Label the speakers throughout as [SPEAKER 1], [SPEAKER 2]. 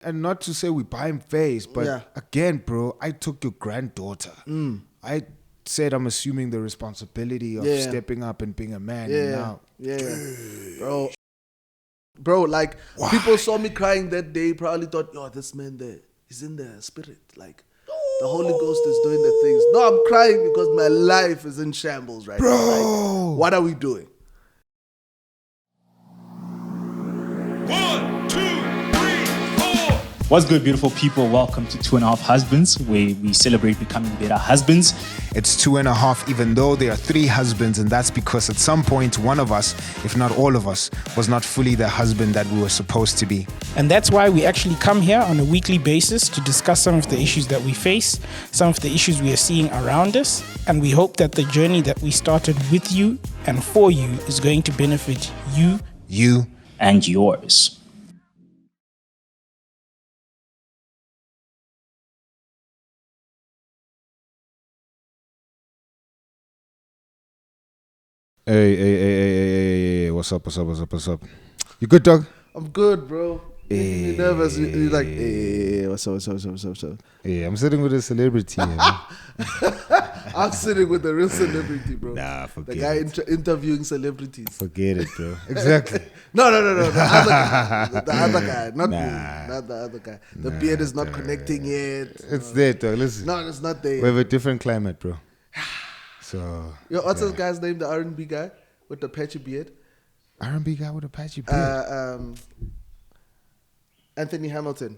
[SPEAKER 1] And not to say we buy him face, but again, bro, I took your granddaughter. I said I'm assuming the responsibility of stepping up and being a man. And now,
[SPEAKER 2] bro, like people saw me crying that day, probably thought, yo, this man there, he's in the spirit. Like the Holy Ghost is doing the things. No, I'm crying because my life is in shambles right now. Like, what are we doing?
[SPEAKER 3] 1, 2, 3, 4.
[SPEAKER 4] What's good, beautiful people? Welcome to 2.5 Husbands, where we celebrate becoming better husbands.
[SPEAKER 1] It's 2.5, even though there are 3 husbands, and that's because at some point, one of us, if not all of us, was not fully the husband that we were supposed to be.
[SPEAKER 5] And that's why we actually come here on a weekly basis to discuss some of the issues that we face, some of the issues we are seeing around us, and we hope that the journey that we started with you and for you is going to benefit you,
[SPEAKER 4] and yours.
[SPEAKER 1] Hey, what's up? You good, dog?
[SPEAKER 2] I'm good, bro. You're nervous. You're like, hey, what's up?
[SPEAKER 1] Yeah, I'm sitting with a celebrity.
[SPEAKER 2] I'm sitting with a real celebrity, bro.
[SPEAKER 1] Nah, forget
[SPEAKER 2] the guy
[SPEAKER 1] it.
[SPEAKER 2] Interviewing celebrities.
[SPEAKER 1] Forget it, bro. Exactly.
[SPEAKER 2] No. The other guy. Not me. Not the other guy. The beard is not connecting yet.
[SPEAKER 1] It's there, dog. Listen.
[SPEAKER 2] No, it's not there.
[SPEAKER 1] We have a different climate, bro. So.
[SPEAKER 2] Yo, what's this guy's name? The R&B guy with the patchy beard?
[SPEAKER 1] R&B guy with a patchy beard?
[SPEAKER 2] Anthony Hamilton.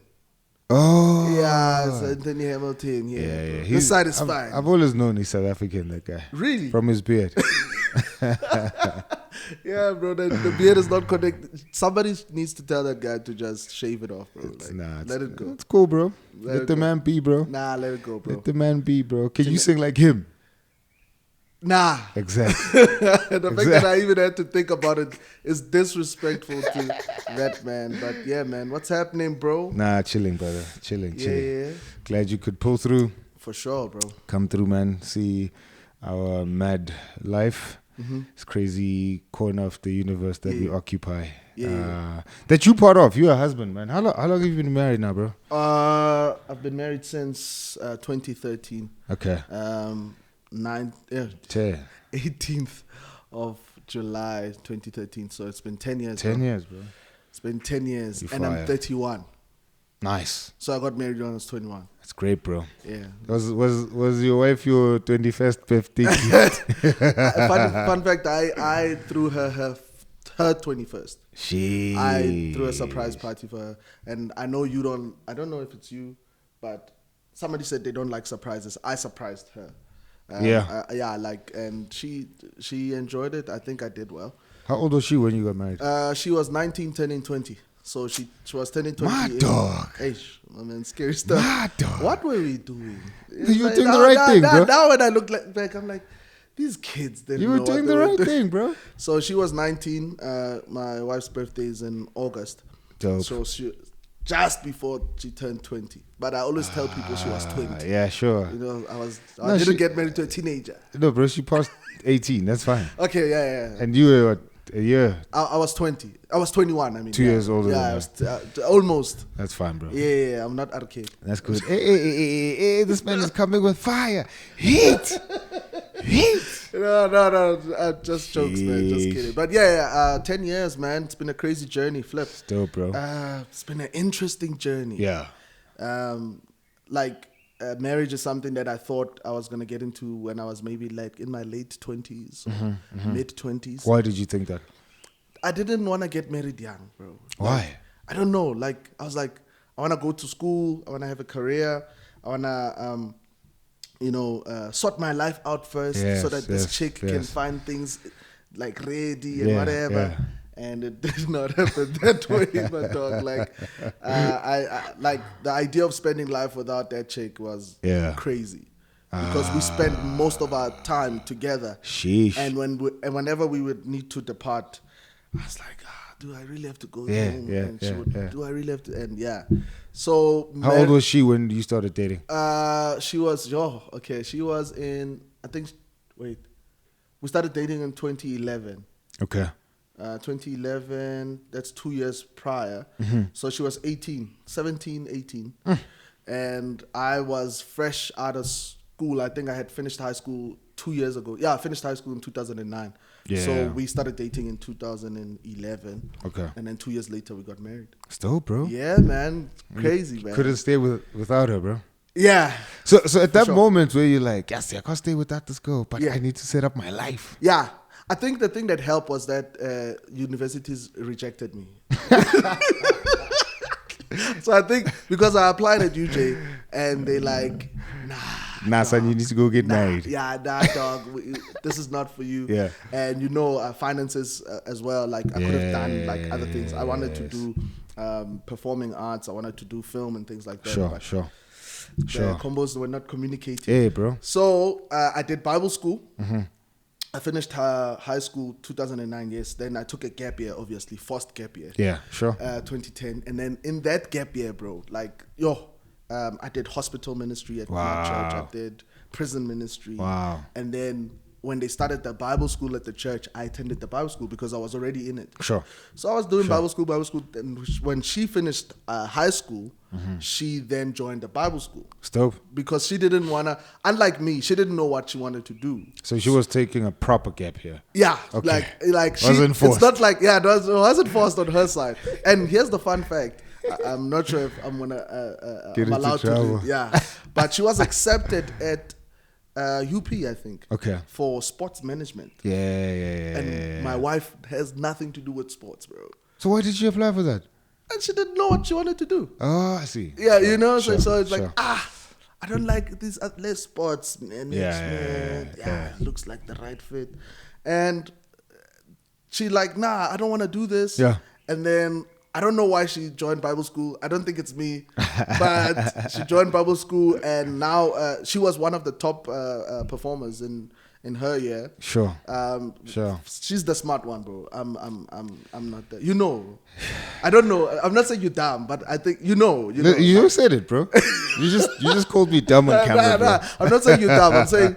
[SPEAKER 1] Oh.
[SPEAKER 2] Yeah, it's Anthony Hamilton. Yeah. This side is fine.
[SPEAKER 1] I've always known he's South African, that guy.
[SPEAKER 2] Really?
[SPEAKER 1] From his beard.
[SPEAKER 2] Yeah, bro. The beard is not connected. Somebody needs to tell that guy to just shave it off, bro. Let it go.
[SPEAKER 1] It's cool, bro. Let the man be, bro.
[SPEAKER 2] Nah, let it go, bro.
[SPEAKER 1] Let the man be, bro. Can you sing like him?
[SPEAKER 2] Nah.
[SPEAKER 1] Exactly.
[SPEAKER 2] The fact that I even had to think about it is disrespectful to that man. But yeah, man, what's happening, bro?
[SPEAKER 1] Nah, chilling, brother. Chilling.
[SPEAKER 2] Yeah.
[SPEAKER 1] Glad you could pull through.
[SPEAKER 2] For sure, bro.
[SPEAKER 1] Come through, man. See our mad life. This crazy corner of the universe that we occupy. That you part of. You're a husband, man. How long have you been married now, bro?
[SPEAKER 2] I've been married since 2013.
[SPEAKER 1] Okay.
[SPEAKER 2] 18th of July 2013. So it's been 10 years.
[SPEAKER 1] 10 years, bro.
[SPEAKER 2] It's been 10 years.
[SPEAKER 1] You
[SPEAKER 2] and
[SPEAKER 1] fire.
[SPEAKER 2] I'm 31.
[SPEAKER 1] Nice.
[SPEAKER 2] So I got married when I was 21.
[SPEAKER 1] That's great, bro.
[SPEAKER 2] Yeah.
[SPEAKER 1] Was your wife your 21st birthday gift?
[SPEAKER 2] Fun fact, I threw her 21st. I threw a surprise party for her. And I know I don't know if it's you, but somebody said they don't like surprises. I surprised her. And she enjoyed it. I think I did well.
[SPEAKER 1] How old was she when you got married?
[SPEAKER 2] She was 19, turning 20. So she was turning 20.
[SPEAKER 1] My dog.
[SPEAKER 2] Eish, I mean, scary stuff.
[SPEAKER 1] My dog.
[SPEAKER 2] What were we doing?
[SPEAKER 1] You were doing the right thing, bro.
[SPEAKER 2] Now when I look back, I'm like, these kids didn't know
[SPEAKER 1] You were doing the right thing, bro.
[SPEAKER 2] So she was 19. My wife's birthday is in August.
[SPEAKER 1] Dope.
[SPEAKER 2] So she just before she turned 20. But I always tell people she was 20.
[SPEAKER 1] Yeah, sure.
[SPEAKER 2] You know, I didn't get married to a teenager.
[SPEAKER 1] No, bro, she passed 18. That's fine.
[SPEAKER 2] Okay, yeah.
[SPEAKER 1] And you were what, a year?
[SPEAKER 2] I was 20. I was 21, I mean.
[SPEAKER 1] 2 years older
[SPEAKER 2] Yeah,
[SPEAKER 1] than
[SPEAKER 2] I was almost.
[SPEAKER 1] That's fine, bro.
[SPEAKER 2] Yeah, I'm not arcade.
[SPEAKER 1] That's good. Hey, this man is coming with fire. Heat.
[SPEAKER 2] No. Just jokes, man. Just kidding. But 10 years, man. It's been a crazy journey. Flip.
[SPEAKER 1] Still, bro.
[SPEAKER 2] It's been an interesting journey.
[SPEAKER 1] Yeah.
[SPEAKER 2] Marriage is something that I thought I was going to get into when I was maybe like in my late 20s, mid 20s.
[SPEAKER 1] Why did you think that?
[SPEAKER 2] I didn't want to get married young, bro.
[SPEAKER 1] Why?
[SPEAKER 2] I don't know. Like, I was like, I want to go to school. I want to have a career. I want to, sort my life out first so that this chick can find things like ready and whatever.
[SPEAKER 1] Yeah.
[SPEAKER 2] And it did not happen that way, my dog. Like, I like the idea of spending life without that chick was crazy. Because we spent most of our time together.
[SPEAKER 1] Sheesh.
[SPEAKER 2] And whenever we would need to depart, I was like, do I really have to go home? And she would, do I really have to? And So
[SPEAKER 1] how old was she when you started dating?
[SPEAKER 2] She was She was in we started dating in 2011.
[SPEAKER 1] Okay.
[SPEAKER 2] 2011, that's 2 years prior. So she was 17, 18. And I was fresh out of school. I think I had finished high school 2 years ago. Yeah, I finished high school in 2009.
[SPEAKER 1] Yeah.
[SPEAKER 2] So we started dating in 2011.
[SPEAKER 1] Okay.
[SPEAKER 2] And then 2 years later, we got married.
[SPEAKER 1] It's dope, bro.
[SPEAKER 2] Yeah, man. Crazy, man.
[SPEAKER 1] Couldn't stay without her, bro.
[SPEAKER 2] Yeah.
[SPEAKER 1] So at that
[SPEAKER 2] sure.
[SPEAKER 1] moment where you're like, yes, I can't stay without this girl, but
[SPEAKER 2] Yeah.
[SPEAKER 1] I need to set up my life.
[SPEAKER 2] Yeah. I think the thing that helped was that universities rejected me. So I think because I applied at UJ and they like,
[SPEAKER 1] Nah, son, you need to go get married.
[SPEAKER 2] Yeah, dog, this is not for you.
[SPEAKER 1] Yeah.
[SPEAKER 2] And finances as well. Like I could have done like other things. I wanted to do performing arts. I wanted to do film and things like that.
[SPEAKER 1] Sure,
[SPEAKER 2] but
[SPEAKER 1] sure.
[SPEAKER 2] The combos were not communicating.
[SPEAKER 1] Hey, bro.
[SPEAKER 2] So I did Bible school. I finished high school 2009, yes. Then I took a gap year, obviously, forced gap year.
[SPEAKER 1] Yeah, sure.
[SPEAKER 2] 2010. And then in that gap year, bro, like, I did hospital ministry at my church. I did prison ministry.
[SPEAKER 1] Wow.
[SPEAKER 2] And then when they started the Bible school at the church, I attended the Bible school because I was already in it.
[SPEAKER 1] Sure.
[SPEAKER 2] So I was doing Bible school. And when she finished high school, she then joined the Bible school.
[SPEAKER 1] Dope.
[SPEAKER 2] Because she didn't want to, unlike me, she didn't know what she wanted to do.
[SPEAKER 1] So she was taking a proper gap here.
[SPEAKER 2] Yeah,
[SPEAKER 1] Okay.
[SPEAKER 2] like she
[SPEAKER 1] Wasn't forced.
[SPEAKER 2] It's not like it wasn't forced on her side. And here's the fun fact: I'm not sure if I'm gonna
[SPEAKER 1] Get
[SPEAKER 2] I'm
[SPEAKER 1] into
[SPEAKER 2] allowed
[SPEAKER 1] trouble.
[SPEAKER 2] to. Yeah, but she was accepted at UP, I think.
[SPEAKER 1] Okay.
[SPEAKER 2] For sports management.
[SPEAKER 1] Yeah.
[SPEAKER 2] And my wife has nothing to do with sports, bro.
[SPEAKER 1] So why did she apply for that?
[SPEAKER 2] And she didn't know what she wanted to do.
[SPEAKER 1] Oh, I see.
[SPEAKER 2] Yeah,
[SPEAKER 1] Sure,
[SPEAKER 2] so it's like,
[SPEAKER 1] sure.
[SPEAKER 2] I don't like this less sports management.
[SPEAKER 1] Yeah.
[SPEAKER 2] It looks like the right fit. And she like, nah, I don't want to do this.
[SPEAKER 1] Yeah.
[SPEAKER 2] And then I don't know why she joined Bible school. I don't think it's me, but she joined Bible school, and now she was one of the top performers in her year.
[SPEAKER 1] Sure.
[SPEAKER 2] Sure. She's the smart one, bro. I'm not the. I don't know. I'm not saying you're dumb, but I think you know.
[SPEAKER 1] You just said it, bro. You just called me dumb on camera, bro.
[SPEAKER 2] I'm not saying you're dumb. I'm saying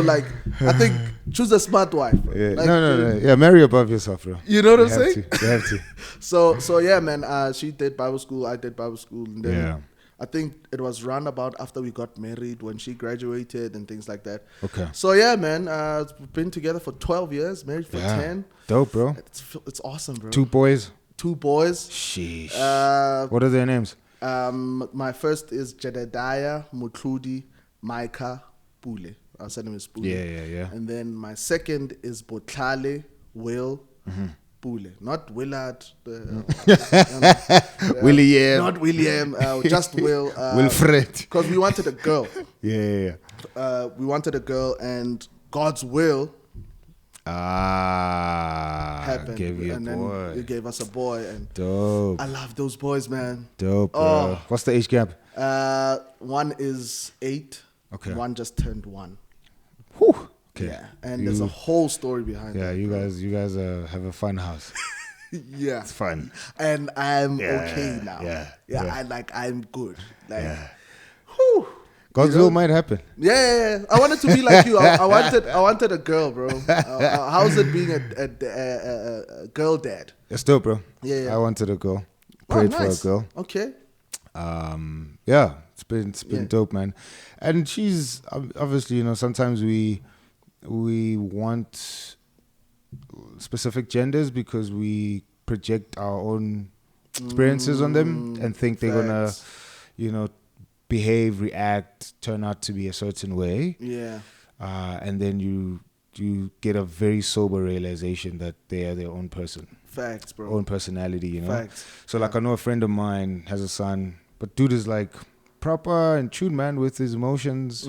[SPEAKER 2] like I think choose a smart wife. Bro.
[SPEAKER 1] Yeah.
[SPEAKER 2] Like,
[SPEAKER 1] No. Yeah, marry above yourself, bro.
[SPEAKER 2] You know what I'm
[SPEAKER 1] You have
[SPEAKER 2] saying?
[SPEAKER 1] to. You have to.
[SPEAKER 2] So yeah, man. She did Bible school. I did Bible school, and then
[SPEAKER 1] Yeah.
[SPEAKER 2] I think it was roundabout after we got married when she graduated and things like that.
[SPEAKER 1] Okay.
[SPEAKER 2] So yeah, man. We've been together for 12 years, married for 10.
[SPEAKER 1] Dope, bro.
[SPEAKER 2] It's awesome, bro.
[SPEAKER 1] 2 boys.
[SPEAKER 2] 2 boys.
[SPEAKER 1] Sheesh.
[SPEAKER 2] Uh,
[SPEAKER 1] What are their names?
[SPEAKER 2] My first is Jedediah Mutludi Micah Pule. Our surname is Pule.
[SPEAKER 1] Yeah.
[SPEAKER 2] And then my second is Botlale Will Pule. Not Willard.
[SPEAKER 1] William.
[SPEAKER 2] Not William. Just Will.
[SPEAKER 1] Wilfred.
[SPEAKER 2] Because we wanted a girl.
[SPEAKER 1] Yeah.
[SPEAKER 2] We wanted a girl, and God's will happened.
[SPEAKER 1] Gave you a
[SPEAKER 2] and
[SPEAKER 1] boy.
[SPEAKER 2] then He gave us a boy. And
[SPEAKER 1] Dope.
[SPEAKER 2] I love those boys, man.
[SPEAKER 1] Dope, bro.
[SPEAKER 2] Oh.
[SPEAKER 1] What's the age gap?
[SPEAKER 2] One is 8.
[SPEAKER 1] Okay.
[SPEAKER 2] One just turned 1.
[SPEAKER 1] Whew. Okay.
[SPEAKER 2] Yeah, and there's a whole story behind
[SPEAKER 1] Yeah,
[SPEAKER 2] that.
[SPEAKER 1] you guys have a fun house.
[SPEAKER 2] Yeah,
[SPEAKER 1] It's fun.
[SPEAKER 2] and I'm
[SPEAKER 1] Yeah,
[SPEAKER 2] okay now.
[SPEAKER 1] yeah.
[SPEAKER 2] I'm good. Like,
[SPEAKER 1] Yeah.
[SPEAKER 2] whew.
[SPEAKER 1] God's will might happen.
[SPEAKER 2] Yeah. I wanted to be like you. I wanted a girl, bro. How's it being a girl dad?
[SPEAKER 1] It's dope, bro.
[SPEAKER 2] Yeah.
[SPEAKER 1] I wanted a girl.
[SPEAKER 2] Oh,
[SPEAKER 1] Prayed
[SPEAKER 2] nice.
[SPEAKER 1] for a girl.
[SPEAKER 2] Okay.
[SPEAKER 1] Yeah, it's been
[SPEAKER 2] Yeah.
[SPEAKER 1] dope, man. And she's obviously, sometimes we want specific genders because we project our own experiences on them and think they're gonna,
[SPEAKER 2] Facts.
[SPEAKER 1] behave, react, turn out to be a certain way.
[SPEAKER 2] Yeah.
[SPEAKER 1] And then you get a very sober realization that they are their own person,
[SPEAKER 2] Facts, bro.
[SPEAKER 1] own personality.
[SPEAKER 2] Facts.
[SPEAKER 1] So like I know a friend of mine has a son, but dude is like proper and tuned man with his emotions.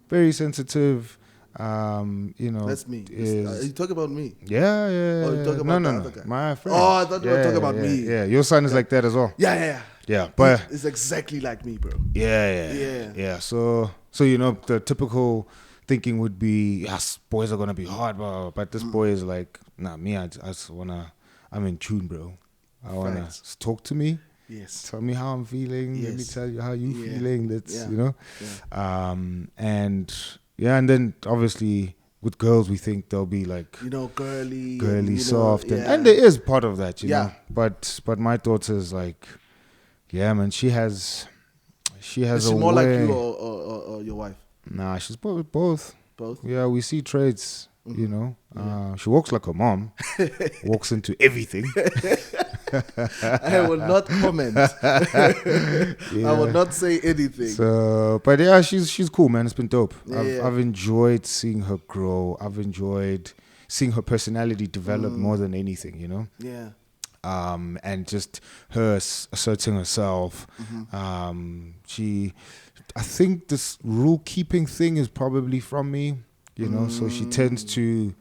[SPEAKER 1] Very sensitive.
[SPEAKER 2] That's me. You talk about me.
[SPEAKER 1] Yeah.
[SPEAKER 2] Oh, you talking about the other guy?
[SPEAKER 1] My friend.
[SPEAKER 2] Oh, I thought you were talking about me.
[SPEAKER 1] Yeah, your son is like that as well.
[SPEAKER 2] Yeah.
[SPEAKER 1] Yeah, but
[SPEAKER 2] It's exactly like me, bro.
[SPEAKER 1] yeah. So the typical thinking would be, yes, boys are gonna be hard, bro. But this boy is like, nah, me, I just wanna, I'm in tune, bro. I wanna
[SPEAKER 2] Facts.
[SPEAKER 1] talk to me.
[SPEAKER 2] Yes.
[SPEAKER 1] Tell me how I'm feeling. Let me
[SPEAKER 2] Yes.
[SPEAKER 1] tell you how you
[SPEAKER 2] Yeah.
[SPEAKER 1] feeling. That's
[SPEAKER 2] Yeah.
[SPEAKER 1] and then obviously with girls, we think they'll be like
[SPEAKER 2] girly,
[SPEAKER 1] soft,
[SPEAKER 2] yeah.
[SPEAKER 1] and there is part of that, you
[SPEAKER 2] Yeah.
[SPEAKER 1] know. But my thoughts is like, yeah, man, she has
[SPEAKER 2] Is she
[SPEAKER 1] a
[SPEAKER 2] more
[SPEAKER 1] way.
[SPEAKER 2] like you or your wife?
[SPEAKER 1] Nah, she's both.
[SPEAKER 2] Both.
[SPEAKER 1] Yeah, we see traits, you know. She walks like her mom, walks into everything.
[SPEAKER 2] I will not comment. I will not say anything.
[SPEAKER 1] So, but yeah, she's cool, man. It's been dope.
[SPEAKER 2] Yeah.
[SPEAKER 1] I've enjoyed seeing her grow. I've enjoyed seeing her personality develop more than anything, you know.
[SPEAKER 2] Yeah.
[SPEAKER 1] And just her asserting herself. I think this rule keeping thing is probably from me, you know. So she tends to,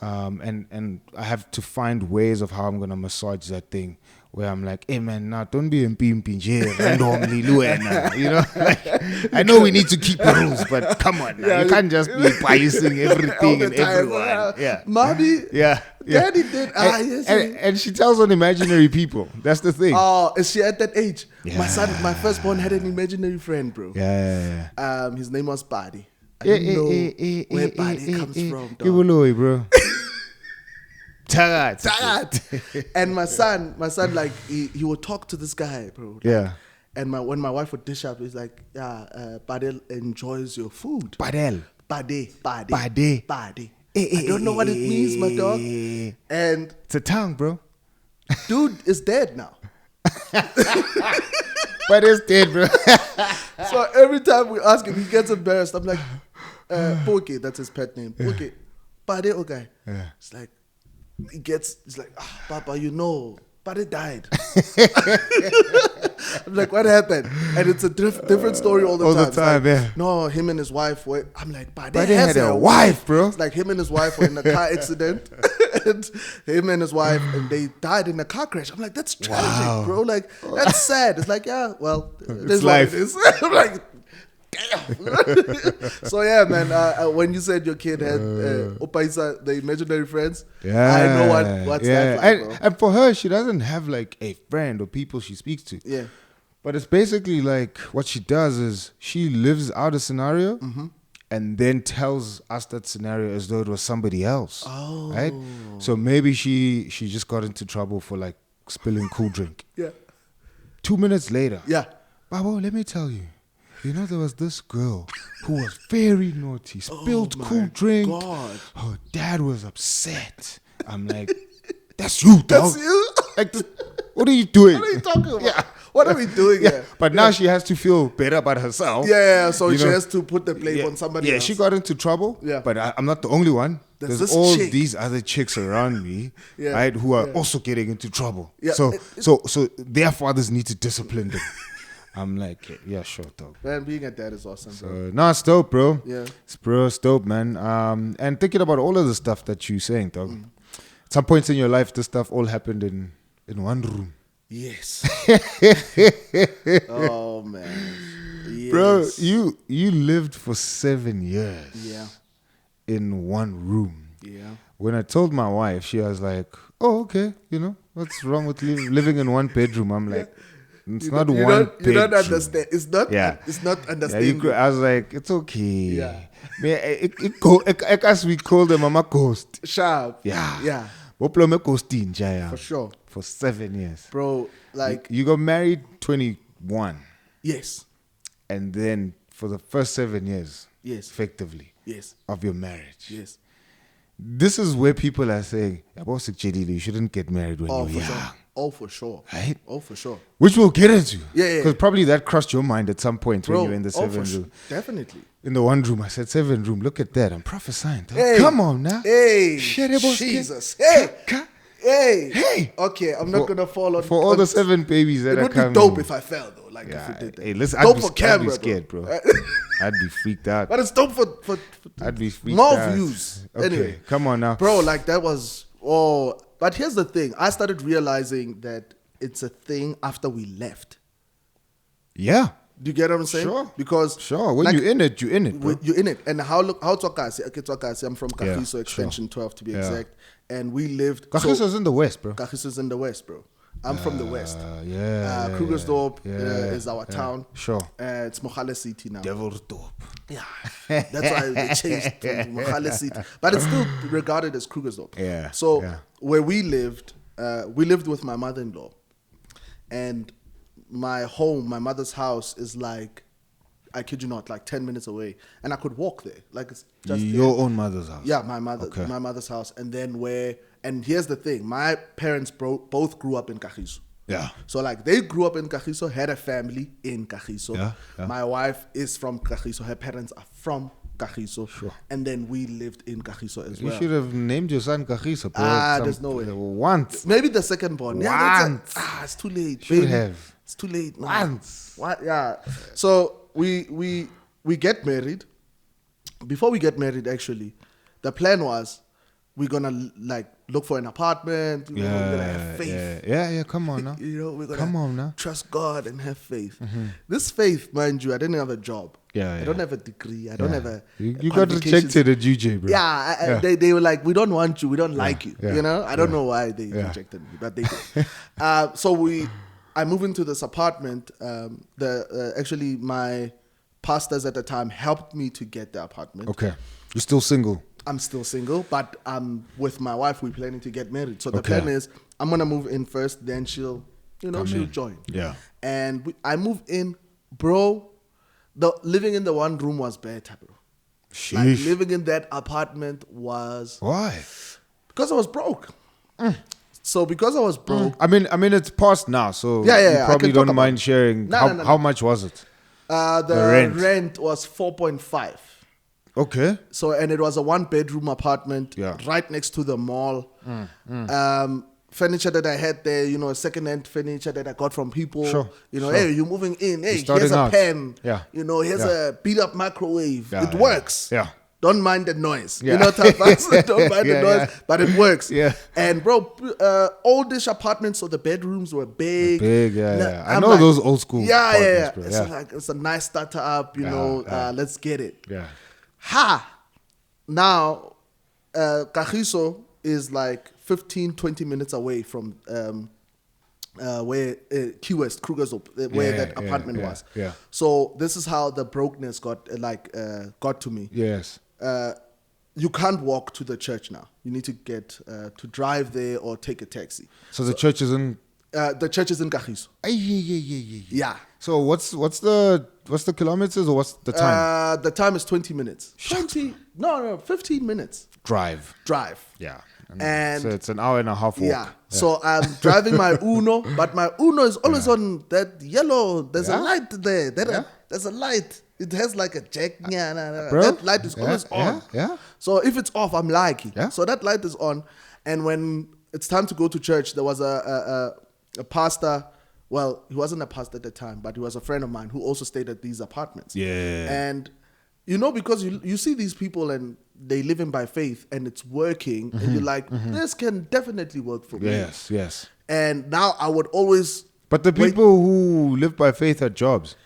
[SPEAKER 1] and I have to find ways of how I'm gonna massage that thing. Where I'm like, hey man, nah, don't be impinje randomly, Luena. You know, like, I know we need to keep the rules, but come on, now. You can't just be biasing everything and everyone. Yeah,
[SPEAKER 2] Mommy.
[SPEAKER 1] Yeah.
[SPEAKER 2] Daddy did. Yes.
[SPEAKER 1] And she tells on imaginary people. That's the thing.
[SPEAKER 2] Oh, is she at that age?
[SPEAKER 1] Yeah.
[SPEAKER 2] My firstborn had an imaginary friend, bro.
[SPEAKER 1] Yeah.
[SPEAKER 2] His name was Buddy. I didn't know where Buddy comes from, dog.
[SPEAKER 1] Iwoloy, bro. Tagat.
[SPEAKER 2] And my son, like he would talk to this guy, bro. Like,
[SPEAKER 1] Yeah.
[SPEAKER 2] And when my wife would dish up, he's like, yeah, Badel enjoys your food.
[SPEAKER 1] Badel.
[SPEAKER 2] Bade.
[SPEAKER 1] I
[SPEAKER 2] don't know what it means, my dog. And
[SPEAKER 1] it's a tongue, bro.
[SPEAKER 2] dude is dead now.
[SPEAKER 1] But it's dead, bro.
[SPEAKER 2] So every time we ask him, he gets embarrassed. I'm like, Poke, that's his pet name. Poke, Bade, okay.
[SPEAKER 1] Yeah.
[SPEAKER 2] It's like, he's like, Papa, you know, Bade died. I'm like, what happened? And it's a different story all the time.
[SPEAKER 1] All the time,
[SPEAKER 2] like,
[SPEAKER 1] yeah.
[SPEAKER 2] No, him and his wife were. I'm like, Bade
[SPEAKER 1] Bade
[SPEAKER 2] has
[SPEAKER 1] had a wife, bro.
[SPEAKER 2] It's like him and his wife were in a car accident. And him and his wife, and they died in a car crash. I'm like, that's tragic, bro. Like, that's sad. It's like, yeah, well, it's
[SPEAKER 1] life.
[SPEAKER 2] what it is. I'm like, damn. So yeah, man. When you said your kid had Opaisa, the imaginary friends,
[SPEAKER 1] Yeah.
[SPEAKER 2] I know what's that like, bro.
[SPEAKER 1] And for her, she doesn't have like a friend or people she speaks to.
[SPEAKER 2] Yeah.
[SPEAKER 1] But it's basically like what she does is she lives out a scenario and then tells us that scenario as though it was somebody else.
[SPEAKER 2] Oh.
[SPEAKER 1] Right? So maybe she just got into trouble for like spilling cool drink.
[SPEAKER 2] Yeah.
[SPEAKER 1] 2 minutes later.
[SPEAKER 2] Yeah.
[SPEAKER 1] Babo, let me tell you. You know, there was this girl who was very naughty, spilled cool drink.
[SPEAKER 2] God.
[SPEAKER 1] Her dad was upset. I'm like, that's you, dog.
[SPEAKER 2] That's you?
[SPEAKER 1] Like, what are you doing?
[SPEAKER 2] What are you talking about?
[SPEAKER 1] Yeah.
[SPEAKER 2] What are we doing here?
[SPEAKER 1] But now she has to feel better about herself.
[SPEAKER 2] Yeah, so
[SPEAKER 1] You
[SPEAKER 2] she
[SPEAKER 1] know?
[SPEAKER 2] has to put the blame on somebody else.
[SPEAKER 1] Yeah, she got into trouble.
[SPEAKER 2] Yeah.
[SPEAKER 1] But I'm not the only one.
[SPEAKER 2] There's
[SPEAKER 1] There's
[SPEAKER 2] this
[SPEAKER 1] all
[SPEAKER 2] chick.
[SPEAKER 1] these other chicks around me,
[SPEAKER 2] Yeah.
[SPEAKER 1] right, who are also getting into trouble.
[SPEAKER 2] Yeah.
[SPEAKER 1] So their fathers need to discipline them. I'm like, yeah, sure, dog.
[SPEAKER 2] Man, being a dad is awesome, bro.
[SPEAKER 1] No, it's dope, bro.
[SPEAKER 2] Yeah.
[SPEAKER 1] It's dope, man. And thinking about all of the stuff that you're saying, dog. At some points in your life, this stuff all happened in one room.
[SPEAKER 2] Yes. Oh, man. Yes.
[SPEAKER 1] Bro, you lived for 7 years.
[SPEAKER 2] Yeah.
[SPEAKER 1] In one room.
[SPEAKER 2] Yeah.
[SPEAKER 1] When I told my wife, she was like, "Oh, okay. You know what's wrong with living in one bedroom?" I'm like, "It's not one bedroom."
[SPEAKER 2] You don't understand. It's not.
[SPEAKER 1] Yeah.
[SPEAKER 2] It's not
[SPEAKER 1] Yeah,
[SPEAKER 2] understanding.
[SPEAKER 1] I was like, "It's okay."
[SPEAKER 2] Yeah.
[SPEAKER 1] As we call them, Mama Ghost.
[SPEAKER 2] Sharp.
[SPEAKER 1] Yeah.
[SPEAKER 2] Yeah.
[SPEAKER 1] Boplome Ghostin, Jaya.
[SPEAKER 2] For sure.
[SPEAKER 1] For 7 years.
[SPEAKER 2] Bro, like,
[SPEAKER 1] You got married 21.
[SPEAKER 2] yes.
[SPEAKER 1] And then for the first 7 years,
[SPEAKER 2] Yes.
[SPEAKER 1] effectively,
[SPEAKER 2] Yes.
[SPEAKER 1] of your marriage.
[SPEAKER 2] Yes.
[SPEAKER 1] This is where people are saying, you shouldn't get married when
[SPEAKER 2] Oh,
[SPEAKER 1] you're
[SPEAKER 2] for
[SPEAKER 1] young.
[SPEAKER 2] sure. Oh, for sure.
[SPEAKER 1] Right?
[SPEAKER 2] Oh, for sure.
[SPEAKER 1] Which we'll get into.
[SPEAKER 2] Yeah.
[SPEAKER 1] Because probably that crossed your mind at some point
[SPEAKER 2] Bro,
[SPEAKER 1] when you were in the
[SPEAKER 2] oh,
[SPEAKER 1] 7
[SPEAKER 2] for sure.
[SPEAKER 1] room.
[SPEAKER 2] Definitely.
[SPEAKER 1] In the one room, I said 7 room. Look at that. I'm prophesying.
[SPEAKER 2] Hey.
[SPEAKER 1] Come on now.
[SPEAKER 2] Hey.
[SPEAKER 1] Sherebo
[SPEAKER 2] Jesus.
[SPEAKER 1] skin.
[SPEAKER 2] Hey.
[SPEAKER 1] Ka-
[SPEAKER 2] Hey.
[SPEAKER 1] Hey.
[SPEAKER 2] Okay, I'm not going to fall on.
[SPEAKER 1] For all the 7 babies that
[SPEAKER 2] It
[SPEAKER 1] are
[SPEAKER 2] would be
[SPEAKER 1] coming.
[SPEAKER 2] dope if I fell, though. Like,
[SPEAKER 1] Yeah,
[SPEAKER 2] if we did that.
[SPEAKER 1] hey, listen,
[SPEAKER 2] dope
[SPEAKER 1] I'd
[SPEAKER 2] for
[SPEAKER 1] be
[SPEAKER 2] camera,
[SPEAKER 1] scared, bro.
[SPEAKER 2] bro.
[SPEAKER 1] I'd be freaked out.
[SPEAKER 2] But it's dope for
[SPEAKER 1] I'd be freaked
[SPEAKER 2] more
[SPEAKER 1] out.
[SPEAKER 2] views.
[SPEAKER 1] Okay,
[SPEAKER 2] Anyway.
[SPEAKER 1] come on now.
[SPEAKER 2] Bro, like that was, but here's the thing. I started realizing that it's a thing after we left.
[SPEAKER 1] Yeah.
[SPEAKER 2] Do you get what I'm saying?
[SPEAKER 1] Sure.
[SPEAKER 2] Because
[SPEAKER 1] When
[SPEAKER 2] like,
[SPEAKER 1] you're in it, you're in it, bro.
[SPEAKER 2] you're in it. And how Tswakasi, okay, Tswakasi, I'm from Kagiso
[SPEAKER 1] Yeah,
[SPEAKER 2] Extension 12 to be
[SPEAKER 1] Yeah.
[SPEAKER 2] exact. And we lived.
[SPEAKER 1] Kagiso's in the west, bro.
[SPEAKER 2] Kagiso's in the west, bro. I'm from the west.
[SPEAKER 1] Krugersdorp
[SPEAKER 2] is our town.
[SPEAKER 1] Sure.
[SPEAKER 2] It's Mogale City now.
[SPEAKER 1] Devilsdorp.
[SPEAKER 2] Yeah, that's why they changed to Mogale City. But it's still regarded as Krugersdorp.
[SPEAKER 1] Yeah.
[SPEAKER 2] So where we lived with my mother-in-law. And my home, my mother's house is like, I kid you not, like 10 minutes away. And I could walk there. Like it's just
[SPEAKER 1] your own mother's house?
[SPEAKER 2] Yeah, my mother's house. And then and here's the thing, my parents both grew up in Kagiso.
[SPEAKER 1] Yeah.
[SPEAKER 2] So like they grew up in Kagiso, had a family in Kagiso.
[SPEAKER 1] Yeah.
[SPEAKER 2] My wife is from Kagiso. Her parents are from Kagiso.
[SPEAKER 1] Sure.
[SPEAKER 2] And then we lived in Kagiso as well.
[SPEAKER 1] You should have named your son Kagiso, bro.
[SPEAKER 2] There's no way.
[SPEAKER 1] Once.
[SPEAKER 2] Maybe the second born.
[SPEAKER 1] Once.
[SPEAKER 2] It's too late.
[SPEAKER 1] Should
[SPEAKER 2] baby.
[SPEAKER 1] have.
[SPEAKER 2] It's too late. Man.
[SPEAKER 1] Once.
[SPEAKER 2] What? Yeah. So we get married. Before we get married, actually, the plan was we're gonna like look for an apartment. We're gonna have faith.
[SPEAKER 1] Yeah. Come on now.
[SPEAKER 2] We're gonna trust God and have faith.
[SPEAKER 1] Mm-hmm.
[SPEAKER 2] This faith, mind you, I didn't have a job. I don't have a degree. I don't have a.
[SPEAKER 1] You got rejected at UJ, bro.
[SPEAKER 2] Yeah, they were like, we don't want you. We don't like you. You know, I don't know why they rejected me, but they did. So I moved into this apartment. Actually, my pastors at the time helped me to get the apartment.
[SPEAKER 1] Okay, you're still single.
[SPEAKER 2] I'm still single, but with my wife, we're planning to get married. So the plan is, I'm gonna move in first, then she'll join.
[SPEAKER 1] Yeah.
[SPEAKER 2] And I moved in, bro. The living in the one room was better, bro.
[SPEAKER 1] Sheesh.
[SPEAKER 2] Like living in that apartment was
[SPEAKER 1] Why?
[SPEAKER 2] because I was broke. So because I was broke,
[SPEAKER 1] I mean, it's past now, so
[SPEAKER 2] Yeah,
[SPEAKER 1] you
[SPEAKER 2] I
[SPEAKER 1] probably
[SPEAKER 2] can talk
[SPEAKER 1] don't mind
[SPEAKER 2] about it.
[SPEAKER 1] sharing.
[SPEAKER 2] No.
[SPEAKER 1] How much was it?
[SPEAKER 2] the rent was 4.5.
[SPEAKER 1] Okay.
[SPEAKER 2] So, and it was a 1-bedroom apartment right next to the mall. Furniture that I had there, second-hand furniture that I got from people.
[SPEAKER 1] Sure.
[SPEAKER 2] Hey, you're moving in. Hey,
[SPEAKER 1] starting
[SPEAKER 2] here's a
[SPEAKER 1] out.
[SPEAKER 2] pen.
[SPEAKER 1] Yeah.
[SPEAKER 2] Here's a beat-up microwave.
[SPEAKER 1] Yeah,
[SPEAKER 2] It works.
[SPEAKER 1] Yeah.
[SPEAKER 2] Don't mind the noise.
[SPEAKER 1] Yeah.
[SPEAKER 2] Tapas, don't mind the noise, but it works.
[SPEAKER 1] Yeah.
[SPEAKER 2] And bro, oldish apartments, so the bedrooms were big.
[SPEAKER 1] Big, yeah. I
[SPEAKER 2] I'm
[SPEAKER 1] know
[SPEAKER 2] like,
[SPEAKER 1] those old school
[SPEAKER 2] Yeah.
[SPEAKER 1] apartments, bro.
[SPEAKER 2] It's a nice startup, let's get it.
[SPEAKER 1] Yeah.
[SPEAKER 2] Now, Kagiso is like 15, 20 minutes away from where Key West, Krugersdorp, where that apartment was.
[SPEAKER 1] Yeah.
[SPEAKER 2] So this is how the brokenness got to me.
[SPEAKER 1] Yes.
[SPEAKER 2] You can't walk to the church now. You need to get to drive there or take a taxi.
[SPEAKER 1] So the church is in.
[SPEAKER 2] The church is in Kagiso. Yeah.
[SPEAKER 1] So what's the kilometers or what's the time?
[SPEAKER 2] The time is 20 minutes. 15 minutes.
[SPEAKER 1] Drive.
[SPEAKER 2] Yeah.
[SPEAKER 1] And so it's an hour and a half walk.
[SPEAKER 2] Yeah. So I'm driving my Uno, but my Uno is always on that yellow. There's a light there. There's a light. It has like a jack.
[SPEAKER 1] Bro?
[SPEAKER 2] That light is always on.
[SPEAKER 1] Yeah.
[SPEAKER 2] So if it's off, I'm lucky.
[SPEAKER 1] Yeah.
[SPEAKER 2] So that light is on. And when it's time to go to church, there was a pastor. Well, he wasn't a pastor at the time, but he was a friend of mine who also stayed at these apartments.
[SPEAKER 1] Yeah.
[SPEAKER 2] And because you see these people and they live in by faith and it's working, and you're like, this can definitely work for me.
[SPEAKER 1] Yes.
[SPEAKER 2] And now I would always.
[SPEAKER 1] But the people who live by faith had jobs.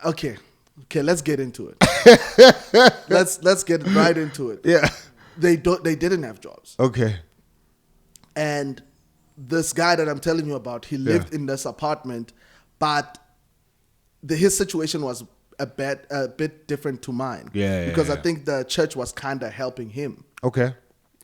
[SPEAKER 2] Okay, let's get into it. let's get right into it.
[SPEAKER 1] Yeah.
[SPEAKER 2] They didn't have jobs.
[SPEAKER 1] Okay.
[SPEAKER 2] And this guy that I'm telling you about, he lived in this apartment, but his situation was a bit different to mine. Because I think the church was kind of helping him.
[SPEAKER 1] Okay.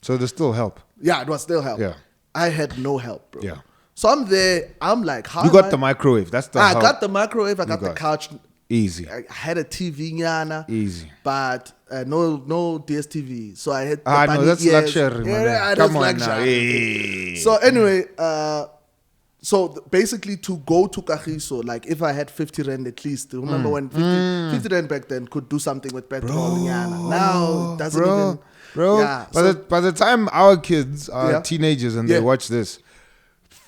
[SPEAKER 1] So there's still help.
[SPEAKER 2] Yeah, it was still help.
[SPEAKER 1] Yeah.
[SPEAKER 2] I had no help, bro.
[SPEAKER 1] Yeah.
[SPEAKER 2] So I'm there. I'm like, how
[SPEAKER 1] You got the microwave. That's the
[SPEAKER 2] I
[SPEAKER 1] help.
[SPEAKER 2] got the microwave. I got the couch.
[SPEAKER 1] Easy.
[SPEAKER 2] I had a TV, yana.
[SPEAKER 1] Easy.
[SPEAKER 2] But no DSTV. So I had the
[SPEAKER 1] no,
[SPEAKER 2] bunny
[SPEAKER 1] that's
[SPEAKER 2] ears.
[SPEAKER 1] luxury, man.
[SPEAKER 2] Yeah,
[SPEAKER 1] Come
[SPEAKER 2] that's
[SPEAKER 1] on now.
[SPEAKER 2] luxury.
[SPEAKER 1] Hey.
[SPEAKER 2] So anyway, basically to go to Kagiso, like if I had 50 rand at least, remember when 50 rand back then could do something with petrol. Now it doesn't even.
[SPEAKER 1] Bro,
[SPEAKER 2] Yeah,
[SPEAKER 1] by the time our kids are teenagers and they
[SPEAKER 2] Yeah.
[SPEAKER 1] watch this,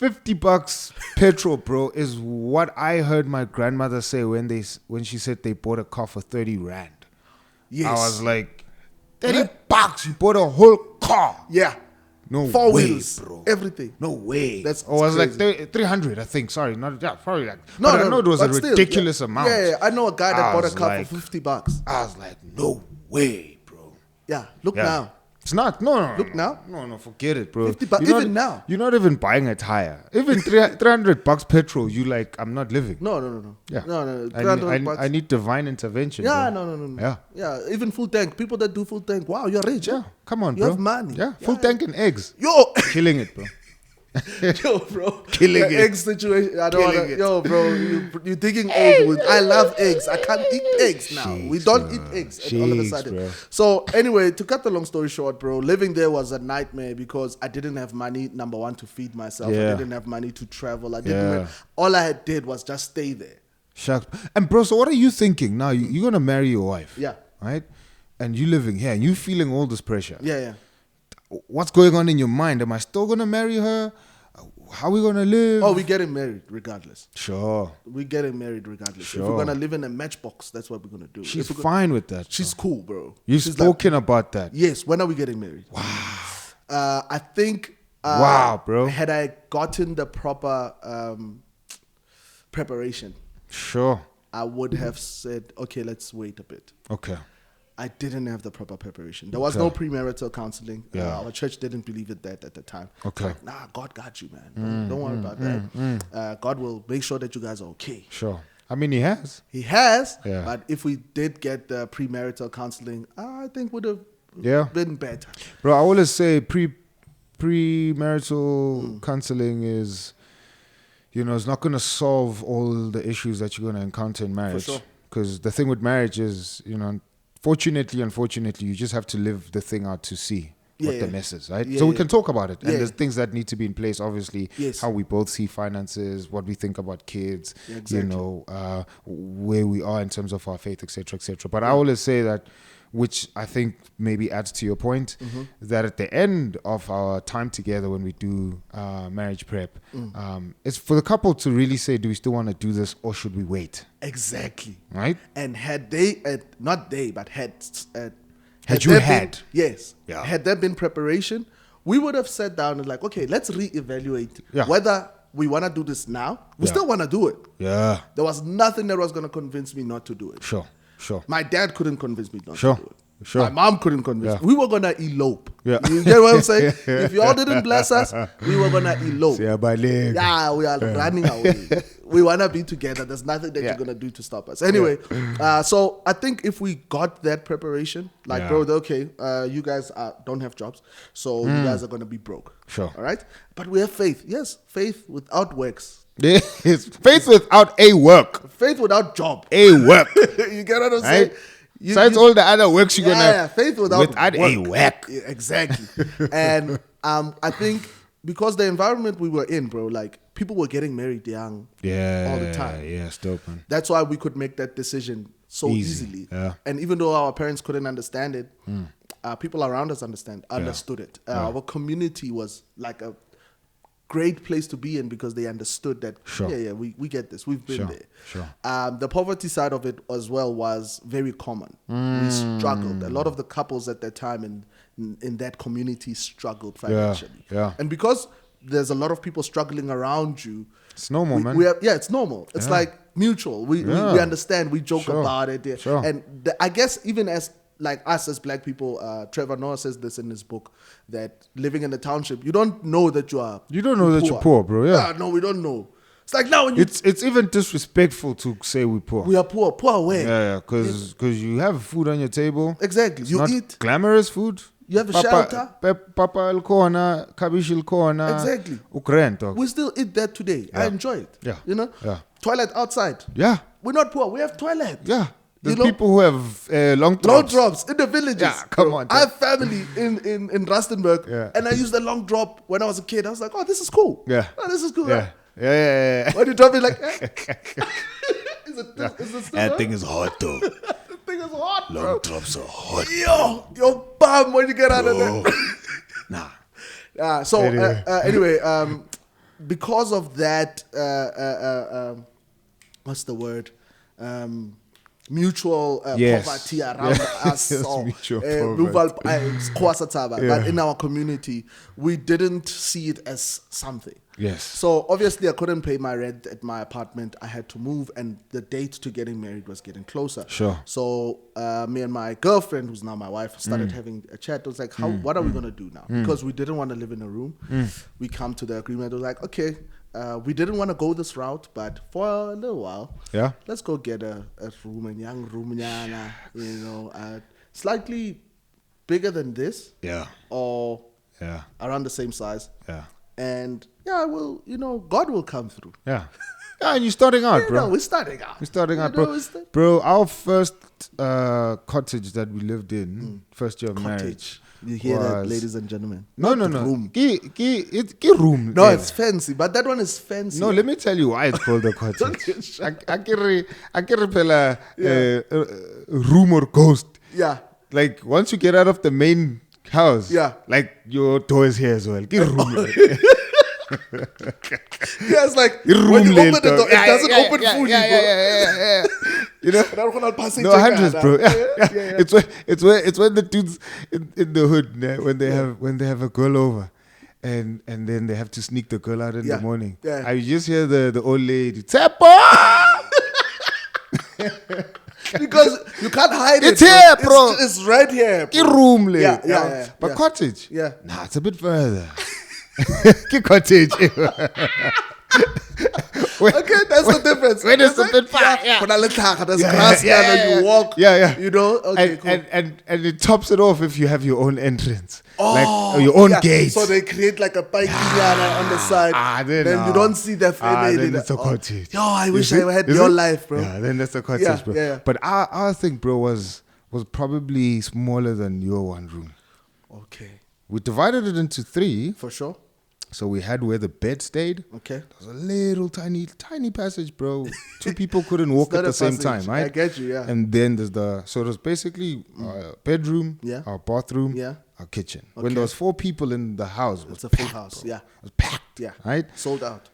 [SPEAKER 1] $50 petrol, bro, is what I heard my grandmother say when she said they bought a car for 30 rand.
[SPEAKER 2] Yes.
[SPEAKER 1] I was like, $30? You bought a whole car?
[SPEAKER 2] Yeah.
[SPEAKER 1] No
[SPEAKER 2] 4
[SPEAKER 1] way,
[SPEAKER 2] wheels,
[SPEAKER 1] bro.
[SPEAKER 2] everything.
[SPEAKER 1] No way.
[SPEAKER 2] That's
[SPEAKER 1] it was
[SPEAKER 2] crazy.
[SPEAKER 1] like 300, I think. Sorry, probably like.
[SPEAKER 2] No,
[SPEAKER 1] but I know it was a
[SPEAKER 2] but still,
[SPEAKER 1] ridiculous amount.
[SPEAKER 2] Yeah, I know a guy that
[SPEAKER 1] I
[SPEAKER 2] bought a
[SPEAKER 1] was
[SPEAKER 2] car
[SPEAKER 1] like-
[SPEAKER 2] for $50.
[SPEAKER 1] I was like, no way, bro.
[SPEAKER 2] Yeah, look
[SPEAKER 1] Yeah.
[SPEAKER 2] now.
[SPEAKER 1] It's not. No.
[SPEAKER 2] Look now.
[SPEAKER 1] No, forget it, bro.
[SPEAKER 2] 50 bucks,
[SPEAKER 1] You're
[SPEAKER 2] even
[SPEAKER 1] not,
[SPEAKER 2] now.
[SPEAKER 1] You're not even buying a tire. Even $300 petrol, you like, I'm not living.
[SPEAKER 2] No.
[SPEAKER 1] Yeah.
[SPEAKER 2] No.
[SPEAKER 1] I
[SPEAKER 2] 300
[SPEAKER 1] need,
[SPEAKER 2] bucks.
[SPEAKER 1] I need divine intervention.
[SPEAKER 2] Yeah,
[SPEAKER 1] bro.
[SPEAKER 2] no.
[SPEAKER 1] Yeah.
[SPEAKER 2] Yeah, even full tank. People that do full tank. Wow, you're rich.
[SPEAKER 1] Yeah. Come on,
[SPEAKER 2] You
[SPEAKER 1] bro.
[SPEAKER 2] have money.
[SPEAKER 1] Yeah. Full tank and eggs.
[SPEAKER 2] Yo,
[SPEAKER 1] Killing it, bro.
[SPEAKER 2] yo, bro.
[SPEAKER 1] Killing
[SPEAKER 2] the
[SPEAKER 1] it.
[SPEAKER 2] egg situation. I don't
[SPEAKER 1] Killing
[SPEAKER 2] want to.
[SPEAKER 1] it.
[SPEAKER 2] Yo, bro, you're digging old with. I love eggs. I can't eat eggs now. We
[SPEAKER 1] Jeez,
[SPEAKER 2] don't
[SPEAKER 1] bro.
[SPEAKER 2] eat eggs all of a
[SPEAKER 1] Jeez,
[SPEAKER 2] sudden.
[SPEAKER 1] bro.
[SPEAKER 2] So anyway, to cut the long story short, bro, living there was a nightmare because I didn't have money. Number one, to feed myself.
[SPEAKER 1] Yeah.
[SPEAKER 2] I didn't have money to travel. I didn't.
[SPEAKER 1] Yeah.
[SPEAKER 2] All I did was just stay there.
[SPEAKER 1] Shucks. And bro, so what are you thinking now? You're gonna marry your wife.
[SPEAKER 2] Yeah.
[SPEAKER 1] Right. And you living here, and you feeling all this pressure.
[SPEAKER 2] Yeah.
[SPEAKER 1] What's going on in your mind? Am I still gonna marry her? How are we gonna live?
[SPEAKER 2] Oh, we're getting married regardless.
[SPEAKER 1] Sure.
[SPEAKER 2] We're getting married regardless. If
[SPEAKER 1] Sure.
[SPEAKER 2] we're gonna live in a matchbox, that's what we're gonna do.
[SPEAKER 1] She's
[SPEAKER 2] If we're
[SPEAKER 1] fine with that.
[SPEAKER 2] She's cool, bro.
[SPEAKER 1] You've
[SPEAKER 2] She's
[SPEAKER 1] spoken about that.
[SPEAKER 2] Yes. When are we getting married? Wow. I think.
[SPEAKER 1] Wow, bro.
[SPEAKER 2] Had I gotten the proper preparation,
[SPEAKER 1] Sure.
[SPEAKER 2] I would have said, okay, let's wait a bit.
[SPEAKER 1] Okay.
[SPEAKER 2] I didn't have the proper preparation. There was
[SPEAKER 1] Okay.
[SPEAKER 2] no premarital counseling.
[SPEAKER 1] Yeah.
[SPEAKER 2] Our church didn't believe in that at the time.
[SPEAKER 1] Okay.
[SPEAKER 2] Like, nah, God got you, man. Don't worry about that. God will make sure that you guys are okay.
[SPEAKER 1] Sure. I mean, he has.
[SPEAKER 2] He has,
[SPEAKER 1] Yeah.
[SPEAKER 2] but if we did get the premarital counseling, I think would have
[SPEAKER 1] Yeah.
[SPEAKER 2] been better.
[SPEAKER 1] Bro, I always say premarital counseling is, it's not going to solve all the issues that you're going to encounter in marriage.
[SPEAKER 2] sure.
[SPEAKER 1] Because the thing with marriage is, fortunately, unfortunately, you just have to live the thing out to see what the mess is, right?
[SPEAKER 2] Yeah,
[SPEAKER 1] so we
[SPEAKER 2] yeah.
[SPEAKER 1] can talk about it. And
[SPEAKER 2] Yeah.
[SPEAKER 1] there's things that need to be in place, obviously.
[SPEAKER 2] Yes.
[SPEAKER 1] How we both see finances, what we think about kids,
[SPEAKER 2] Yeah, exactly.
[SPEAKER 1] where we are in terms of our faith, etc., etc. But I always say that, which I think maybe adds to your point, that at the end of our time together when we do marriage prep, it's for the couple to really say, do we still want to do this or should we wait?
[SPEAKER 2] Exactly.
[SPEAKER 1] Right?
[SPEAKER 2] And had they, not they, but had
[SPEAKER 1] you
[SPEAKER 2] there
[SPEAKER 1] had?
[SPEAKER 2] been, yes,
[SPEAKER 1] Yeah.
[SPEAKER 2] had there been preparation, we would have sat down and like, okay, let's reevaluate
[SPEAKER 1] Yeah.
[SPEAKER 2] whether we want to do this now. We
[SPEAKER 1] Yeah.
[SPEAKER 2] still want to do it.
[SPEAKER 1] Yeah.
[SPEAKER 2] There was nothing that was going to convince me not to do it.
[SPEAKER 1] Sure.
[SPEAKER 2] My dad couldn't convince me not
[SPEAKER 1] Sure.
[SPEAKER 2] to do it.
[SPEAKER 1] Sure.
[SPEAKER 2] My mom couldn't convince
[SPEAKER 1] Yeah.
[SPEAKER 2] me. We were going to elope.
[SPEAKER 1] Yeah.
[SPEAKER 2] You get what I'm saying? If y'all didn't bless us, we were going to elope.
[SPEAKER 1] Yeah, by leg.
[SPEAKER 2] Yeah, we are running away. We want to be together. There's nothing that
[SPEAKER 1] Yeah.
[SPEAKER 2] you're going to do to stop us. Anyway, so I think if we got that preparation, like,
[SPEAKER 1] Yeah.
[SPEAKER 2] bro, okay, you guys don't have jobs, so you guys are going to be broke.
[SPEAKER 1] Sure.
[SPEAKER 2] All right? But we have faith. Yes, faith without works.
[SPEAKER 1] It's faith without a work.
[SPEAKER 2] Faith without job.
[SPEAKER 1] A work.
[SPEAKER 2] You get what I'm saying?
[SPEAKER 1] Right? Besides all the other works you're going to...
[SPEAKER 2] Yeah, faith without
[SPEAKER 1] a work.
[SPEAKER 2] Yeah, exactly. And I think because the environment we were in, bro, like people were getting married young all the time.
[SPEAKER 1] Yeah, it's dope, man.
[SPEAKER 2] That's why we could make that decision so
[SPEAKER 1] Easy,
[SPEAKER 2] easily.
[SPEAKER 1] yeah.
[SPEAKER 2] And even though our parents couldn't understand it, people around us understood it. Our community was like a great place to be in because they understood that,
[SPEAKER 1] Sure.
[SPEAKER 2] we get this. We've been
[SPEAKER 1] Sure,
[SPEAKER 2] there.
[SPEAKER 1] sure.
[SPEAKER 2] The poverty side of it as well was very common. We struggled. A lot of the couples at that time in that community struggled financially.
[SPEAKER 1] yeah.
[SPEAKER 2] And because there's a lot of people struggling around you,
[SPEAKER 1] It's normal, man.
[SPEAKER 2] it's normal. It's
[SPEAKER 1] Yeah.
[SPEAKER 2] like mutual. We understand. We joke
[SPEAKER 1] Sure.
[SPEAKER 2] about it. Yeah.
[SPEAKER 1] Sure.
[SPEAKER 2] And I guess even as like us as black people, Trevor Noah says this in his book that living in the township, you don't know that you are.
[SPEAKER 1] You don't know that you're poor, bro. Yeah.
[SPEAKER 2] No, we don't know. It's like now when you
[SPEAKER 1] It's even disrespectful to say we're poor.
[SPEAKER 2] we are poor. Poor where?
[SPEAKER 1] Yeah, because you have food on your table.
[SPEAKER 2] Exactly.
[SPEAKER 1] It's
[SPEAKER 2] You
[SPEAKER 1] not
[SPEAKER 2] eat.
[SPEAKER 1] glamorous food.
[SPEAKER 2] You have a shelter.
[SPEAKER 1] Papa ilkhona, kabish ilkhona.
[SPEAKER 2] Exactly.
[SPEAKER 1] Ukrento.
[SPEAKER 2] We still eat that today. I
[SPEAKER 1] Yeah.
[SPEAKER 2] enjoy it.
[SPEAKER 1] Yeah.
[SPEAKER 2] You know.
[SPEAKER 1] Yeah.
[SPEAKER 2] Toilet outside.
[SPEAKER 1] Yeah.
[SPEAKER 2] We're not poor. We have toilet.
[SPEAKER 1] Yeah. There's
[SPEAKER 2] You know?
[SPEAKER 1] people who have long
[SPEAKER 2] Long
[SPEAKER 1] drops.
[SPEAKER 2] drops in the villages.
[SPEAKER 1] Yeah, come
[SPEAKER 2] bro.
[SPEAKER 1] on,
[SPEAKER 2] I have family in Rustenburg,
[SPEAKER 1] Yeah.
[SPEAKER 2] and I used the long drop when I was a kid. I was like, oh, this is cool.
[SPEAKER 1] Yeah.
[SPEAKER 2] Oh, this is cool.
[SPEAKER 1] Yeah. Yeah.
[SPEAKER 2] When you drop it like, is it still
[SPEAKER 1] That
[SPEAKER 2] on?
[SPEAKER 1] thing is hot, though.
[SPEAKER 2] The thing is hot, bro.
[SPEAKER 1] Long drops are hot.
[SPEAKER 2] Your bum when you get out of there.
[SPEAKER 1] Nah.
[SPEAKER 2] So
[SPEAKER 1] Anyway.
[SPEAKER 2] anyway, because of that, what's the word? mutual
[SPEAKER 1] Yes.
[SPEAKER 2] poverty around us.
[SPEAKER 1] Yes,
[SPEAKER 2] or,
[SPEAKER 1] mutual
[SPEAKER 2] But in our community, we didn't see it as something.
[SPEAKER 1] Yes.
[SPEAKER 2] So obviously I couldn't pay my rent at my apartment. I had to move, and the date to getting married was getting closer.
[SPEAKER 1] Sure.
[SPEAKER 2] So me and my girlfriend, who's now my wife, started having a chat. It was like, what are we going to do now? Because we didn't want to live in a room. We come to the agreement. It was like, okay, we didn't want to go this route, but for a little while, let's go get a room, a young room, slightly bigger than this.
[SPEAKER 1] Yeah.
[SPEAKER 2] Or
[SPEAKER 1] Yeah.
[SPEAKER 2] around the same size.
[SPEAKER 1] Yeah.
[SPEAKER 2] And God will come through.
[SPEAKER 1] Yeah. Yeah, and you're starting out, bro.
[SPEAKER 2] We're starting out.
[SPEAKER 1] We're starting out, bro. Bro, our first cottage that we lived in, first year of marriage.
[SPEAKER 2] You hear that, ladies and gentlemen?
[SPEAKER 1] No.
[SPEAKER 2] Room.
[SPEAKER 1] It's room.
[SPEAKER 2] No, it's fancy, but that one is fancy.
[SPEAKER 1] No, let me tell you why it's called a cottage. I can't pela room or ghost.
[SPEAKER 2] Yeah.
[SPEAKER 1] Like once you get out of the main house, like your door is here as well. Room.
[SPEAKER 2] Yeah, it's like when you open the door, it doesn't open fully,
[SPEAKER 1] yeah. You know, no, hundreds, bro. Yeah. It's when the dudes in the hood when they have a girl over, and then they have to sneak the girl out in the morning.
[SPEAKER 2] Yeah.
[SPEAKER 1] I just hear the old lady, Tsepo!
[SPEAKER 2] Because you can't hide it.
[SPEAKER 1] It's here, bro.
[SPEAKER 2] It's right here.
[SPEAKER 1] Get room,
[SPEAKER 2] Yeah.
[SPEAKER 1] But cottage,
[SPEAKER 2] yeah.
[SPEAKER 1] Nah, it's a bit further. Get cottage.
[SPEAKER 2] Okay, that's the difference.
[SPEAKER 1] When it's a bit far,
[SPEAKER 2] There's grass and you walk.
[SPEAKER 1] Yeah.
[SPEAKER 2] You know? Okay, cool.
[SPEAKER 1] And it tops it off if you have your own entrance. Like your own gate.
[SPEAKER 2] So they create like a bike on the side. Then you don't see the family.
[SPEAKER 1] Then it's a cottage.
[SPEAKER 2] Yo, I wish I had your life, bro.
[SPEAKER 1] Yeah, then that's a cottage, bro.
[SPEAKER 2] Yeah.
[SPEAKER 1] But our thing, bro, was probably smaller than your one room.
[SPEAKER 2] Okay.
[SPEAKER 1] We divided it into 3.
[SPEAKER 2] For sure.
[SPEAKER 1] So we had where the bed stayed.
[SPEAKER 2] Okay.
[SPEAKER 1] There was a little tiny passage, bro. 2 people couldn't walk at the same time, right?
[SPEAKER 2] I get you, yeah.
[SPEAKER 1] And then so it was basically our bedroom, our bathroom, our kitchen.
[SPEAKER 2] Okay.
[SPEAKER 1] When there was 4 people in the house, it was
[SPEAKER 2] It's a full
[SPEAKER 1] packed,
[SPEAKER 2] house,
[SPEAKER 1] bro.
[SPEAKER 2] yeah.
[SPEAKER 1] It was packed, right?
[SPEAKER 2] Sold out.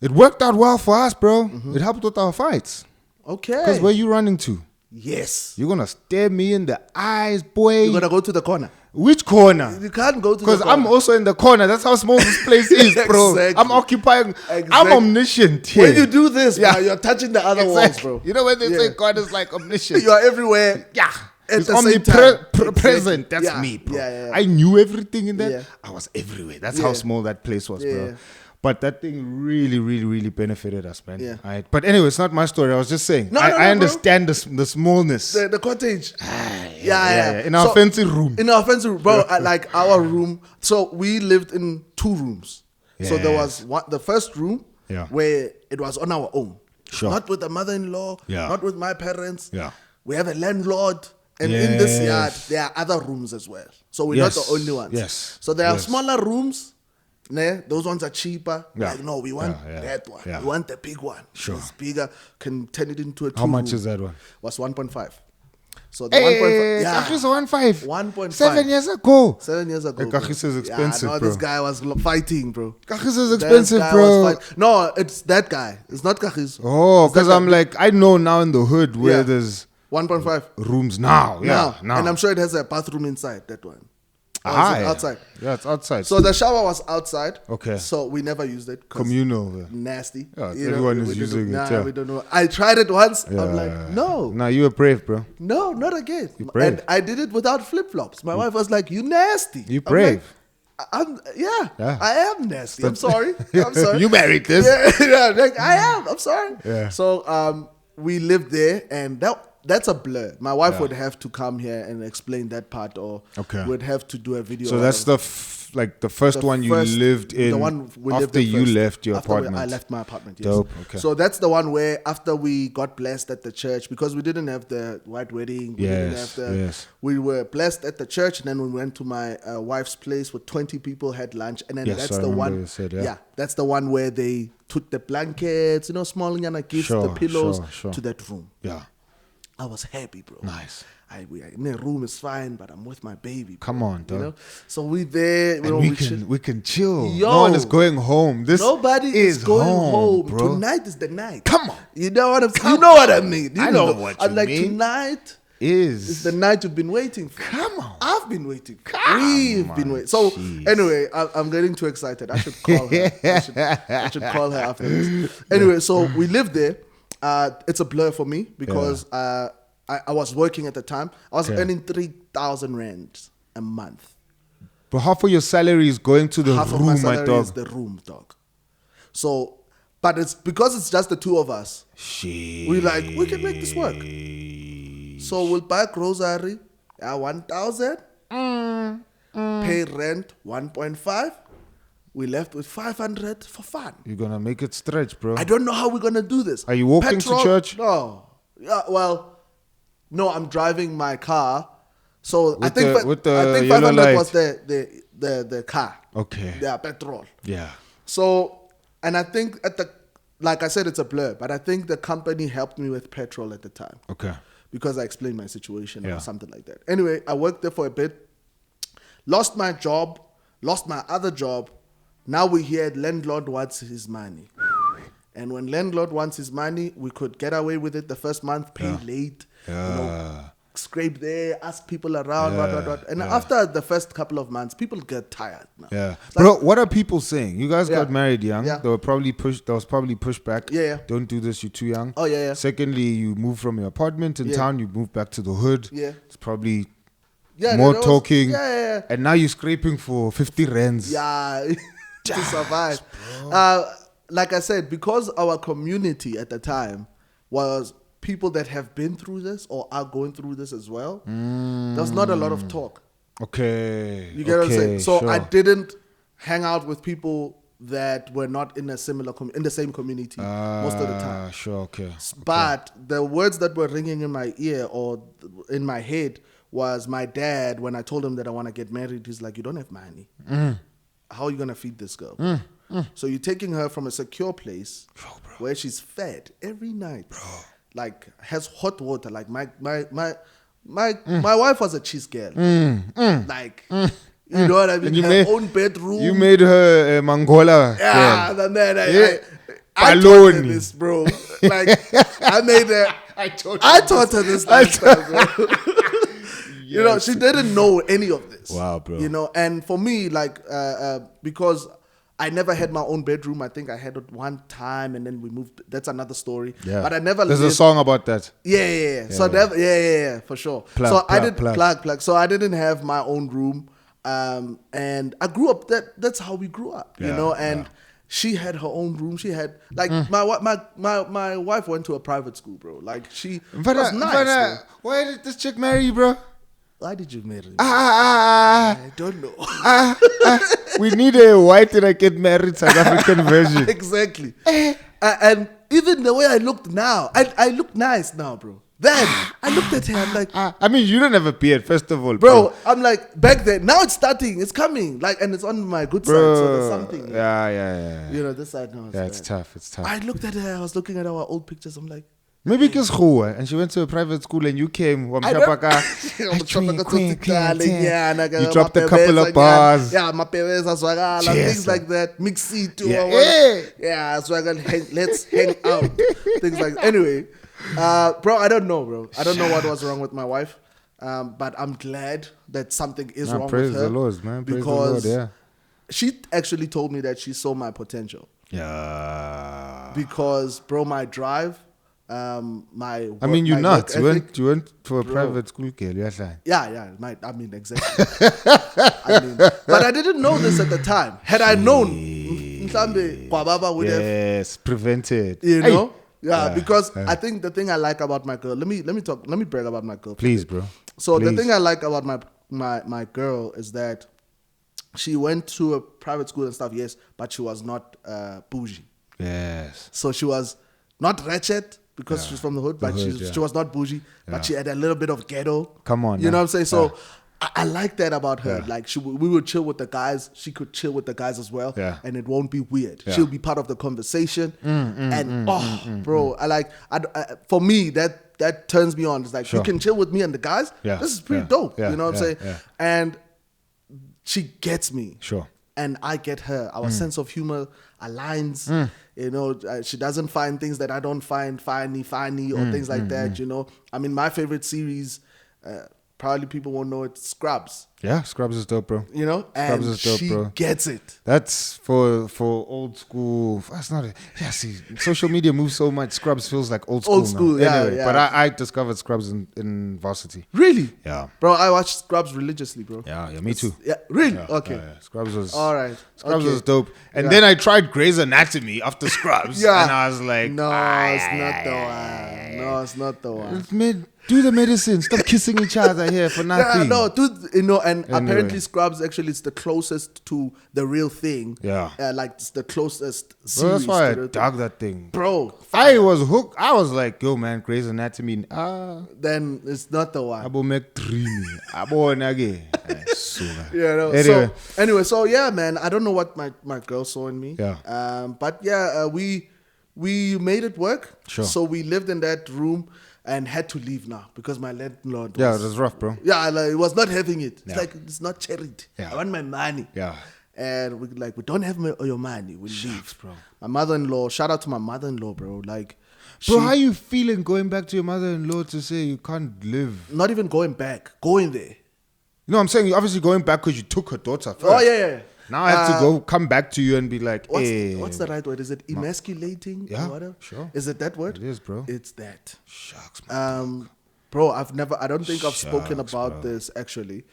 [SPEAKER 1] It worked out well for us, bro. It helped with our fights.
[SPEAKER 2] Okay.
[SPEAKER 1] Because where you running to?
[SPEAKER 2] Yes.
[SPEAKER 1] You're going to stare me in the eyes, boy.
[SPEAKER 2] You're going to go to the corner.
[SPEAKER 1] Which corner?
[SPEAKER 2] You can't go to the
[SPEAKER 1] Because
[SPEAKER 2] corner.
[SPEAKER 1] I'm also in the corner. That's how small this place is, bro.
[SPEAKER 2] Exactly.
[SPEAKER 1] I'm occupying. I'm omniscient here.
[SPEAKER 2] When you do this, you're touching the other walls, bro.
[SPEAKER 1] You know when they say God is like omniscient?
[SPEAKER 2] You are everywhere.
[SPEAKER 1] Yeah.
[SPEAKER 2] At
[SPEAKER 1] It's
[SPEAKER 2] the same time.
[SPEAKER 1] omnipresent.
[SPEAKER 2] Exactly.
[SPEAKER 1] That's me, bro.
[SPEAKER 2] Yeah.
[SPEAKER 1] I knew everything in there.
[SPEAKER 2] Yeah.
[SPEAKER 1] I was everywhere. That's how small that place was, bro.
[SPEAKER 2] Yeah.
[SPEAKER 1] But that thing really, really, really benefited us, man.
[SPEAKER 2] Yeah.
[SPEAKER 1] All right. But anyway, it's not my story. I was just saying.
[SPEAKER 2] No,
[SPEAKER 1] I understand the smallness.
[SPEAKER 2] The cottage.
[SPEAKER 1] Yeah. In our fancy room.
[SPEAKER 2] In our fancy room, bro. Like our room. So we lived in 2 rooms. So there was the first room where it was on our own.
[SPEAKER 1] Sure.
[SPEAKER 2] Not with the mother-in-law. Not with my parents.
[SPEAKER 1] Yeah.
[SPEAKER 2] We have a landlord. And in this yard, there are other rooms as well. So we're not the only ones.
[SPEAKER 1] Yes.
[SPEAKER 2] So there are smaller rooms. Those ones are cheaper.
[SPEAKER 1] Yeah.
[SPEAKER 2] Like, no, we want that one.
[SPEAKER 1] Yeah.
[SPEAKER 2] We want the big one.
[SPEAKER 1] Sure.
[SPEAKER 2] It's bigger. Can turn it into a 2
[SPEAKER 1] How much is that one?
[SPEAKER 2] Was 1.5. So the 1.5. Yeah.
[SPEAKER 1] Kagiso 1.5.
[SPEAKER 2] 1.5.
[SPEAKER 1] 7 years ago.
[SPEAKER 2] 7 years ago.
[SPEAKER 1] Kagiso is expensive,
[SPEAKER 2] no,
[SPEAKER 1] bro.
[SPEAKER 2] this guy was fighting, bro.
[SPEAKER 1] Kagiso is expensive, bro.
[SPEAKER 2] No, it's that guy. It's not Kagiso.
[SPEAKER 1] Oh, because I'm like, I know now in the hood where there's
[SPEAKER 2] 1.5
[SPEAKER 1] rooms now. Yeah, now.
[SPEAKER 2] And I'm sure it has a bathroom inside that one. Outside.
[SPEAKER 1] Yeah, it's outside.
[SPEAKER 2] So the shower was outside.
[SPEAKER 1] Okay.
[SPEAKER 2] So we never used it.
[SPEAKER 1] Communal.
[SPEAKER 2] Nasty.
[SPEAKER 1] Yeah, everyone is using it.
[SPEAKER 2] We don't know. I tried it once. I'm like, no.
[SPEAKER 1] Nah, you were brave, bro.
[SPEAKER 2] No, not again.
[SPEAKER 1] brave.
[SPEAKER 2] And I did it without flip-flops. My wife was like, you nasty.
[SPEAKER 1] You brave.
[SPEAKER 2] I am nasty. I'm sorry.
[SPEAKER 1] You married this.
[SPEAKER 2] Like I am. I'm sorry.
[SPEAKER 1] Yeah.
[SPEAKER 2] So we lived there, and that's a blur. My wife would have to come here and explain that part, or would have to do a video.
[SPEAKER 1] So that's the first one you lived in.
[SPEAKER 2] The one we
[SPEAKER 1] after
[SPEAKER 2] lived in
[SPEAKER 1] you
[SPEAKER 2] first.
[SPEAKER 1] left your
[SPEAKER 2] After
[SPEAKER 1] apartment.
[SPEAKER 2] I left my apartment. Yes.
[SPEAKER 1] Dope. Okay.
[SPEAKER 2] So that's the one where after we got blessed at the church, because we didn't have the white wedding. We were blessed at the church, and then we went to my wife's place where 20 people had lunch, and then that's the one. That's the one where they took the blankets, small gifts, the pillows to that room.
[SPEAKER 1] Yeah.
[SPEAKER 2] I was happy, bro.
[SPEAKER 1] Nice.
[SPEAKER 2] We in the room is fine, but I'm with my baby. Bro,
[SPEAKER 1] Come on, dog.
[SPEAKER 2] You know? So we there. You
[SPEAKER 1] And
[SPEAKER 2] know,
[SPEAKER 1] we can chill.
[SPEAKER 2] Yo.
[SPEAKER 1] No one is going home.
[SPEAKER 2] Nobody is going home.
[SPEAKER 1] bro.
[SPEAKER 2] Tonight is the night.
[SPEAKER 1] Come on.
[SPEAKER 2] You know what I'm saying? You know what I mean. You
[SPEAKER 1] I know what
[SPEAKER 2] I'm
[SPEAKER 1] you
[SPEAKER 2] like,
[SPEAKER 1] mean.
[SPEAKER 2] tonight
[SPEAKER 1] Is
[SPEAKER 2] the night you've been waiting for.
[SPEAKER 1] Come on.
[SPEAKER 2] I've been waiting for.
[SPEAKER 1] Come
[SPEAKER 2] We've been
[SPEAKER 1] on,
[SPEAKER 2] waiting. So
[SPEAKER 1] jeez.
[SPEAKER 2] anyway, I'm getting too excited. I should call her. I should call her after this. Anyway, so we lived there. It's a blur for me because I was working at the time. I was earning 3,000 rand a month.
[SPEAKER 1] But half of your salary is going to the
[SPEAKER 2] Half of my
[SPEAKER 1] room, my
[SPEAKER 2] salary
[SPEAKER 1] dog.
[SPEAKER 2] is the room, dog. So, but it's because it's just the two of us.
[SPEAKER 1] Shit.
[SPEAKER 2] We like, we can make this work. So we'll buy grocery, 1,000. Pay rent, 1.5. We left with 500 for fun.
[SPEAKER 1] You're gonna make it stretch, bro.
[SPEAKER 2] I don't know how we're gonna do this.
[SPEAKER 1] Are you walking to church?
[SPEAKER 2] No. Yeah, well, no, I'm driving my car. So I
[SPEAKER 1] With
[SPEAKER 2] think
[SPEAKER 1] the yellow
[SPEAKER 2] 500
[SPEAKER 1] light.
[SPEAKER 2] was the car.
[SPEAKER 1] Okay.
[SPEAKER 2] Yeah, petrol.
[SPEAKER 1] Yeah.
[SPEAKER 2] So, and I think like I said, it's a blur, but I think the company helped me with petrol at the time.
[SPEAKER 1] Okay.
[SPEAKER 2] Because I explained my situation
[SPEAKER 1] Yeah.
[SPEAKER 2] or something like that. Anyway, I worked there for a bit, lost my job, lost my other job. Now we hear landlord wants his money. And when landlord wants his money, we could get away with it the first month, pay late, scrape there, ask people around, what. And after the first couple of months, people get tired now.
[SPEAKER 1] Yeah.
[SPEAKER 2] It's like,
[SPEAKER 1] Bro, what are people saying? You guys got married young.
[SPEAKER 2] Yeah.
[SPEAKER 1] There was probably pushback.
[SPEAKER 2] Yeah.
[SPEAKER 1] Don't do this, you're too young.
[SPEAKER 2] Oh, yeah.
[SPEAKER 1] Secondly, you move from your apartment in town, you move back to the hood.
[SPEAKER 2] Yeah.
[SPEAKER 1] It's probably
[SPEAKER 2] Yeah,
[SPEAKER 1] more
[SPEAKER 2] there was-
[SPEAKER 1] talking.
[SPEAKER 2] Yeah.
[SPEAKER 1] And now you're scraping for 50 rands.
[SPEAKER 2] Yeah, to survive. Like I said, because our community at the time was people that have been through this or are going through this as well, there was not a lot of talk.
[SPEAKER 1] Okay.
[SPEAKER 2] You get what I'm saying? So
[SPEAKER 1] sure.
[SPEAKER 2] I didn't hang out with people that were not in a similar in the same community most of the time.
[SPEAKER 1] Sure, okay.
[SPEAKER 2] But the words that were ringing in my ear or in my head was my dad. When I told him that I want to get married, he's like, "You don't have money. How are you gonna feed this girl?" So you're taking her from a secure place where she's fed every night, like has hot water. Like my wife was a cheese girl, like. You know what I mean?
[SPEAKER 1] And
[SPEAKER 2] Her own bedroom.
[SPEAKER 1] You made her a Mangola.
[SPEAKER 2] Yeah,
[SPEAKER 1] girl.
[SPEAKER 2] the man. I taught
[SPEAKER 1] Baloney.
[SPEAKER 2] her this, bro. Like I made her. I taught her this
[SPEAKER 1] I
[SPEAKER 2] lifestyle, bro. You know, she didn't know any of this.
[SPEAKER 1] Wow, bro.
[SPEAKER 2] You know, and for me, like, because I never had my own bedroom. I think I had it one time, and then we moved. That's another story.
[SPEAKER 1] Yeah.
[SPEAKER 2] But I never.
[SPEAKER 1] There's a
[SPEAKER 2] lived-
[SPEAKER 1] song about that.
[SPEAKER 2] Yeah. So for sure.
[SPEAKER 1] Plug,
[SPEAKER 2] so I
[SPEAKER 1] plug,
[SPEAKER 2] did plug. So I didn't have my own room, and I grew up. That's how we grew up, you
[SPEAKER 1] Yeah,
[SPEAKER 2] know. And she had her own room. She had like my wife went to a private school, bro. Like she was nice. Bro.
[SPEAKER 1] Why did this chick marry you, bro?
[SPEAKER 2] Why did you marry me?
[SPEAKER 1] I
[SPEAKER 2] don't know.
[SPEAKER 1] We need a why did I get married South African version.
[SPEAKER 2] Exactly. And even the way I looked now, I look nice now, bro. Then I looked at her, I'm like,
[SPEAKER 1] I mean, you don't have a beard, first of all,
[SPEAKER 2] bro. I'm like, back then, now it's starting, it's coming, like, and it's on my good side, so there's something.
[SPEAKER 1] Yeah.
[SPEAKER 2] You know, this side now.
[SPEAKER 1] Yeah, it's tough.
[SPEAKER 2] I looked at her, I was looking at our old pictures, I'm like,
[SPEAKER 1] maybe because and she went to a private school and you came. You dropped a couple of bars.
[SPEAKER 2] Yeah, my parents as well, things like that. Mix it let's hang out. Things like that. Anyway, bro, I don't know, what was wrong with my wife, but I'm glad that something is wrong with her.
[SPEAKER 1] Praise the Lord, man. Praise
[SPEAKER 2] because
[SPEAKER 1] the Lord, yeah.
[SPEAKER 2] She actually told me that she saw my potential.
[SPEAKER 1] Yeah.
[SPEAKER 2] Because, bro, my drive. You
[SPEAKER 1] nuts. You went to a private school, girl.
[SPEAKER 2] Yeah. I mean, exactly. But I didn't know this at the time. Had I known, Kwababa would have
[SPEAKER 1] prevented.
[SPEAKER 2] You know, because I think the thing I like about my girl. Let me brag about my girl,
[SPEAKER 1] please, bro.
[SPEAKER 2] So the thing I like about my girl is that she went to a private school and stuff. Yes, but she was not bougie.
[SPEAKER 1] Yes.
[SPEAKER 2] So she was not ratchet. Because she's from the hood, but she was not bougie. But she had a little bit of ghetto.
[SPEAKER 1] Come on.
[SPEAKER 2] You know what I'm saying? So I like that about her.
[SPEAKER 1] Yeah.
[SPEAKER 2] Like we would chill with the guys. She could chill with the guys as well.
[SPEAKER 1] Yeah.
[SPEAKER 2] And it won't be weird.
[SPEAKER 1] Yeah.
[SPEAKER 2] She'll be part of the conversation. Bro, for me, that turns me on. It's like,
[SPEAKER 1] Sure.
[SPEAKER 2] you can chill with me and the guys.
[SPEAKER 1] Yeah.
[SPEAKER 2] This is pretty
[SPEAKER 1] Yeah.
[SPEAKER 2] dope.
[SPEAKER 1] Yeah.
[SPEAKER 2] You know what I'm
[SPEAKER 1] Yeah.
[SPEAKER 2] saying?
[SPEAKER 1] Yeah.
[SPEAKER 2] And she gets me.
[SPEAKER 1] Sure.
[SPEAKER 2] And I get her. Our sense of humor aligns. You know, she doesn't find things that I don't find funny or things like that. You know, I mean, my favorite series, probably people won't know it, Scrubs.
[SPEAKER 1] Yeah, Scrubs is dope, bro.
[SPEAKER 2] You know,
[SPEAKER 1] Scrubs
[SPEAKER 2] and
[SPEAKER 1] is dope,
[SPEAKER 2] she
[SPEAKER 1] bro.
[SPEAKER 2] gets it.
[SPEAKER 1] That's for old school. That's not. See, social media moves so much. Scrubs feels like old school.
[SPEAKER 2] Old school,
[SPEAKER 1] now.
[SPEAKER 2] yeah,
[SPEAKER 1] Anyway,
[SPEAKER 2] yeah.
[SPEAKER 1] but I discovered Scrubs in varsity.
[SPEAKER 2] Really?
[SPEAKER 1] Yeah.
[SPEAKER 2] Bro, I watch Scrubs religiously, bro.
[SPEAKER 1] Yeah, me too.
[SPEAKER 2] Yeah, really?
[SPEAKER 1] Yeah,
[SPEAKER 2] Okay.
[SPEAKER 1] yeah. Scrubs was
[SPEAKER 2] All right.
[SPEAKER 1] Scrubs
[SPEAKER 2] Okay.
[SPEAKER 1] was dope. And
[SPEAKER 2] Yeah.
[SPEAKER 1] then I tried Grey's Anatomy after Scrubs.
[SPEAKER 2] Yeah.
[SPEAKER 1] And I was like,
[SPEAKER 2] No, it's not the one. No, it's not the one.
[SPEAKER 1] do the medicine. Stop kissing each other here for nothing.
[SPEAKER 2] Yeah, no, dude, you know, and
[SPEAKER 1] Anyway.
[SPEAKER 2] apparently Scrubs actually is the closest to the real thing.
[SPEAKER 1] Yeah.
[SPEAKER 2] Like it's the closest series.
[SPEAKER 1] Bro, that's why I
[SPEAKER 2] to the
[SPEAKER 1] dug that thing.
[SPEAKER 2] Bro,
[SPEAKER 1] I was hooked. I was like, yo, man, Grey's Anatomy.
[SPEAKER 2] then it's not the one.
[SPEAKER 1] Abo make dreamy. Abo nage.
[SPEAKER 2] Yeah, no.
[SPEAKER 1] Anyway.
[SPEAKER 2] So yeah, man, I don't know what my girl saw in me.
[SPEAKER 1] Yeah.
[SPEAKER 2] But yeah, we made it work.
[SPEAKER 1] Sure.
[SPEAKER 2] So we lived in that room and had to leave now because my landlord was,
[SPEAKER 1] Yeah, it was rough, bro.
[SPEAKER 2] yeah, like, it was not having it. It's
[SPEAKER 1] Yeah.
[SPEAKER 2] like, it's not charity.
[SPEAKER 1] Yeah.
[SPEAKER 2] I want my money.
[SPEAKER 1] Yeah.
[SPEAKER 2] And we don't have your money. We leave,
[SPEAKER 1] bro.
[SPEAKER 2] My mother-in-law. Shout out to my mother-in-law, bro. Like,
[SPEAKER 1] Bro, how you feeling going back to your mother-in-law to say you can't live?
[SPEAKER 2] not even going back, going there.
[SPEAKER 1] You know what I'm saying? You're obviously going back because you took her daughter first.
[SPEAKER 2] Oh yeah.
[SPEAKER 1] Now I have to come back to you and be like, hey.
[SPEAKER 2] What's the right word? Is it emasculating?
[SPEAKER 1] Yeah,
[SPEAKER 2] or whatever?
[SPEAKER 1] sure.
[SPEAKER 2] Is it that word?
[SPEAKER 1] It is, bro.
[SPEAKER 2] It's that.
[SPEAKER 1] Shucks, man.
[SPEAKER 2] Bro, I don't think I've spoken
[SPEAKER 1] Shucks,
[SPEAKER 2] about
[SPEAKER 1] bro.
[SPEAKER 2] this actually.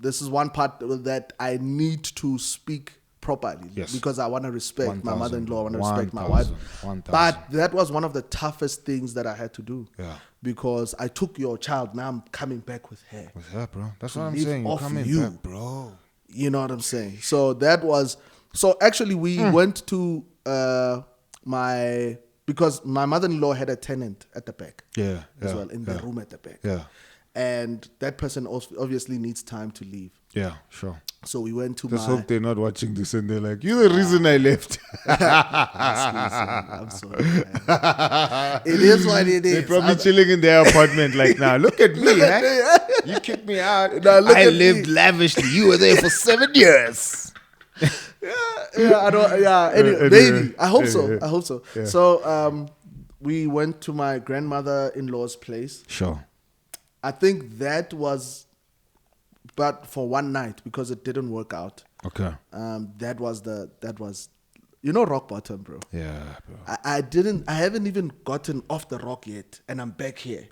[SPEAKER 2] This is one part that I need to speak properly
[SPEAKER 1] Yes.
[SPEAKER 2] because I want to respect my
[SPEAKER 1] 1,000,
[SPEAKER 2] mother-in-law. I want to
[SPEAKER 1] 1,000,
[SPEAKER 2] respect my wife.
[SPEAKER 1] 1,000.
[SPEAKER 2] But that was one of the toughest things that I had to do.
[SPEAKER 1] Yeah.
[SPEAKER 2] Because I took your child. Now I'm coming back with her.
[SPEAKER 1] With her, bro. That's
[SPEAKER 2] To
[SPEAKER 1] what I'm
[SPEAKER 2] live
[SPEAKER 1] saying. You're
[SPEAKER 2] off
[SPEAKER 1] coming
[SPEAKER 2] you.
[SPEAKER 1] back, bro.
[SPEAKER 2] You know what I'm saying? So that was actually we went to because my mother-in-law had a tenant at the back.
[SPEAKER 1] Yeah.
[SPEAKER 2] As
[SPEAKER 1] yeah,
[SPEAKER 2] well in the room at the back.
[SPEAKER 1] Yeah.
[SPEAKER 2] And that person also obviously needs time to leave.
[SPEAKER 1] Yeah, sure.
[SPEAKER 2] So we went to
[SPEAKER 1] Just
[SPEAKER 2] my
[SPEAKER 1] hope they're not watching this and they're like, you're the reason I left.
[SPEAKER 2] I'm sorry. Man. It is what it
[SPEAKER 1] They're
[SPEAKER 2] is.
[SPEAKER 1] probably chilling in their apartment like, now look at me, huh? You kicked me out.
[SPEAKER 2] Now look
[SPEAKER 1] I
[SPEAKER 2] at
[SPEAKER 1] lived
[SPEAKER 2] me.
[SPEAKER 1] lavishly. You were there for 7 years.
[SPEAKER 2] Yeah, I don't. Yeah, anyway, maybe. I hope so. I hope so.
[SPEAKER 1] Yeah.
[SPEAKER 2] So we went to my grandmother-in-law's place.
[SPEAKER 1] Sure.
[SPEAKER 2] I think that was, but for one night because it didn't work out.
[SPEAKER 1] Okay.
[SPEAKER 2] That was, rock bottom, bro.
[SPEAKER 1] Yeah, bro.
[SPEAKER 2] I haven't even gotten off the rock yet, and I'm back here.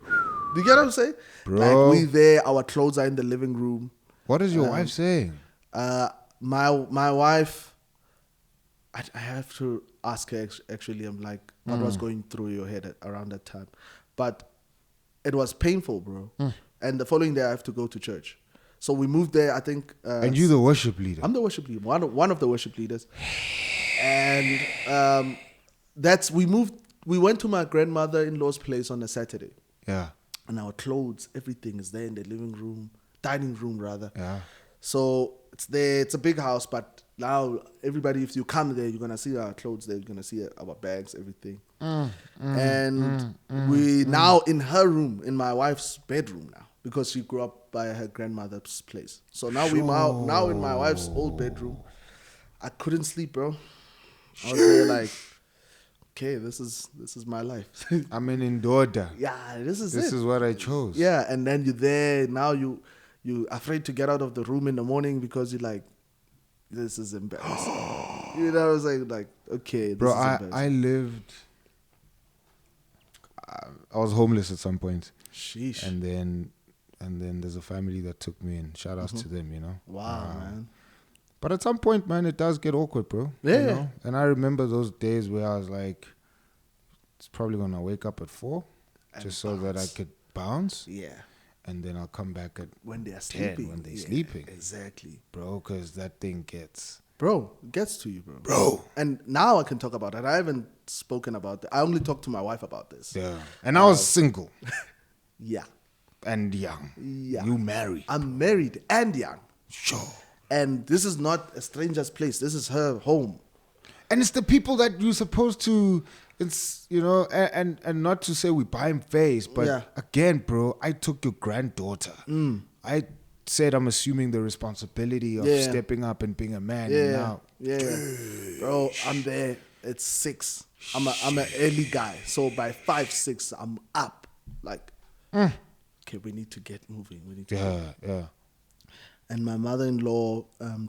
[SPEAKER 2] Do you get what I'm saying?
[SPEAKER 1] Bro.
[SPEAKER 2] Like we there, our clothes are in the living room.
[SPEAKER 1] What is your wife saying?
[SPEAKER 2] My wife, I have to ask her actually. I'm like, what was going through your head around that time? But it was painful, bro. And the following day, I have to go to church. So we moved there. I think.
[SPEAKER 1] And you the worship leader.
[SPEAKER 2] I'm the worship leader, one of the worship leaders. And we moved. We went to my grandmother-in-law's place on a Saturday.
[SPEAKER 1] Yeah.
[SPEAKER 2] And our clothes, everything is there in the living room, dining room rather.
[SPEAKER 1] Yeah.
[SPEAKER 2] So it's there. It's a big house, but now everybody, if you come there, you're gonna see our clothes there. You're gonna see our bags, everything. We now in her room, in my wife's bedroom now, because she grew up by her grandmother's place. So now now in my wife's old bedroom. I couldn't sleep, bro. I was there like, okay, this is my life.
[SPEAKER 1] I'm an indoorder.
[SPEAKER 2] Yeah, this is
[SPEAKER 1] This
[SPEAKER 2] it.
[SPEAKER 1] is what I chose.
[SPEAKER 2] Yeah, and then you're there. Now you afraid to get out of the room in the morning because you're like, this is embarrassing. You know, I was like, okay, this
[SPEAKER 1] Bro,
[SPEAKER 2] is embarrassing.
[SPEAKER 1] I lived. I was homeless at some point,
[SPEAKER 2] Sheesh.
[SPEAKER 1] and then there's a family that took me in. Shout outs to them, you know.
[SPEAKER 2] Wow, man.
[SPEAKER 1] But at some point, man, it does get awkward, bro.
[SPEAKER 2] Yeah.
[SPEAKER 1] You know? And I remember those days where I was like, it's probably gonna wake up at 4,
[SPEAKER 2] And
[SPEAKER 1] just so that I
[SPEAKER 2] bounce.
[SPEAKER 1] could bounce,
[SPEAKER 2] Yeah,
[SPEAKER 1] and then I'll come back at
[SPEAKER 2] when they are
[SPEAKER 1] 10
[SPEAKER 2] sleeping.
[SPEAKER 1] when they're
[SPEAKER 2] Yeah,
[SPEAKER 1] sleeping,
[SPEAKER 2] Exactly.
[SPEAKER 1] bro, because that thing gets.
[SPEAKER 2] Bro, it gets to you, bro. And now I can talk about it. I haven't spoken about it. I only talked to my wife about this.
[SPEAKER 1] Yeah. And I was single.
[SPEAKER 2] Yeah.
[SPEAKER 1] and young.
[SPEAKER 2] Yeah.
[SPEAKER 1] You married.
[SPEAKER 2] I'm married and young.
[SPEAKER 1] Sure.
[SPEAKER 2] And this is not a stranger's place. This is her home.
[SPEAKER 1] And it's the people that you're supposed to, it's, you know, and not to say we buy him face, but
[SPEAKER 2] Yeah.
[SPEAKER 1] again, bro, I took your granddaughter. I said I'm assuming the responsibility of
[SPEAKER 2] Yeah.
[SPEAKER 1] stepping up and being a man.
[SPEAKER 2] Yeah.
[SPEAKER 1] And now,
[SPEAKER 2] Bro, I'm there. It's 6. I'm an early guy. So by 5, 6, I'm up. Like, okay, we need to get moving. We need to
[SPEAKER 1] yeah.
[SPEAKER 2] And my mother-in-law,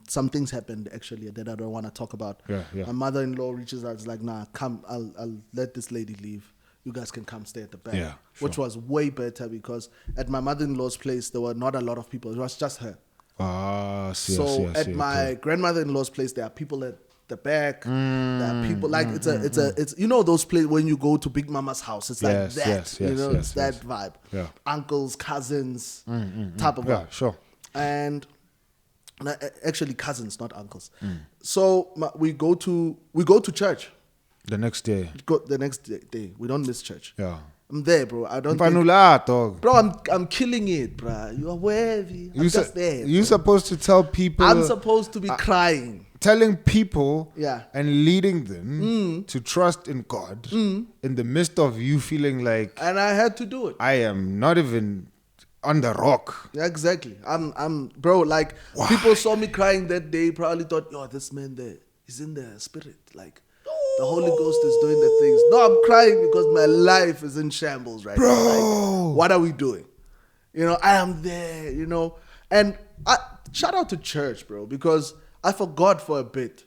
[SPEAKER 2] some things happened actually that I don't want to talk about.
[SPEAKER 1] Yeah.
[SPEAKER 2] My mother-in-law reaches out, is like, nah, come, I'll let this lady leave. You guys can come stay at the back.
[SPEAKER 1] Yeah, sure.
[SPEAKER 2] Which was way better because at my mother-in-law's place, there were not a lot of people. It was just her. At my grandmother-in-law's place, there are people at the back. There are people like it's you know those places when you go to Big Mama's house. It's like that. It's that vibe.
[SPEAKER 1] Yeah.
[SPEAKER 2] Uncles, cousins, type of vibe.
[SPEAKER 1] Yeah, sure.
[SPEAKER 2] And actually cousins, not uncles. So we go to church.
[SPEAKER 1] The next day.
[SPEAKER 2] The next day, we don't miss church.
[SPEAKER 1] Yeah.
[SPEAKER 2] I'm there, bro. I don't.
[SPEAKER 1] Dog.
[SPEAKER 2] Bro, I'm killing it, bro. You are worthy. I'm just there.
[SPEAKER 1] You're supposed to tell people.
[SPEAKER 2] I'm supposed to be crying.
[SPEAKER 1] Telling people
[SPEAKER 2] Yeah.
[SPEAKER 1] and leading them to trust in God in the midst of you feeling like
[SPEAKER 2] And I had to do it.
[SPEAKER 1] I am not even on the rock.
[SPEAKER 2] Yeah, exactly. I'm bro, like people saw me crying that day, probably thought, yo, this man there, he's in the spirit. Like the Holy Ghost is doing the things. No, I'm crying because my life is in shambles right now. Like, what are we doing? You know, I am there, you know. And shout out to church, bro, because I forgot for a bit.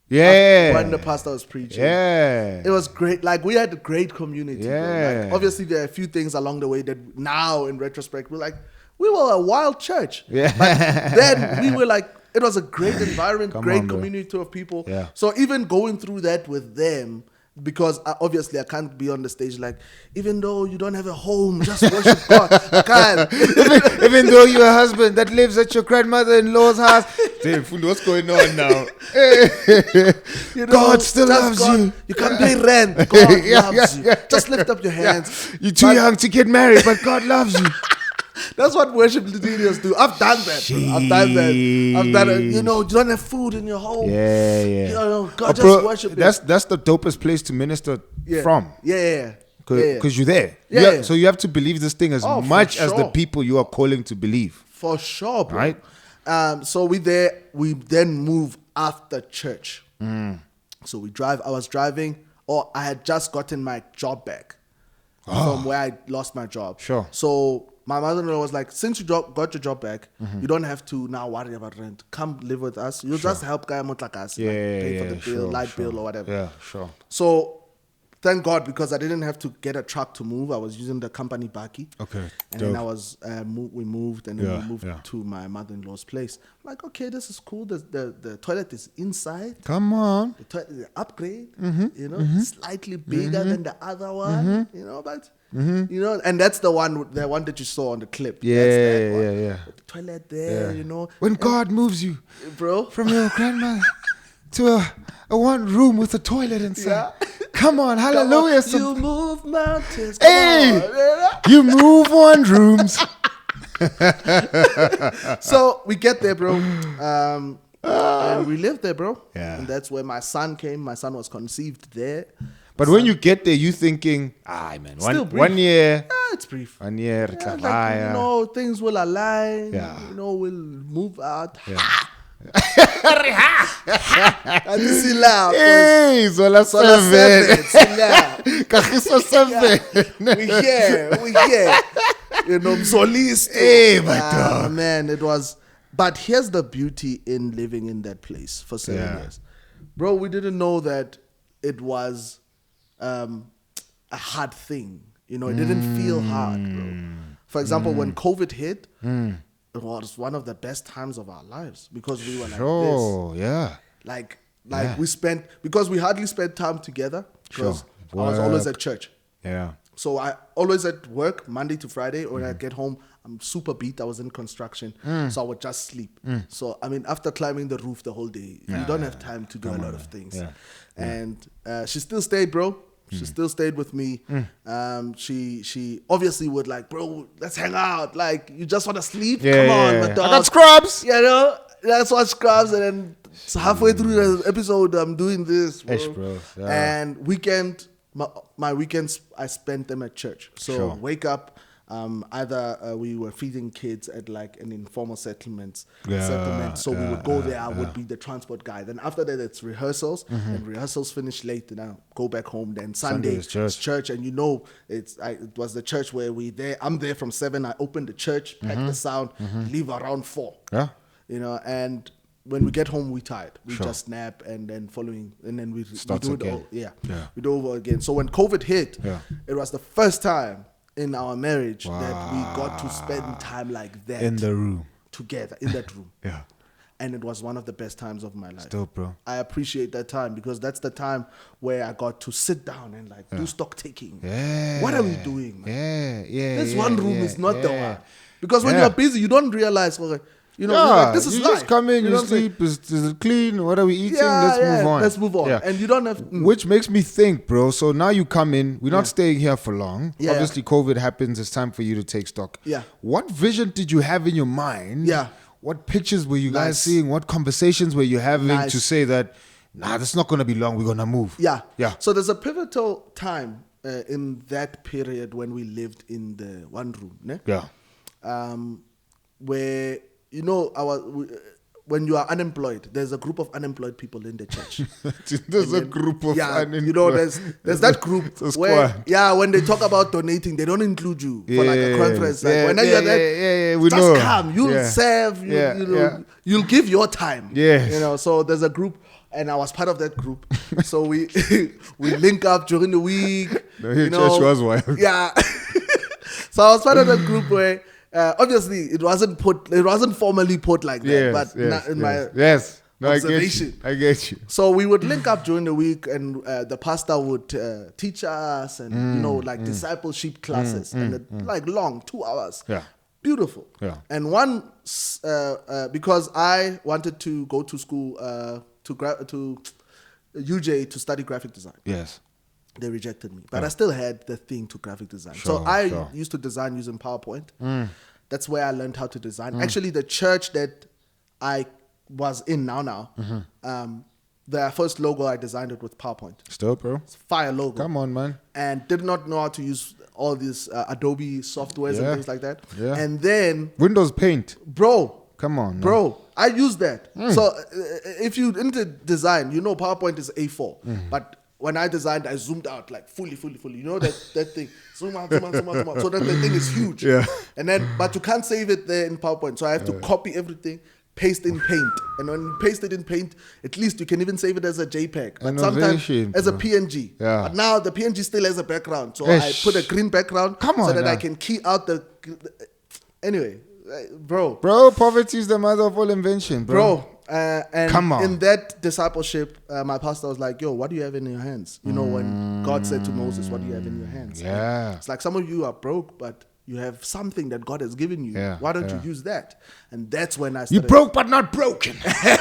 [SPEAKER 1] Yeah.
[SPEAKER 2] When the pastor was preaching.
[SPEAKER 1] Yeah.
[SPEAKER 2] It was great. Like, we had a great community. Bro.
[SPEAKER 1] Yeah.
[SPEAKER 2] Like, obviously, there are a few things along the way that now, in retrospect, we're like, we were a wild church.
[SPEAKER 1] Yeah.
[SPEAKER 2] But then we were like, it was a great environment,
[SPEAKER 1] Come
[SPEAKER 2] great
[SPEAKER 1] on, bro.
[SPEAKER 2] community of people.
[SPEAKER 1] Yeah.
[SPEAKER 2] So even going through that with them, because obviously I can't be on the stage like, even though you don't have a home, just worship God. I can't.
[SPEAKER 1] Even though you're a husband that lives at your grandmother-in-law's house. Damn, what's going on now?
[SPEAKER 2] You know,
[SPEAKER 1] God still
[SPEAKER 2] just
[SPEAKER 1] loves
[SPEAKER 2] God.
[SPEAKER 1] you.
[SPEAKER 2] You can't pay rent. God
[SPEAKER 1] Yeah,
[SPEAKER 2] loves you.
[SPEAKER 1] yeah.
[SPEAKER 2] Just lift up your hands.
[SPEAKER 1] You're too young to get married, but God loves you.
[SPEAKER 2] That's what worship leaders do. I've done that. Bro. I've done it. You know, you don't have food in your home.
[SPEAKER 1] Yeah.
[SPEAKER 2] You know, God
[SPEAKER 1] Bro,
[SPEAKER 2] just worship.
[SPEAKER 1] that's the dopest place to minister from.
[SPEAKER 2] Yeah.
[SPEAKER 1] Because you're there.
[SPEAKER 2] Yeah.
[SPEAKER 1] So you have to believe this thing as
[SPEAKER 2] Oh,
[SPEAKER 1] much
[SPEAKER 2] for
[SPEAKER 1] as the
[SPEAKER 2] sure.
[SPEAKER 1] people you are calling to believe.
[SPEAKER 2] For sure, bro.
[SPEAKER 1] Right.
[SPEAKER 2] So we then move after church. So we drive. I was driving, or I had just gotten my job back from where I lost my job.
[SPEAKER 1] Sure.
[SPEAKER 2] So my mother-in-law was like, since you got your job back, you don't have to now worry about rent. Come live with us. You'll just help Kaya Motlakas, pay for the bill, light bill or whatever.
[SPEAKER 1] Yeah, sure.
[SPEAKER 2] So thank God, because I didn't have to get a truck to move. I was using the company baki.
[SPEAKER 1] Okay.
[SPEAKER 2] And then I was, we moved, and then we moved
[SPEAKER 1] Yeah.
[SPEAKER 2] to my mother-in-law's place. I'm like, okay, this is cool. The toilet is inside.
[SPEAKER 1] Come on.
[SPEAKER 2] The toilet is an upgrade, you know, slightly bigger than the other one, you know, but, you know, and that's the one that you saw on the clip.
[SPEAKER 1] Yeah.
[SPEAKER 2] With the toilet there, you know.
[SPEAKER 1] When God moves you
[SPEAKER 2] Bro.
[SPEAKER 1] from your grandmother to a one room with a toilet inside. Come on, hallelujah.
[SPEAKER 2] You move mountains.
[SPEAKER 1] Hey,
[SPEAKER 2] Come on.
[SPEAKER 1] you move one rooms.
[SPEAKER 2] So we get there, bro. And we lived there, bro.
[SPEAKER 1] Yeah.
[SPEAKER 2] And that's where my son came. My son was conceived there.
[SPEAKER 1] But when you get there, you thinking, man,
[SPEAKER 2] Still brief.
[SPEAKER 1] 1 year.
[SPEAKER 2] It's brief.
[SPEAKER 1] 1 year.
[SPEAKER 2] Yeah, like, you know, things will align.
[SPEAKER 1] Yeah.
[SPEAKER 2] You know, we'll move out.
[SPEAKER 1] Yeah.
[SPEAKER 2] And this is loud.
[SPEAKER 1] Hey, Zola
[SPEAKER 2] Sola
[SPEAKER 1] 7.
[SPEAKER 2] seven.
[SPEAKER 1] Kagiso 7.
[SPEAKER 2] We here. You know, Mzolist.
[SPEAKER 1] Hey, my dog.
[SPEAKER 2] Man, it was. But here's the beauty in living in that place for 7 years. Bro, we didn't know that it was a hard thing. You know, it didn't feel hard, bro. For example, when COVID hit, it was one of the best times of our lives because we were like
[SPEAKER 1] Sure, yeah.
[SPEAKER 2] Like we spent, because we hardly spent time together because I was always at church.
[SPEAKER 1] Yeah.
[SPEAKER 2] So I always at work Monday to Friday. When I get home, I'm super beat. I was in construction, so I would just sleep. So I mean, after climbing the roof the whole day, you don't have time to do a lot of things.
[SPEAKER 1] Yeah.
[SPEAKER 2] And she still stayed, bro, She still stayed with me. She obviously would like, bro, let's hang out. Like, you just want to sleep? Come on, my dog.
[SPEAKER 1] I got scrubs.
[SPEAKER 2] You know, let's watch Scrubs. And then halfway through the episode, I'm doing this, bro.
[SPEAKER 1] Ish, bro. Yeah.
[SPEAKER 2] And my weekends, I spent them at church. So wake up. Either we were feeding kids at like an informal settlement, so we would go there. I would be the transport guy. Then after that, it's rehearsals, and rehearsals finish late. Then I go back home. Then Sunday is church, and you know it was the church where I'm there from 7. I open the church, pack the sound, leave around 4. Yeah, you know, and when we get home, we tired. We just nap, and then we do it all. We do it over again. So when COVID hit, it was the first time in our marriage that we got to spend time like that
[SPEAKER 1] in the room
[SPEAKER 2] together in that room. And it was one of the best times of my life.
[SPEAKER 1] Still, bro.
[SPEAKER 2] I appreciate that time because that's the time where I got to sit down and like do stock taking. What are we doing, man? This one room is not the one. Because when you're busy, you don't realize, you know, like, this is
[SPEAKER 1] you
[SPEAKER 2] life.
[SPEAKER 1] just come in, you sleep, is it clean? What are we eating? Let's move on.
[SPEAKER 2] And you don't have...
[SPEAKER 1] Which makes me think, bro, so now you come in, we're not staying here for long. Obviously, COVID happens, it's time for you to take stock. What vision did you have in your mind? What pictures were you guys seeing? What conversations were you having to say that, this is not going to be long, we're going to move?
[SPEAKER 2] So there's a pivotal time in that period when we lived in the one room. Where... You know, when you are unemployed, there's a group of unemployed people in the church.
[SPEAKER 1] There's a group of unemployed.
[SPEAKER 2] You know, there's that group where, when they talk about donating, they don't include you for like a conference. Like, when you're there,
[SPEAKER 1] we
[SPEAKER 2] just
[SPEAKER 1] know.
[SPEAKER 2] Come, you'll serve, you'll give your time. You know, so there's a group, and I was part of that group. So we link up during the week.
[SPEAKER 1] Church was wild.
[SPEAKER 2] So I was part of that group where. Obviously, it wasn't formally put like that, but in my observation.
[SPEAKER 1] I get you.
[SPEAKER 2] So we would link up during the week, and the pastor would teach us, and discipleship classes, and like long 2 hours. Beautiful. And one because I wanted to go to school to UJ to study graphic design. They rejected me, but I still had the thing to graphic design. So I used to design using PowerPoint. That's where I learned how to design. Actually, the church that I was in now, the first logo I designed it with PowerPoint.
[SPEAKER 1] Still, bro.
[SPEAKER 2] It's fire logo.
[SPEAKER 1] Come on, man. And
[SPEAKER 2] did not know how to use all these Adobe softwares and things like that. And then
[SPEAKER 1] Windows Paint,
[SPEAKER 2] bro.
[SPEAKER 1] Come on,
[SPEAKER 2] bro. I use that. So if you into design, you know PowerPoint is A4, but when I designed, I zoomed out like fully. You know that thing. Zoom out. So that the thing is huge. And then, but you can't save it there in PowerPoint. So I have to copy everything, paste in Paint. And when you paste it in Paint, at least you can even save it as a JPEG. But sometimes as a PNG. But now the PNG still has a background. So I put a green background so that I can key out the... Anyway, bro.
[SPEAKER 1] Bro, poverty is the mother of all invention, bro.
[SPEAKER 2] And come on. In that discipleship, my pastor was like, yo, what do you have in your hands? You know, when God said to Moses, what do you have in your hands? It's like some of you are broke, but you have something that God has given you. Why don't you use that? And that's when I started.
[SPEAKER 1] You broke but not broken.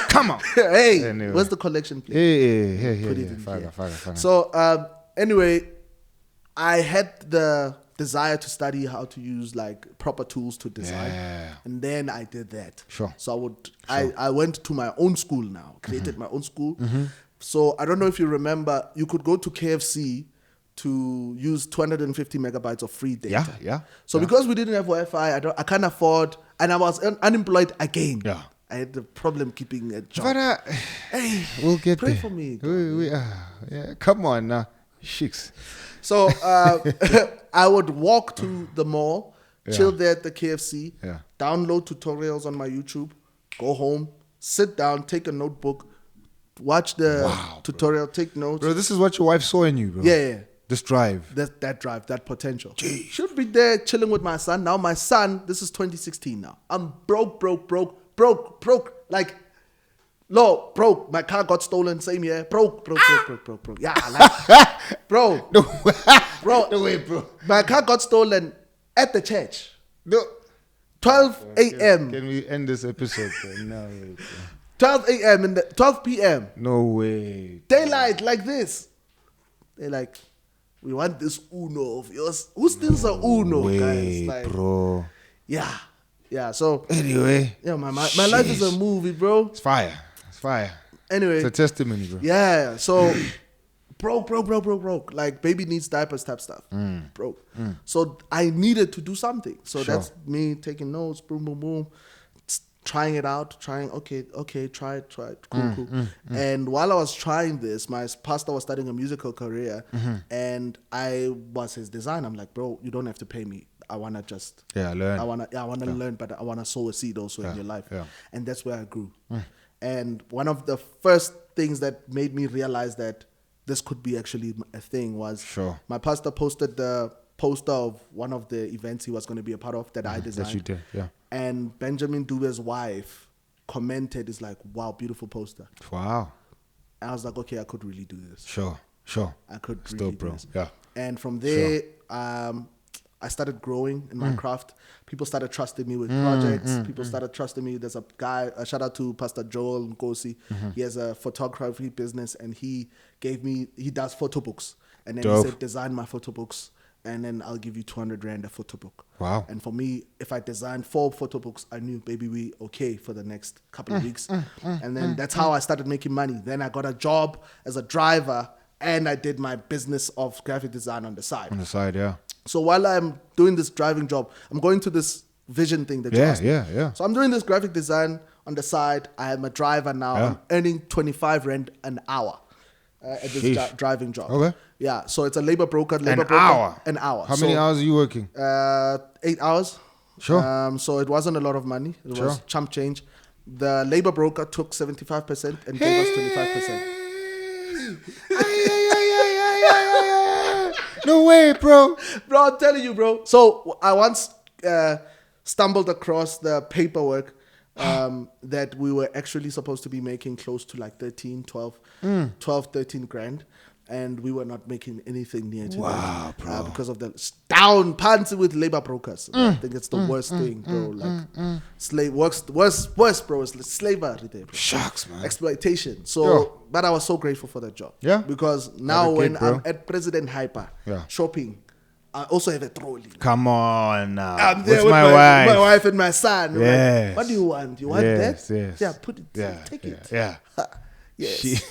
[SPEAKER 1] Come on.
[SPEAKER 2] Hey, anyway. Where's the collection, please?
[SPEAKER 1] Fire.
[SPEAKER 2] So, anyway, I had the desire to study how to use like proper tools to design, and then I did that. So I went to my own school now, created my own school. So I don't know if you remember, you could go to KFC to use 250 megabytes of free data. So because we didn't have Wi-Fi, I can't afford, and I was unemployed again. I had a problem keeping a job.
[SPEAKER 1] But
[SPEAKER 2] hey,
[SPEAKER 1] we'll get
[SPEAKER 2] pray
[SPEAKER 1] there.
[SPEAKER 2] for me.
[SPEAKER 1] Come on now, shicks.
[SPEAKER 2] So I would walk to the mall, chill there at the KFC, download tutorials on my YouTube, go home, sit down, take a notebook, watch the tutorial, take notes.
[SPEAKER 1] Bro, this is what your wife saw in you, bro. This drive.
[SPEAKER 2] That drive, that potential. Should be there chilling with my son. Now my son, this is 2016 now. I'm broke. Like, no, broke. My car got stolen, same year. Broke. Yeah, like, bro.
[SPEAKER 1] No way, bro.
[SPEAKER 2] My car got stolen at the church.
[SPEAKER 1] No.
[SPEAKER 2] 12 a.m.
[SPEAKER 1] Can we end this episode? No way, bro.
[SPEAKER 2] 12 a.m. and 12 p.m.
[SPEAKER 1] No way.
[SPEAKER 2] Daylight like this. They're like, we want this Uno of yours. Who steals a Uno, guys? Like,
[SPEAKER 1] bro.
[SPEAKER 2] Yeah. So
[SPEAKER 1] Anyway.
[SPEAKER 2] yeah, my life is a movie, bro.
[SPEAKER 1] It's fire.
[SPEAKER 2] Anyway.
[SPEAKER 1] It's a testimony, bro.
[SPEAKER 2] Yeah. So broke. Like baby needs diapers type stuff. Broke. So I needed to do something. So
[SPEAKER 1] Sure.
[SPEAKER 2] that's me taking notes, boom. Trying it out, try it, cool. And while I was trying this, my pastor was starting a musical career, and I was his designer. I'm like, bro, you don't have to pay me. I wanna just
[SPEAKER 1] learn.
[SPEAKER 2] I wanna learn, but I wanna sow a seed also in your life.
[SPEAKER 1] Yeah.
[SPEAKER 2] And that's where I grew. And one of the first things that made me realize that this could be actually a thing was my pastor posted the poster of one of the events he was going to be a part of that I designed.
[SPEAKER 1] That you did, yeah.
[SPEAKER 2] And Benjamin Dube's wife commented, is like, wow, beautiful poster.
[SPEAKER 1] Wow.
[SPEAKER 2] I was like, okay, I could really do this.
[SPEAKER 1] Sure.
[SPEAKER 2] I could
[SPEAKER 1] Still,
[SPEAKER 2] really
[SPEAKER 1] bro.
[SPEAKER 2] do this.
[SPEAKER 1] Yeah.
[SPEAKER 2] And from there, I started growing in my craft. People started trusting me with projects. People started trusting me. There's a guy, a shout out to Pastor Joel Nkosi. He has a photography business, and he does photo books. And then he said, design my photo books, and then I'll give you 200 Rand a photo book.
[SPEAKER 1] Wow.
[SPEAKER 2] And for me, if I designed 4 photo books, I knew, baby, we okay for the next couple of weeks. And then that's how I started making money. Then I got a job as a driver, and I did my business of graphic design on the side.
[SPEAKER 1] On the side, yeah.
[SPEAKER 2] So while I'm doing this driving job, I'm going to this vision thing that you asked me.
[SPEAKER 1] Yeah.
[SPEAKER 2] So I'm doing this graphic design on the side. I am a driver now.
[SPEAKER 1] Yeah.
[SPEAKER 2] I'm earning 25 Rand an hour at this driving job.
[SPEAKER 1] Okay.
[SPEAKER 2] Yeah, so it's a labor broker.
[SPEAKER 1] An hour?
[SPEAKER 2] An hour.
[SPEAKER 1] How many hours are you working?
[SPEAKER 2] 8 hours.
[SPEAKER 1] Sure.
[SPEAKER 2] So it wasn't a lot of money. It was chump change. The labor broker took 75% and gave us 25%.
[SPEAKER 1] No way, bro.
[SPEAKER 2] Bro, I'm telling you, bro. So I once stumbled across the paperwork that we were actually supposed to be making close to like 13 grand. And we were not making anything near to that.
[SPEAKER 1] Bro.
[SPEAKER 2] Because of the down pants with labor brokers. I think it's the worst thing, bro. Slave works worse, bro. It's slavery there, bro.
[SPEAKER 1] Shucks, man.
[SPEAKER 2] Exploitation. So, but I was so grateful for that job.
[SPEAKER 1] Yeah.
[SPEAKER 2] Because now
[SPEAKER 1] Advocate,
[SPEAKER 2] when
[SPEAKER 1] bro.
[SPEAKER 2] I'm at President Hyper
[SPEAKER 1] Yeah.
[SPEAKER 2] shopping, I also have a trolley.
[SPEAKER 1] Come on now.
[SPEAKER 2] I'm there
[SPEAKER 1] with
[SPEAKER 2] with
[SPEAKER 1] my
[SPEAKER 2] my wife and my son. We're
[SPEAKER 1] Yes.
[SPEAKER 2] like, what do you want? You want
[SPEAKER 1] Yes,
[SPEAKER 2] that?
[SPEAKER 1] yes.
[SPEAKER 2] Yeah, put it.
[SPEAKER 1] Yeah,
[SPEAKER 2] Take
[SPEAKER 1] yeah,
[SPEAKER 2] it.
[SPEAKER 1] yeah.
[SPEAKER 2] Yes.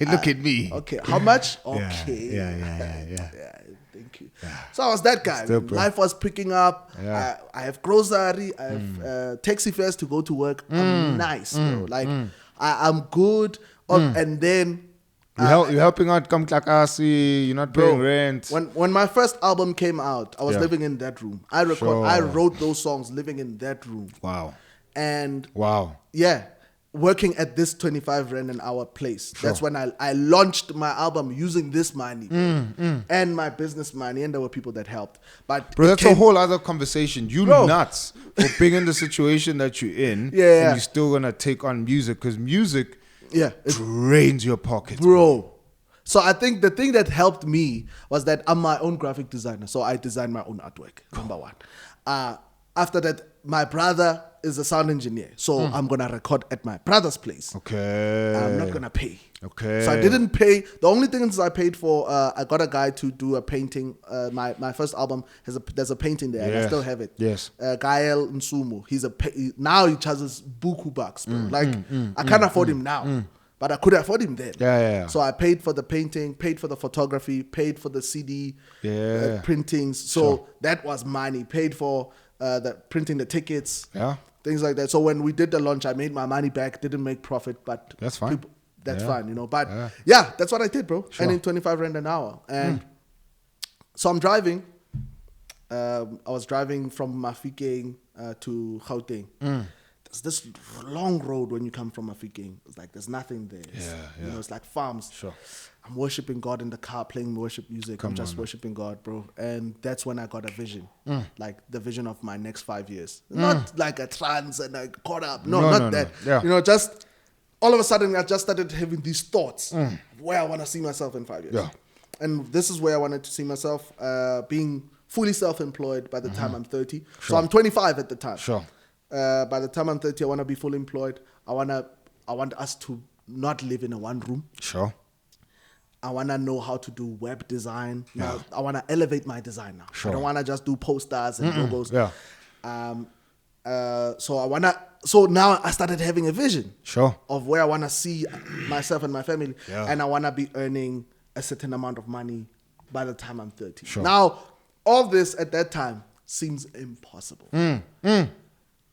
[SPEAKER 1] Look at me.
[SPEAKER 2] Okay. How much?
[SPEAKER 1] Yeah,
[SPEAKER 2] Okay.
[SPEAKER 1] yeah.
[SPEAKER 2] Thank you. So I was that guy.
[SPEAKER 1] Still, bro.
[SPEAKER 2] Life was picking up.
[SPEAKER 1] Yeah.
[SPEAKER 2] I have grocery. I have taxi fares to go to work. I'm nice, bro. Like I'm good. And then
[SPEAKER 1] You're helping out Kamklakasi. You're not paying rent.
[SPEAKER 2] when my first album came out, I was
[SPEAKER 1] Yeah.
[SPEAKER 2] living in that room. I
[SPEAKER 1] Sure.
[SPEAKER 2] wrote those songs living in that room.
[SPEAKER 1] Wow.
[SPEAKER 2] And
[SPEAKER 1] Wow.
[SPEAKER 2] yeah, working at this 25 Rand an hour place. That's when I launched my album using this money and my business money, and there were people that helped. But
[SPEAKER 1] Bro,
[SPEAKER 2] it
[SPEAKER 1] that's a whole other conversation. You
[SPEAKER 2] Bro.
[SPEAKER 1] nuts for being in the situation that you're in.
[SPEAKER 2] Yeah.
[SPEAKER 1] And you're still going to take on music because music
[SPEAKER 2] yeah, it-
[SPEAKER 1] drains your pockets.
[SPEAKER 2] bro. So I think the thing that helped me was that I'm my own graphic designer. So I design my own artwork, number one. After that, my brother is a sound engineer. So I'm going to record at my brother's place.
[SPEAKER 1] Okay.
[SPEAKER 2] I'm not going to pay.
[SPEAKER 1] Okay.
[SPEAKER 2] So I didn't pay. The only things I paid for, I got a guy to do a painting. My first album there's a painting there, and I
[SPEAKER 1] Yes.
[SPEAKER 2] still have it.
[SPEAKER 1] Yes.
[SPEAKER 2] Gael Nsumu. Now he charges buku bucks, bro. I can't afford him now, but I could afford him then.
[SPEAKER 1] Yeah.
[SPEAKER 2] So I paid for the painting, paid for the photography, paid for the CD printings. So that was money. Paid for the printing the tickets.
[SPEAKER 1] Yeah.
[SPEAKER 2] Things like that. So when we did the launch, I made my money back. Didn't make profit, but
[SPEAKER 1] That's fine.
[SPEAKER 2] That's
[SPEAKER 1] Yeah.
[SPEAKER 2] fine, you know. But yeah, that's what I did, bro.
[SPEAKER 1] Sure.
[SPEAKER 2] Earning 25 Rand an hour. And so I'm driving. I was driving from Mafikeng to Gauteng. There's this long road when you come from Mafikeng. It's like there's nothing there. You know, it's like farms.
[SPEAKER 1] Sure.
[SPEAKER 2] I'm worshiping God in the car, playing worship music. I'm just worshiping God, bro. And that's when I got a vision. Like the vision of my next 5 years. Not like a trance and I caught up. No, not that.
[SPEAKER 1] Yeah.
[SPEAKER 2] You know, just all of a sudden I just started having these thoughts of where I want to see myself in 5 years.
[SPEAKER 1] Yeah.
[SPEAKER 2] And this is where I wanted to see myself being fully self-employed by the time I'm 30. So I'm 25 at the time.
[SPEAKER 1] Sure.
[SPEAKER 2] By the time I'm 30, I want to be fully employed. I want us to not live in a one room.
[SPEAKER 1] Sure.
[SPEAKER 2] I want to know how to do web design. Now, I want to elevate my design now.
[SPEAKER 1] Sure.
[SPEAKER 2] I don't want to just do posters and logos.
[SPEAKER 1] Yeah.
[SPEAKER 2] So now I started having a vision.
[SPEAKER 1] Sure.
[SPEAKER 2] Of where I want to see myself and my family.
[SPEAKER 1] Yeah.
[SPEAKER 2] And I want to be earning a certain amount of money by the time I'm 30.
[SPEAKER 1] Sure.
[SPEAKER 2] Now, all this at that time seems impossible.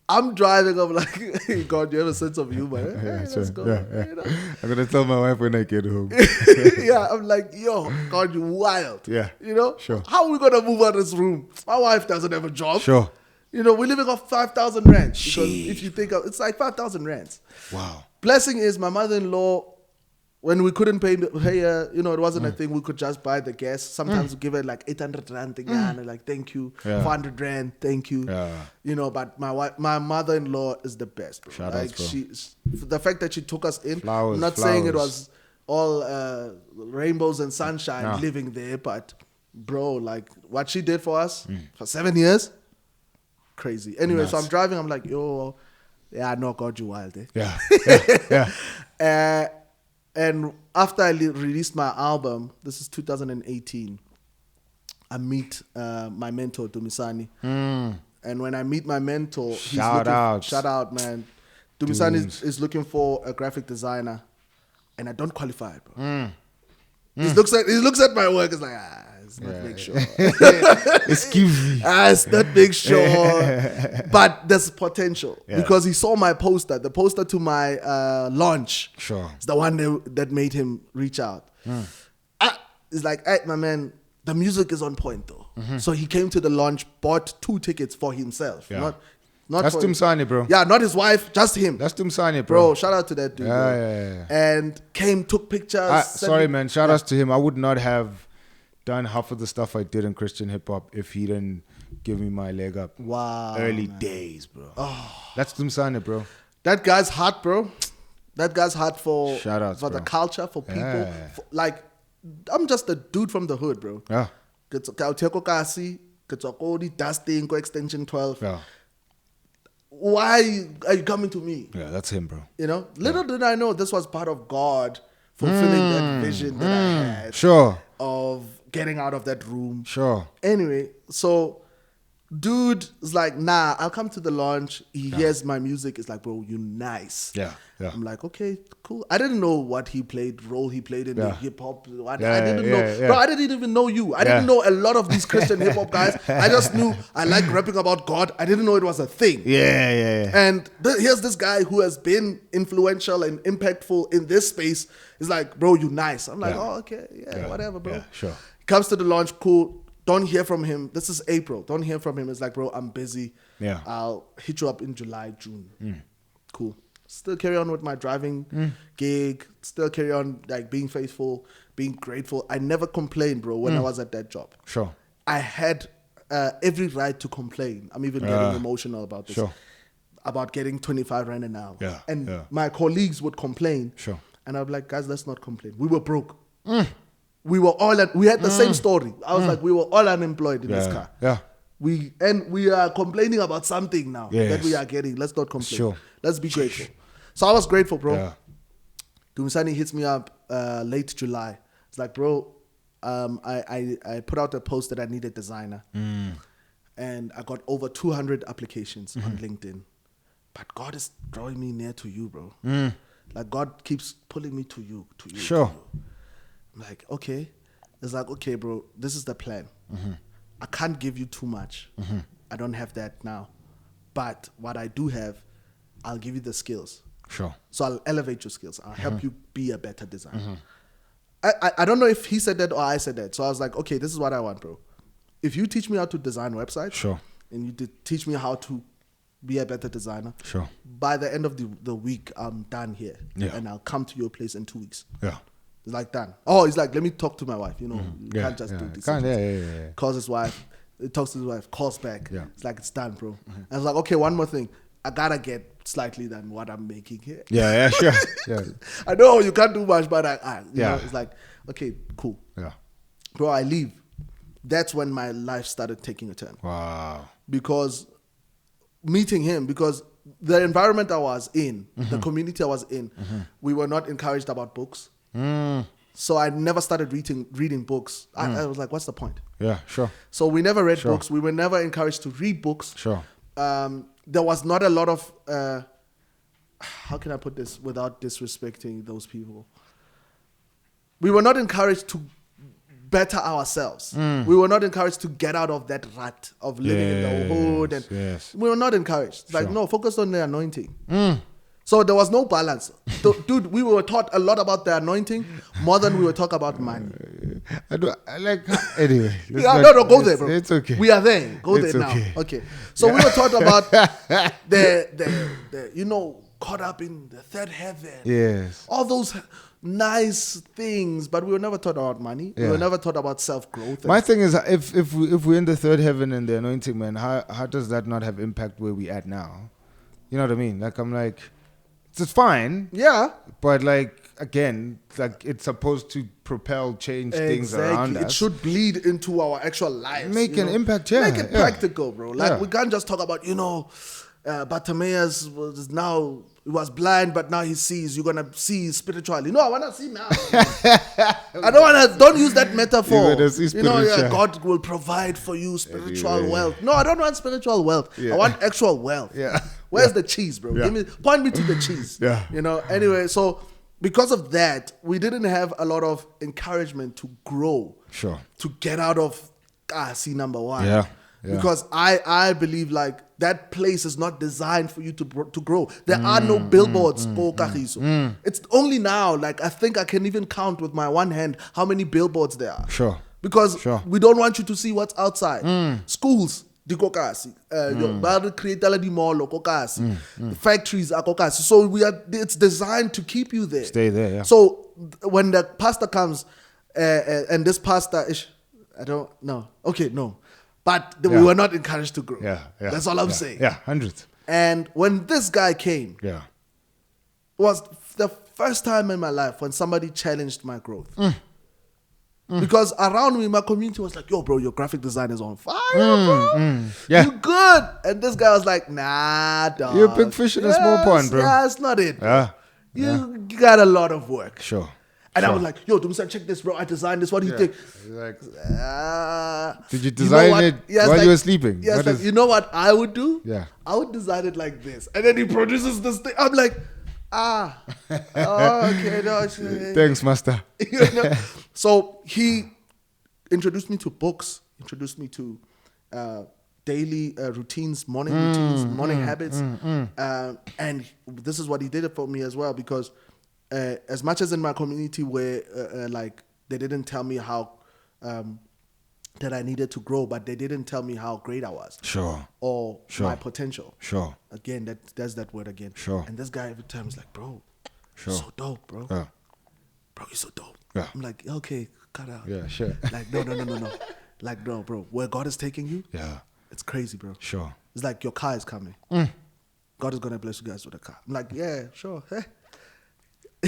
[SPEAKER 2] I'm driving, I'm like, hey, God, you have a sense of humor. Eh? Hey, let's go.
[SPEAKER 1] Yeah.
[SPEAKER 2] You know?
[SPEAKER 1] I'm gonna tell my wife when I get home.
[SPEAKER 2] Yeah, I'm like, yo, God, you wild.
[SPEAKER 1] Yeah.
[SPEAKER 2] You know?
[SPEAKER 1] Sure.
[SPEAKER 2] How are we gonna move out of this room? My wife doesn't have a job.
[SPEAKER 1] Sure.
[SPEAKER 2] You know, we're living off 5,000 rands. Because
[SPEAKER 1] Sheesh.
[SPEAKER 2] if you think of it's like 5,000 rands.
[SPEAKER 1] Wow.
[SPEAKER 2] Blessing is my mother-in-law, when we couldn't pay her, you know, it wasn't a thing. We could just buy the gas. Sometimes we give her like 800 rand thing, and like, thank you.
[SPEAKER 1] Yeah.
[SPEAKER 2] 400 rand, thank you.
[SPEAKER 1] Yeah.
[SPEAKER 2] You know, but my mother-in-law is the best, bro.
[SPEAKER 1] Shout
[SPEAKER 2] like
[SPEAKER 1] outs, bro.
[SPEAKER 2] the fact that she took us in.
[SPEAKER 1] Flowers,
[SPEAKER 2] I'm not saying it
[SPEAKER 1] flowers.
[SPEAKER 2] was all rainbows and sunshine
[SPEAKER 1] Yeah.
[SPEAKER 2] living there, but bro, like what she did for us for 7 years, crazy. Anyway, so
[SPEAKER 1] Nuts.
[SPEAKER 2] I'm driving. I'm like, yo, yeah, I know God, you wild, eh?
[SPEAKER 1] Yeah.
[SPEAKER 2] And after I released my album, this is 2018, I meet my mentor, Dumisani. And when I meet my mentor,
[SPEAKER 1] Shout out.
[SPEAKER 2] Shout out, man. Dumisani is looking for a graphic designer, and I don't qualify, bro. He looks at my work. It's like, it's not big sure.
[SPEAKER 1] Excuse me.
[SPEAKER 2] It's not big sure, but there's potential
[SPEAKER 1] Yeah.
[SPEAKER 2] because he saw my poster. The poster to my launch.
[SPEAKER 1] Sure.
[SPEAKER 2] It's the one that made him reach out. It's like, hey, my man, the music is on point though. So he came to the launch, bought 2 tickets for himself.
[SPEAKER 1] Yeah.
[SPEAKER 2] Not
[SPEAKER 1] That's
[SPEAKER 2] for
[SPEAKER 1] Tumsani, bro.
[SPEAKER 2] Yeah, not his wife, just him.
[SPEAKER 1] That's Tumsani,
[SPEAKER 2] Bro,
[SPEAKER 1] bro.
[SPEAKER 2] shout out to that dude.
[SPEAKER 1] Yeah,
[SPEAKER 2] bro.
[SPEAKER 1] yeah.
[SPEAKER 2] And came, took pictures. sent
[SPEAKER 1] Sorry,
[SPEAKER 2] me-
[SPEAKER 1] man. Shout outs to him. I would not have done half of the stuff I did in Christian hip hop if he didn't give me my leg up.
[SPEAKER 2] Wow.
[SPEAKER 1] Early days, bro. That's Tumsani, bro.
[SPEAKER 2] That guy's heart, bro. That guy's heart for
[SPEAKER 1] Shout outs,
[SPEAKER 2] for the
[SPEAKER 1] bro.
[SPEAKER 2] culture, for people.
[SPEAKER 1] Yeah.
[SPEAKER 2] Like, I'm just a dude from the hood, bro.
[SPEAKER 1] Yeah.
[SPEAKER 2] Dusting, extension 12.
[SPEAKER 1] Yeah.
[SPEAKER 2] Why are you coming to me?
[SPEAKER 1] Yeah, that's him, bro.
[SPEAKER 2] You know, little did I know this was part of God fulfilling that vision that I had
[SPEAKER 1] Sure.
[SPEAKER 2] of getting out of that room.
[SPEAKER 1] Sure.
[SPEAKER 2] Anyway, so dude is like, nah, I'll come to the launch. He hears my music. It's like, bro, you nice.
[SPEAKER 1] Yeah. Yeah.
[SPEAKER 2] I'm like, okay, cool. I didn't know what role he played in the
[SPEAKER 1] Yeah.
[SPEAKER 2] hip hop. I
[SPEAKER 1] Yeah,
[SPEAKER 2] didn't
[SPEAKER 1] yeah,
[SPEAKER 2] know,
[SPEAKER 1] yeah.
[SPEAKER 2] bro. I didn't even know you. I didn't know a lot of these Christian hip hop guys. I just knew I like rapping about God. I didn't know it was a thing.
[SPEAKER 1] Yeah.
[SPEAKER 2] And here's this guy who has been influential and impactful in this space. He's like, bro, you nice. I'm like,
[SPEAKER 1] Yeah.
[SPEAKER 2] oh, okay, yeah, whatever, bro.
[SPEAKER 1] Yeah, sure.
[SPEAKER 2] Comes to the launch, cool. Don't hear from him. This is April. Don't hear from him. It's like, bro, I'm busy.
[SPEAKER 1] Yeah.
[SPEAKER 2] I'll hit you up in July, June. Cool. Still carry on with my driving gig. Still carry on like being faithful, being grateful. I never complained, bro, when I was at that job.
[SPEAKER 1] Sure.
[SPEAKER 2] I had every right to complain. I'm even getting emotional about this.
[SPEAKER 1] Sure.
[SPEAKER 2] About getting 25 rand an hour.
[SPEAKER 1] Yeah,
[SPEAKER 2] And
[SPEAKER 1] yeah.
[SPEAKER 2] my colleagues would complain.
[SPEAKER 1] Sure.
[SPEAKER 2] And I'd be like, guys, let's not complain. We were broke. We were all, we had the same story. I was like, we were all unemployed in this car.
[SPEAKER 1] Yeah.
[SPEAKER 2] We are complaining about something now
[SPEAKER 1] Yes.
[SPEAKER 2] that we are getting. Let's not complain.
[SPEAKER 1] Sure.
[SPEAKER 2] Let's be grateful. So I was grateful, bro.
[SPEAKER 1] Yeah.
[SPEAKER 2] Dumisani hits me up late July. It's like, bro, I put out a post that I need a designer. And I got over 200 applications on LinkedIn. But God is drawing me near to you, bro. Like God keeps pulling me to you,
[SPEAKER 1] Sure.
[SPEAKER 2] to you. I'm like, okay. It's like, okay, bro, this is the plan. I can't give you too much. I don't have that now. But what I do have, I'll give you the skills.
[SPEAKER 1] Sure.
[SPEAKER 2] So I'll elevate your skills. I'll help you be a better designer. I don't know if he said that or I said that. So I was like, okay, this is what I want, bro. If you teach me how to design websites,
[SPEAKER 1] Sure.
[SPEAKER 2] and you teach me how to be a better designer,
[SPEAKER 1] Sure.
[SPEAKER 2] by the end of the week, I'm done here.
[SPEAKER 1] Yeah.
[SPEAKER 2] And I'll come to your place in 2 weeks.
[SPEAKER 1] Yeah.
[SPEAKER 2] It's like done. Oh, he's like, let me talk to my wife. You know, you
[SPEAKER 1] Yeah,
[SPEAKER 2] can't just
[SPEAKER 1] yeah.
[SPEAKER 2] do this.
[SPEAKER 1] Can't- yeah.
[SPEAKER 2] Calls his wife, talks to his wife, calls back.
[SPEAKER 1] Yeah.
[SPEAKER 2] It's like, it's done, bro. I was like, okay, one more thing. I gotta get slightly than what I'm making here.
[SPEAKER 1] Yeah, sure. Yeah.
[SPEAKER 2] I know you can't do much, but you
[SPEAKER 1] Yeah.
[SPEAKER 2] know, it's like, okay, cool.
[SPEAKER 1] Yeah.
[SPEAKER 2] Bro, I leave. That's when my life started taking a turn.
[SPEAKER 1] Wow.
[SPEAKER 2] Because meeting him, because the environment I was in, the community I was in, we were not encouraged about books. So I never started reading books. I was like, what's the point?
[SPEAKER 1] Yeah, sure.
[SPEAKER 2] So we never read books. We were never encouraged to read books.
[SPEAKER 1] Sure.
[SPEAKER 2] There was not a lot of, how can I put this without disrespecting those people? We were not encouraged to better ourselves. We were not encouraged to get out of that rut of living in the hood. And we were not encouraged. It's like, no, focus on the anointing. So there was no balance. Dude, we were taught a lot about the anointing more than we were taught about money.
[SPEAKER 1] Anyway.
[SPEAKER 2] No, go there, bro.
[SPEAKER 1] It's okay.
[SPEAKER 2] We are there. Go
[SPEAKER 1] It's
[SPEAKER 2] there now.
[SPEAKER 1] okay.
[SPEAKER 2] Okay. So we were taught about the caught up in the third heaven.
[SPEAKER 1] Yes.
[SPEAKER 2] All those nice things, but we were never taught about money. We were never taught about self-growth.
[SPEAKER 1] My thing is, if we're in the third heaven and the anointing, man, how does that not have impact where we at now? You know what I mean? Like, I'm like, it's fine.
[SPEAKER 2] Yeah.
[SPEAKER 1] But like, again, like it's supposed to propel, change things around us.
[SPEAKER 2] It should bleed into our actual lives.
[SPEAKER 1] Make an impact, yeah.
[SPEAKER 2] Make it practical, bro. Like, we can't just talk about, Bartimaeus was blind, but now he sees. You're gonna see spiritually. No, I wanna see now. Don't use that metaphor.
[SPEAKER 1] You're gonna see spiritual.
[SPEAKER 2] God will provide for you spiritual wealth. No, I don't want spiritual wealth. I want actual wealth.
[SPEAKER 1] Yeah.
[SPEAKER 2] Where's the cheese, bro? Point me to the cheese.
[SPEAKER 1] Yeah.
[SPEAKER 2] Anyway, so because of that, we didn't have a lot of encouragement to grow.
[SPEAKER 1] Sure.
[SPEAKER 2] To get out of see number one.
[SPEAKER 1] Yeah.
[SPEAKER 2] Because I believe like that place is not designed for you to grow. There are no billboards. It's only now, like I think I can even count with my one hand how many billboards there are.
[SPEAKER 1] Sure.
[SPEAKER 2] Because we don't want you to see what's outside. Schools, factories are kokasi. So it's designed to keep you there.
[SPEAKER 1] Stay there, yeah.
[SPEAKER 2] So when the pastor comes and this pastor is, I don't know. Okay, no. But we were not encouraged to grow.
[SPEAKER 1] Yeah.
[SPEAKER 2] That's all I'm saying.
[SPEAKER 1] Yeah, 100.
[SPEAKER 2] And when this guy came,
[SPEAKER 1] it
[SPEAKER 2] was the first time in my life when somebody challenged my growth. Because around me, my community was like, yo, bro, your graphic design is on fire, bro.
[SPEAKER 1] Yeah.
[SPEAKER 2] You good. And this guy was like, nah, dog.
[SPEAKER 1] You're a big fish in a small pond, bro.
[SPEAKER 2] Yeah, it's not it.
[SPEAKER 1] Yeah.
[SPEAKER 2] You got a lot of work.
[SPEAKER 1] Sure.
[SPEAKER 2] And I was like, yo, Dumsan, check this, bro. I designed this. What do you think?
[SPEAKER 1] Like,
[SPEAKER 2] did
[SPEAKER 1] you design it while you were sleeping?
[SPEAKER 2] Yes, you know what I would do?
[SPEAKER 1] Yeah.
[SPEAKER 2] I would design it like this. And then he produces this thing. I'm like, okay. No,
[SPEAKER 1] thanks, master.
[SPEAKER 2] So he introduced me to books, introduced me to daily routines, morning routines, morning habits. And this is what he did for me as well, because as much as in my community where like they didn't tell me how that I needed to grow, but they didn't tell me how great I was.
[SPEAKER 1] Sure.
[SPEAKER 2] Or my potential.
[SPEAKER 1] Sure.
[SPEAKER 2] Again, there's that word again.
[SPEAKER 1] Sure.
[SPEAKER 2] And this guy every time is like, bro,
[SPEAKER 1] sure.
[SPEAKER 2] You're so dope, bro.
[SPEAKER 1] Yeah.
[SPEAKER 2] Bro, you're so dope.
[SPEAKER 1] Yeah.
[SPEAKER 2] I'm like, okay, cut out.
[SPEAKER 1] Yeah, sure.
[SPEAKER 2] Like, no. Like, no, bro, where God is taking you, it's crazy, bro.
[SPEAKER 1] Sure.
[SPEAKER 2] It's like your car is coming. God is going to bless you guys with a car. I'm like, yeah, sure.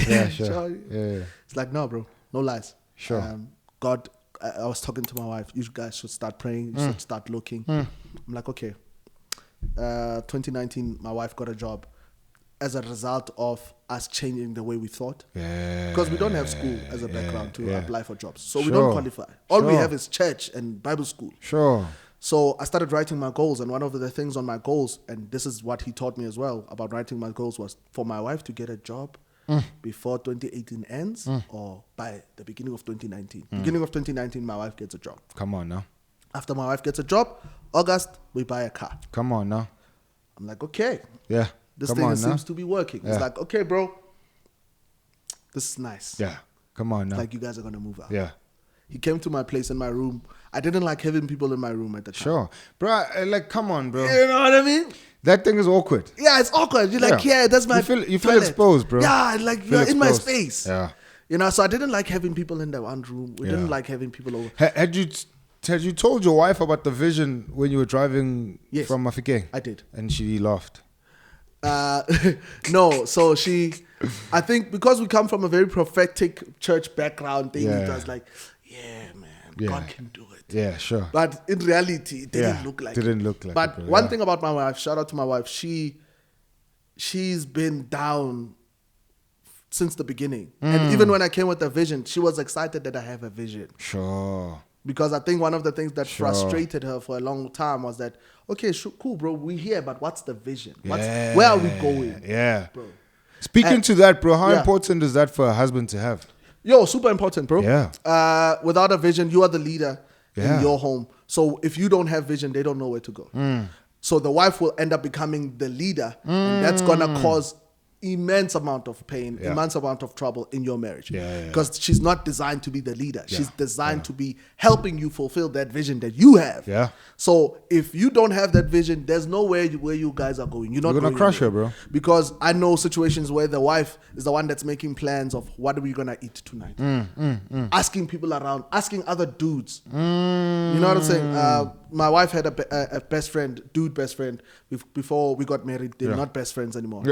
[SPEAKER 1] Yeah, sure. Yeah.
[SPEAKER 2] It's like, no, bro, no lies.
[SPEAKER 1] Sure.
[SPEAKER 2] God, I was talking to my wife, you guys should start praying, you should start looking. I'm like, okay. 2019, my wife got a job as a result of us changing the way we thought.
[SPEAKER 1] Yeah.
[SPEAKER 2] Because we don't have school as a background to apply for jobs. So we don't qualify. All we have is church and Bible school.
[SPEAKER 1] Sure.
[SPEAKER 2] So I started writing my goals, and one of the things on my goals, and this is what he taught me as well about writing my goals, was for my wife to get a job before 2018 ends or by the beginning of 2019. Beginning of 2019, my wife gets a job.
[SPEAKER 1] Come on now.
[SPEAKER 2] After my wife gets a job, August, we buy a car.
[SPEAKER 1] Come on now.
[SPEAKER 2] I'm like, okay.
[SPEAKER 1] Yeah.
[SPEAKER 2] This thing seems to be working.
[SPEAKER 1] Yeah.
[SPEAKER 2] It's like, okay, bro, this is nice.
[SPEAKER 1] Yeah. Come on now.
[SPEAKER 2] Like, you guys are going to move out.
[SPEAKER 1] Yeah.
[SPEAKER 2] He came to my place in my room. I didn't like having people in my room at the time.
[SPEAKER 1] Sure. Bro, like, come on, bro.
[SPEAKER 2] You know what I mean?
[SPEAKER 1] That thing is awkward.
[SPEAKER 2] Yeah, it's awkward. You're like, yeah, that's my
[SPEAKER 1] You feel exposed, bro.
[SPEAKER 2] Yeah, like, you're in my space.
[SPEAKER 1] Yeah.
[SPEAKER 2] You know, so I didn't like having people in the one room. We didn't like having people over.
[SPEAKER 1] Had you told your wife about the vision when you were driving from Mafikeng?
[SPEAKER 2] I did.
[SPEAKER 1] And she laughed.
[SPEAKER 2] No, so I think because we come from a very prophetic church background thing, it was like, yeah, man, God can do it.
[SPEAKER 1] Yeah, sure.
[SPEAKER 2] But in reality, it didn't look like it. But one thing about my wife, shout out to my wife, she's been down since the beginning. And even when I came with a vision, she was excited that I have a vision.
[SPEAKER 1] Sure.
[SPEAKER 2] Because I think one of the things that frustrated her for a long time was that, okay, cool, bro, we're here, but what's the vision? Where are we going?
[SPEAKER 1] Yeah.
[SPEAKER 2] Bro.
[SPEAKER 1] Speaking to that, bro, how
[SPEAKER 2] Yeah.
[SPEAKER 1] important is that for a husband to have?
[SPEAKER 2] Yo, super important, bro.
[SPEAKER 1] Yeah.
[SPEAKER 2] Without a vision, you are the leader
[SPEAKER 1] Yeah.
[SPEAKER 2] in your home. So if you don't have vision, they don't know where to go. So the wife will end up becoming the leader, and that's gonna cause immense amount of pain,
[SPEAKER 1] Yeah.
[SPEAKER 2] immense amount of trouble in your marriage.
[SPEAKER 1] Yeah.
[SPEAKER 2] Because she's not designed to be the leader.
[SPEAKER 1] Yeah.
[SPEAKER 2] She's designed to be helping you fulfill that vision that you have.
[SPEAKER 1] Yeah.
[SPEAKER 2] So if you don't have that vision, there's nowhere where you guys are going. You're not
[SPEAKER 1] You're gonna
[SPEAKER 2] going
[SPEAKER 1] crush her,
[SPEAKER 2] anywhere.
[SPEAKER 1] bro.
[SPEAKER 2] Because I know situations where the wife is the one that's making plans of what are we gonna eat tonight. Asking people around, asking other dudes. You know what I'm saying? My wife had a best friend, dude best friend, before we got married. They're not best friends anymore.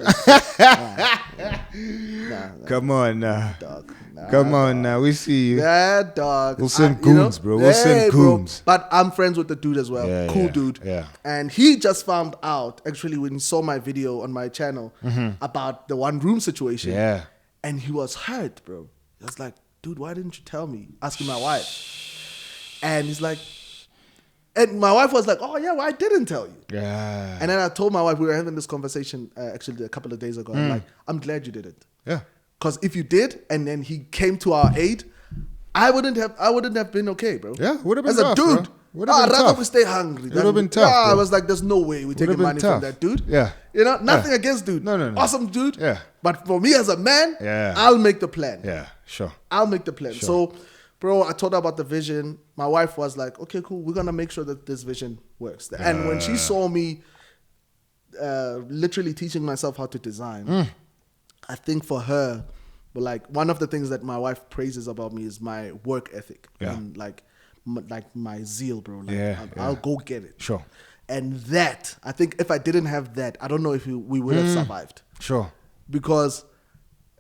[SPEAKER 1] Come on now.
[SPEAKER 2] Dog.
[SPEAKER 1] Come on now. We see you.
[SPEAKER 2] Yeah, dog.
[SPEAKER 1] We'll send
[SPEAKER 2] you know,
[SPEAKER 1] goons, bro. We'll send
[SPEAKER 2] bro.
[SPEAKER 1] goons.
[SPEAKER 2] But I'm friends with the dude as well.
[SPEAKER 1] Yeah,
[SPEAKER 2] Cool
[SPEAKER 1] yeah,
[SPEAKER 2] dude.
[SPEAKER 1] yeah.
[SPEAKER 2] And he just found out, actually, when he saw my video on my channel about the one room situation.
[SPEAKER 1] Yeah.
[SPEAKER 2] And he was hurt, bro. He was like, dude, why didn't you tell me? Asking my wife. And he's like, and my wife was like, oh, yeah, well, I didn't tell you.
[SPEAKER 1] Yeah.
[SPEAKER 2] And then I told my wife, we were having this conversation actually a couple of days ago. I'm like, I'm glad you didn't.
[SPEAKER 1] Yeah.
[SPEAKER 2] Because if you did, and then he came to our aid, I wouldn't have been okay, bro.
[SPEAKER 1] Yeah, would have been
[SPEAKER 2] as
[SPEAKER 1] tough,
[SPEAKER 2] a dude.
[SPEAKER 1] bro. Would have
[SPEAKER 2] I'd
[SPEAKER 1] been
[SPEAKER 2] rather
[SPEAKER 1] tough.
[SPEAKER 2] we stay hungry.
[SPEAKER 1] Would have been tough,
[SPEAKER 2] Yeah, I
[SPEAKER 1] bro.
[SPEAKER 2] was like, there's no way we're
[SPEAKER 1] Would
[SPEAKER 2] taking
[SPEAKER 1] have been
[SPEAKER 2] money
[SPEAKER 1] tough.
[SPEAKER 2] from that dude.
[SPEAKER 1] Yeah.
[SPEAKER 2] You know, nothing
[SPEAKER 1] Yeah.
[SPEAKER 2] against dude.
[SPEAKER 1] No.
[SPEAKER 2] Awesome dude.
[SPEAKER 1] Yeah.
[SPEAKER 2] But for me as a man,
[SPEAKER 1] Yeah.
[SPEAKER 2] I'll make the plan.
[SPEAKER 1] Yeah. Sure.
[SPEAKER 2] I'll make the plan.
[SPEAKER 1] Sure.
[SPEAKER 2] So, bro, I told her about the vision. My wife was like, okay, cool. We're going to make sure that this vision works. And when she saw me literally teaching myself how to design, I think for her, but like one of the things that my wife praises about me is my work ethic.
[SPEAKER 1] Yeah.
[SPEAKER 2] And like my zeal, bro. Like,
[SPEAKER 1] Yeah,
[SPEAKER 2] I'll
[SPEAKER 1] yeah.
[SPEAKER 2] go get it.
[SPEAKER 1] Sure.
[SPEAKER 2] And that, I think if I didn't have that, I don't know if we would have survived.
[SPEAKER 1] Sure.
[SPEAKER 2] Because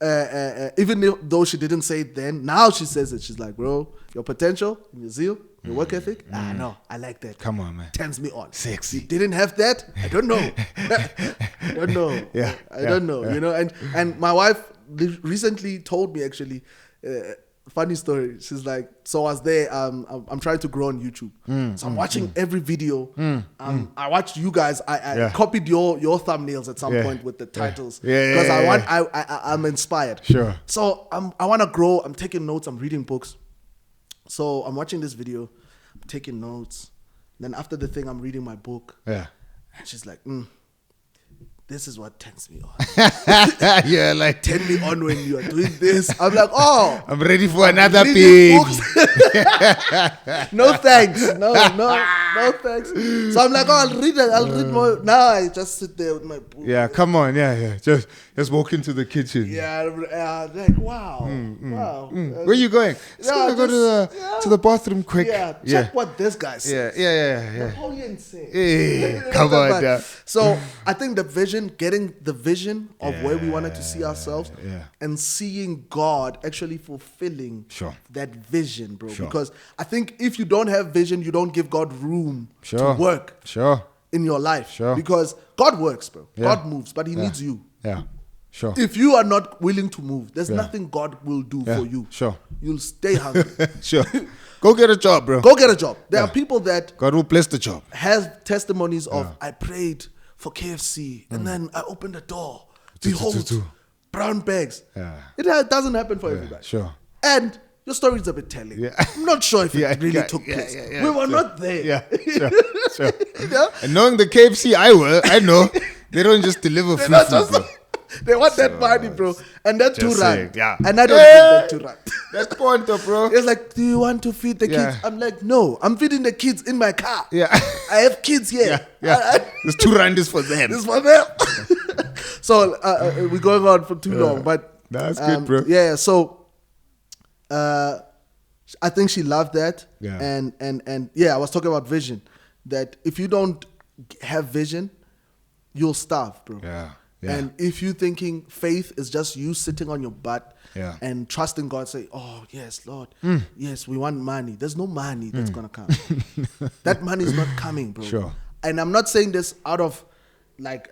[SPEAKER 2] even though she didn't say it then, now she says it. She's like, bro, your potential, your zeal, your work ethic, no, I like that.
[SPEAKER 1] Come on, man.
[SPEAKER 2] Turns me on.
[SPEAKER 1] Sexy.
[SPEAKER 2] You didn't have that? I don't know. I don't know.
[SPEAKER 1] Yeah,
[SPEAKER 2] I
[SPEAKER 1] yeah,
[SPEAKER 2] don't know.
[SPEAKER 1] yeah.
[SPEAKER 2] You know, and my wife recently told me actually, funny story. She's like, so I was there. I'm trying to grow on YouTube. So I'm watching every video. I watched you guys. I
[SPEAKER 1] Yeah.
[SPEAKER 2] copied your thumbnails at some
[SPEAKER 1] Yeah.
[SPEAKER 2] point with the titles.
[SPEAKER 1] Yeah,
[SPEAKER 2] Because
[SPEAKER 1] yeah.
[SPEAKER 2] I'm inspired.
[SPEAKER 1] Sure.
[SPEAKER 2] So I want to grow. I'm taking notes. I'm reading books. So I'm watching this video. I'm taking notes. Then after the thing, I'm reading my book.
[SPEAKER 1] Yeah.
[SPEAKER 2] And she's like, this is what turns me on.
[SPEAKER 1] Yeah, like
[SPEAKER 2] Turn me on when you are doing this. I'm like, oh.
[SPEAKER 1] I'm ready for another
[SPEAKER 2] reading
[SPEAKER 1] page.
[SPEAKER 2] books. No thanks. No thanks. So I'm like, oh, I'll read it. I'll read more. Now I just sit there with my book.
[SPEAKER 1] Yeah, come on, yeah. Just walk into the kitchen.
[SPEAKER 2] Yeah, like, wow. Wow.
[SPEAKER 1] Where you going? Just
[SPEAKER 2] Yeah,
[SPEAKER 1] gonna go to the bathroom quick.
[SPEAKER 2] Yeah, check what this guy said.
[SPEAKER 1] Yeah.
[SPEAKER 2] Napoleon said.
[SPEAKER 1] Hey, come on now.
[SPEAKER 2] So I think the vision, getting the vision of where we wanted to see ourselves,
[SPEAKER 1] yeah.
[SPEAKER 2] and seeing God actually fulfilling
[SPEAKER 1] Sure.
[SPEAKER 2] that vision, bro.
[SPEAKER 1] Sure.
[SPEAKER 2] Because I think if you don't have vision, you don't give God room
[SPEAKER 1] Sure.
[SPEAKER 2] to work
[SPEAKER 1] Sure.
[SPEAKER 2] in your life.
[SPEAKER 1] Sure.
[SPEAKER 2] Because God works, bro.
[SPEAKER 1] Yeah.
[SPEAKER 2] God moves, but He
[SPEAKER 1] Yeah.
[SPEAKER 2] needs you.
[SPEAKER 1] Yeah. Sure.
[SPEAKER 2] If you are not willing to move, there's
[SPEAKER 1] Yeah.
[SPEAKER 2] nothing God will do
[SPEAKER 1] Yeah.
[SPEAKER 2] for you.
[SPEAKER 1] Sure.
[SPEAKER 2] You'll stay hungry.
[SPEAKER 1] Sure. Go get a job, bro.
[SPEAKER 2] Go get a job. There
[SPEAKER 1] Yeah.
[SPEAKER 2] are people that
[SPEAKER 1] God will bless the job.
[SPEAKER 2] have testimonies of I prayed for KFC and then I opened the door. Behold, brown bags.
[SPEAKER 1] Yeah.
[SPEAKER 2] It doesn't happen for everybody.
[SPEAKER 1] Sure.
[SPEAKER 2] And your story is a bit telling.
[SPEAKER 1] Yeah.
[SPEAKER 2] I'm not sure if
[SPEAKER 1] Yeah,
[SPEAKER 2] it really
[SPEAKER 1] yeah,
[SPEAKER 2] took
[SPEAKER 1] yeah,
[SPEAKER 2] place.
[SPEAKER 1] yeah, yeah.
[SPEAKER 2] We were
[SPEAKER 1] Sure.
[SPEAKER 2] not there.
[SPEAKER 1] Yeah. Sure.
[SPEAKER 2] You know?
[SPEAKER 1] And knowing the KFC I know, they don't just deliver
[SPEAKER 2] They're
[SPEAKER 1] food.
[SPEAKER 2] not just,
[SPEAKER 1] bro.
[SPEAKER 2] they want that money, bro. And that
[SPEAKER 1] Just
[SPEAKER 2] two
[SPEAKER 1] saying,
[SPEAKER 2] rand.
[SPEAKER 1] yeah.
[SPEAKER 2] And I don't
[SPEAKER 1] Yeah.
[SPEAKER 2] give that 2 rand.
[SPEAKER 1] That's Ponto, bro.
[SPEAKER 2] It's like, do you want to feed the
[SPEAKER 1] Yeah.
[SPEAKER 2] kids? I'm like, no. I'm feeding the kids in my car.
[SPEAKER 1] Yeah.
[SPEAKER 2] I have kids here.
[SPEAKER 1] Yeah. There's 2 rand is for them.
[SPEAKER 2] This is for them. So we're going on for too long, but
[SPEAKER 1] That's good, bro.
[SPEAKER 2] Yeah. So I think she loved that.
[SPEAKER 1] Yeah.
[SPEAKER 2] And yeah, I was talking about vision. That if you don't have vision, you'll starve, bro.
[SPEAKER 1] Yeah.
[SPEAKER 2] And if you're thinking faith is just you sitting on your butt
[SPEAKER 1] Yeah.
[SPEAKER 2] and trusting God, say, oh, yes, Lord. Yes, we want money. There's no money that's going to come. That money is not coming, bro.
[SPEAKER 1] Sure.
[SPEAKER 2] And I'm not saying this out of like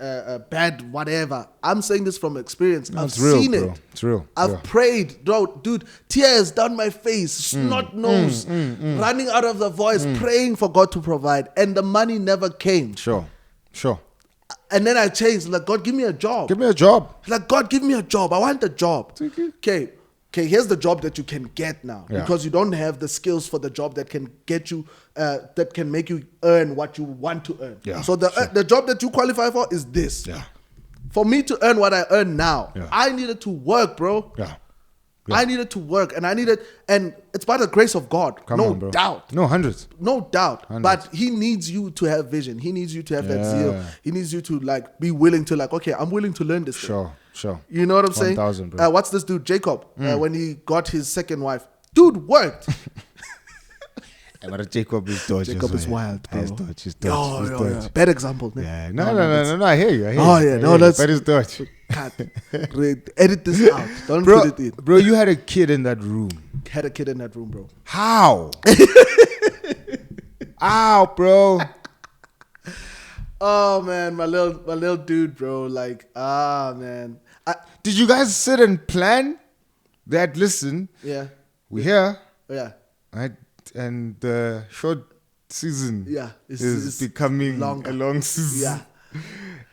[SPEAKER 2] bad whatever. I'm saying this from experience. I've
[SPEAKER 1] it's real,
[SPEAKER 2] seen
[SPEAKER 1] bro.
[SPEAKER 2] it.
[SPEAKER 1] It's real.
[SPEAKER 2] I've
[SPEAKER 1] Yeah.
[SPEAKER 2] prayed, dude, tears down my face, snot nose, running out of the voice, praying for God to provide, and the money never came.
[SPEAKER 1] Sure.
[SPEAKER 2] And then I changed, like, God, give me a job.
[SPEAKER 1] Give me a job.
[SPEAKER 2] Like, God, give me a job. I want a job. Okay, here's the job that you can get now.
[SPEAKER 1] Yeah.
[SPEAKER 2] Because you don't have the skills for the job that can get you, that can make you earn what you want to earn.
[SPEAKER 1] Yeah,
[SPEAKER 2] So the job that you qualify for is this.
[SPEAKER 1] Yeah.
[SPEAKER 2] For me to earn what I earn now,
[SPEAKER 1] Yeah.
[SPEAKER 2] I needed to work, bro.
[SPEAKER 1] Yeah.
[SPEAKER 2] I needed to work, and and it's by the grace of God.
[SPEAKER 1] Come
[SPEAKER 2] no
[SPEAKER 1] on, bro.
[SPEAKER 2] doubt.
[SPEAKER 1] No, hundreds.
[SPEAKER 2] No doubt.
[SPEAKER 1] Hundreds.
[SPEAKER 2] But he needs you to have vision. He needs you to have that
[SPEAKER 1] Yeah.
[SPEAKER 2] zeal. He needs you to like be willing to like, okay, I'm willing to learn this thing.
[SPEAKER 1] Sure.
[SPEAKER 2] You know what I'm saying?
[SPEAKER 1] 1,000, bro.
[SPEAKER 2] What's this dude, Jacob, when he got his second wife? Dude worked.
[SPEAKER 1] But Jacob is dodgy.
[SPEAKER 2] Jacob is wild, bro.
[SPEAKER 1] He's dodgy. He's
[SPEAKER 2] Oh,
[SPEAKER 1] dodgy.
[SPEAKER 2] yeah. Bad example. ne?
[SPEAKER 1] Yeah. No. I hear you.
[SPEAKER 2] Oh, yeah. No, that's-
[SPEAKER 1] But it's dodgy.
[SPEAKER 2] Cut. Edit this out. Don't
[SPEAKER 1] Bro,
[SPEAKER 2] put it in.
[SPEAKER 1] bro, you had a kid in that room.
[SPEAKER 2] Had a kid in that room, bro.
[SPEAKER 1] How? How, bro?
[SPEAKER 2] Oh man, my little dude, bro. Like, man.
[SPEAKER 1] Did you guys sit and plan that? Listen,
[SPEAKER 2] Yeah.
[SPEAKER 1] we're here,
[SPEAKER 2] Yeah.
[SPEAKER 1] right? And the short season
[SPEAKER 2] is
[SPEAKER 1] becoming
[SPEAKER 2] longer.
[SPEAKER 1] a long season.
[SPEAKER 2] Yeah.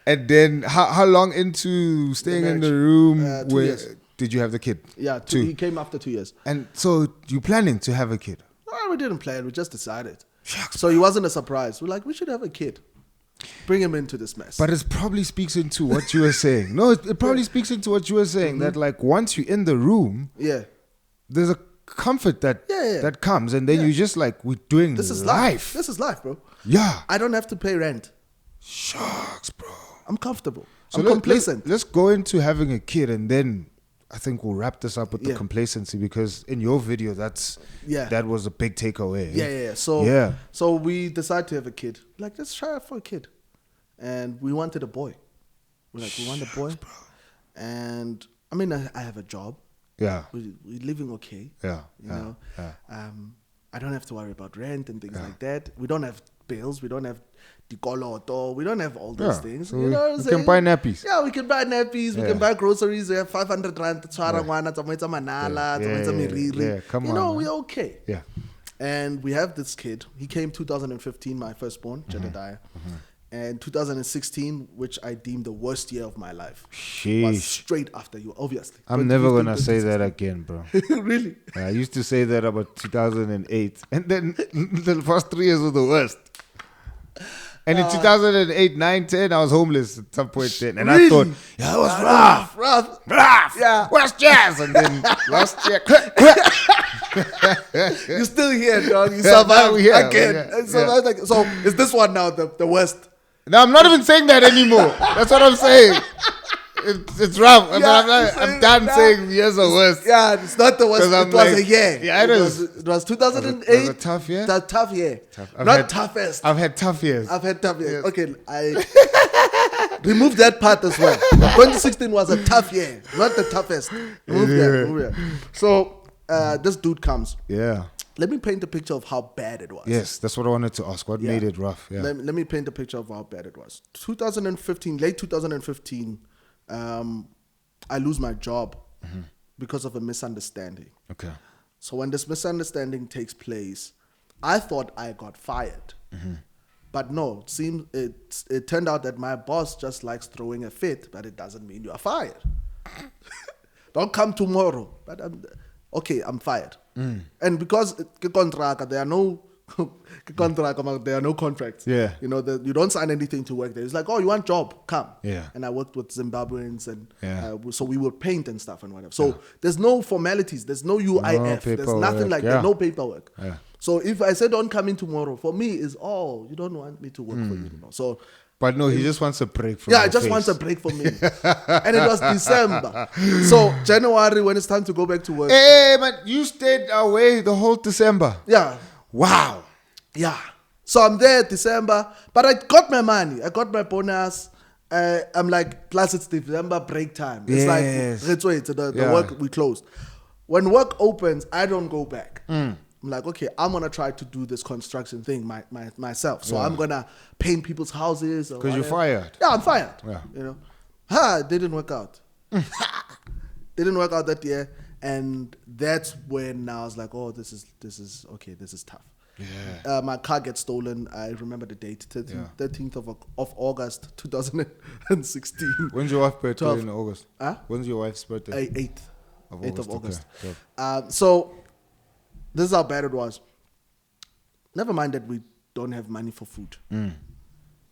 [SPEAKER 1] And then how long into staying in the
[SPEAKER 2] marriage?
[SPEAKER 1] room
[SPEAKER 2] 2
[SPEAKER 1] where
[SPEAKER 2] years.
[SPEAKER 1] did you have the kid?
[SPEAKER 2] Yeah.
[SPEAKER 1] Two.
[SPEAKER 2] He came after 2 years.
[SPEAKER 1] And so you planning to have a kid?
[SPEAKER 2] No, we didn't plan. We just decided. So it wasn't a surprise. We're like, we should have a kid. Bring him into this mess.
[SPEAKER 1] But it probably speaks into what you were saying. No, it probably speaks into what you were saying, that like once you're in the room,
[SPEAKER 2] yeah.
[SPEAKER 1] there's a comfort that
[SPEAKER 2] Yeah.
[SPEAKER 1] that comes, and then you just like, we're doing
[SPEAKER 2] This is
[SPEAKER 1] life.
[SPEAKER 2] This is life, bro.
[SPEAKER 1] Yeah.
[SPEAKER 2] I don't have to pay rent.
[SPEAKER 1] Shucks, bro.
[SPEAKER 2] I'm comfortable.
[SPEAKER 1] So
[SPEAKER 2] I'm complacent.
[SPEAKER 1] Let's go into having a kid, and then I think we'll wrap this up with the
[SPEAKER 2] Yeah.
[SPEAKER 1] complacency, because in your video, that was a big takeaway.
[SPEAKER 2] Yeah. So we decided to have a kid. Like, let's try out for a kid. And we wanted a boy. We're like, we want a boy. And I mean, I have a job.
[SPEAKER 1] Yeah.
[SPEAKER 2] We're living okay.
[SPEAKER 1] Yeah.
[SPEAKER 2] You know, I don't have to worry about rent and things like that. We don't have bills. We don't have dikoloto. We don't have all those things.
[SPEAKER 1] So
[SPEAKER 2] you know what I'm
[SPEAKER 1] we
[SPEAKER 2] saying?
[SPEAKER 1] can buy nappies.
[SPEAKER 2] Yeah, we can buy nappies. We
[SPEAKER 1] Yeah.
[SPEAKER 2] can buy groceries. We have 500 rand. Tshwara ngwana, tsamaisa manala, tsamaisa miriri.
[SPEAKER 1] Yeah, come
[SPEAKER 2] You know,
[SPEAKER 1] on,
[SPEAKER 2] we're okay.
[SPEAKER 1] Yeah.
[SPEAKER 2] And we have this kid. He came 2015, my firstborn, Jedediah. And 2016, which I deemed the worst year of my life, was
[SPEAKER 1] Sheesh.
[SPEAKER 2] straight after you, obviously.
[SPEAKER 1] I'm never going to say that again, bro.
[SPEAKER 2] Really?
[SPEAKER 1] I used to say that about 2008. And then the first 3 years were the worst. And in 2008, 9, 10, I was homeless at some point then. And
[SPEAKER 2] Really?
[SPEAKER 1] I thought, yeah, it was rough.
[SPEAKER 2] Rough.
[SPEAKER 1] Yeah. Where's jazz? And then last year,
[SPEAKER 2] You're still here, dog. You
[SPEAKER 1] Yeah, now
[SPEAKER 2] survived
[SPEAKER 1] we're here,
[SPEAKER 2] again.
[SPEAKER 1] we're here.
[SPEAKER 2] And survived again. So is this one now the worst?
[SPEAKER 1] now I'm not even saying that anymore. That's what I'm saying. It's rough. I mean,
[SPEAKER 2] Yeah,
[SPEAKER 1] I'm done saying years are worse.
[SPEAKER 2] Yeah, it's not the worst.
[SPEAKER 1] 'Cause I'm
[SPEAKER 2] It was
[SPEAKER 1] like-
[SPEAKER 2] a year.
[SPEAKER 1] Yeah, it is.
[SPEAKER 2] It was 2008.
[SPEAKER 1] It was a tough year?
[SPEAKER 2] A tough year.
[SPEAKER 1] I've
[SPEAKER 2] Not
[SPEAKER 1] had-
[SPEAKER 2] toughest.
[SPEAKER 1] I've had tough years.
[SPEAKER 2] I've had tough years.
[SPEAKER 1] Yes.
[SPEAKER 2] Okay, I remove that part as well. 2016 was a tough year, not the toughest. Remove that. So this dude comes.
[SPEAKER 1] Yeah.
[SPEAKER 2] Let me paint a picture of how bad it was.
[SPEAKER 1] Yes, that's what I wanted to ask. What
[SPEAKER 2] Yeah.
[SPEAKER 1] made it rough? Yeah.
[SPEAKER 2] Let me paint a picture of how bad it was. 2015, late 2015, I lose my job because of a misunderstanding.
[SPEAKER 1] Okay.
[SPEAKER 2] So when this misunderstanding takes place, I thought I got fired. But no, it turned out that my boss just likes throwing a fit, but it doesn't mean you are fired. Don't come tomorrow. But I'm fired. And because there are no there are no contracts.
[SPEAKER 1] Yeah.
[SPEAKER 2] You know, you don't sign anything to work there. It's like, oh, you want job? Come.
[SPEAKER 1] Yeah.
[SPEAKER 2] And I worked with Zimbabweans, and
[SPEAKER 1] Yeah.
[SPEAKER 2] so we would paint and stuff and whatever. So there's no formalities. There's no UIF. There's nothing
[SPEAKER 1] paperwork.
[SPEAKER 2] like
[SPEAKER 1] Yeah.
[SPEAKER 2] that. No paperwork.
[SPEAKER 1] Yeah.
[SPEAKER 2] So if I say don't come in tomorrow, for me is you don't want me to work for you anymore. So
[SPEAKER 1] But no, he just wants a break from
[SPEAKER 2] yeah, I
[SPEAKER 1] your
[SPEAKER 2] just
[SPEAKER 1] face.
[SPEAKER 2] want a break for me. And it was December. So January, when it's time to go back to work.
[SPEAKER 1] Hey, man, you stayed away the whole December.
[SPEAKER 2] Yeah.
[SPEAKER 1] Wow.
[SPEAKER 2] Yeah. So I'm there December, but I got my money. I got my bonus. I'm like, plus it's December break time. It's
[SPEAKER 1] Yes.
[SPEAKER 2] like, the
[SPEAKER 1] Yeah.
[SPEAKER 2] work we closed. When work opens, I don't go back. I'm like, okay, I'm gonna try to do this construction thing myself. So I'm gonna paint people's houses.
[SPEAKER 1] Because you're fired.
[SPEAKER 2] Yeah, I'm fired.
[SPEAKER 1] Yeah.
[SPEAKER 2] You know, it didn't work out. Didn't work out that year, and that's when I was like, oh, this is okay. This is tough.
[SPEAKER 1] Yeah.
[SPEAKER 2] My car gets stolen. I remember the date, 13th of August, 2016.
[SPEAKER 1] When's your wife's birthday
[SPEAKER 2] 12.
[SPEAKER 1] in August?
[SPEAKER 2] Huh?
[SPEAKER 1] When's your wife's birthday?
[SPEAKER 2] 8th
[SPEAKER 1] Of
[SPEAKER 2] 8th of
[SPEAKER 1] August,
[SPEAKER 2] August.
[SPEAKER 1] okay.
[SPEAKER 2] So this is how bad it was. Never mind that we don't have money for food.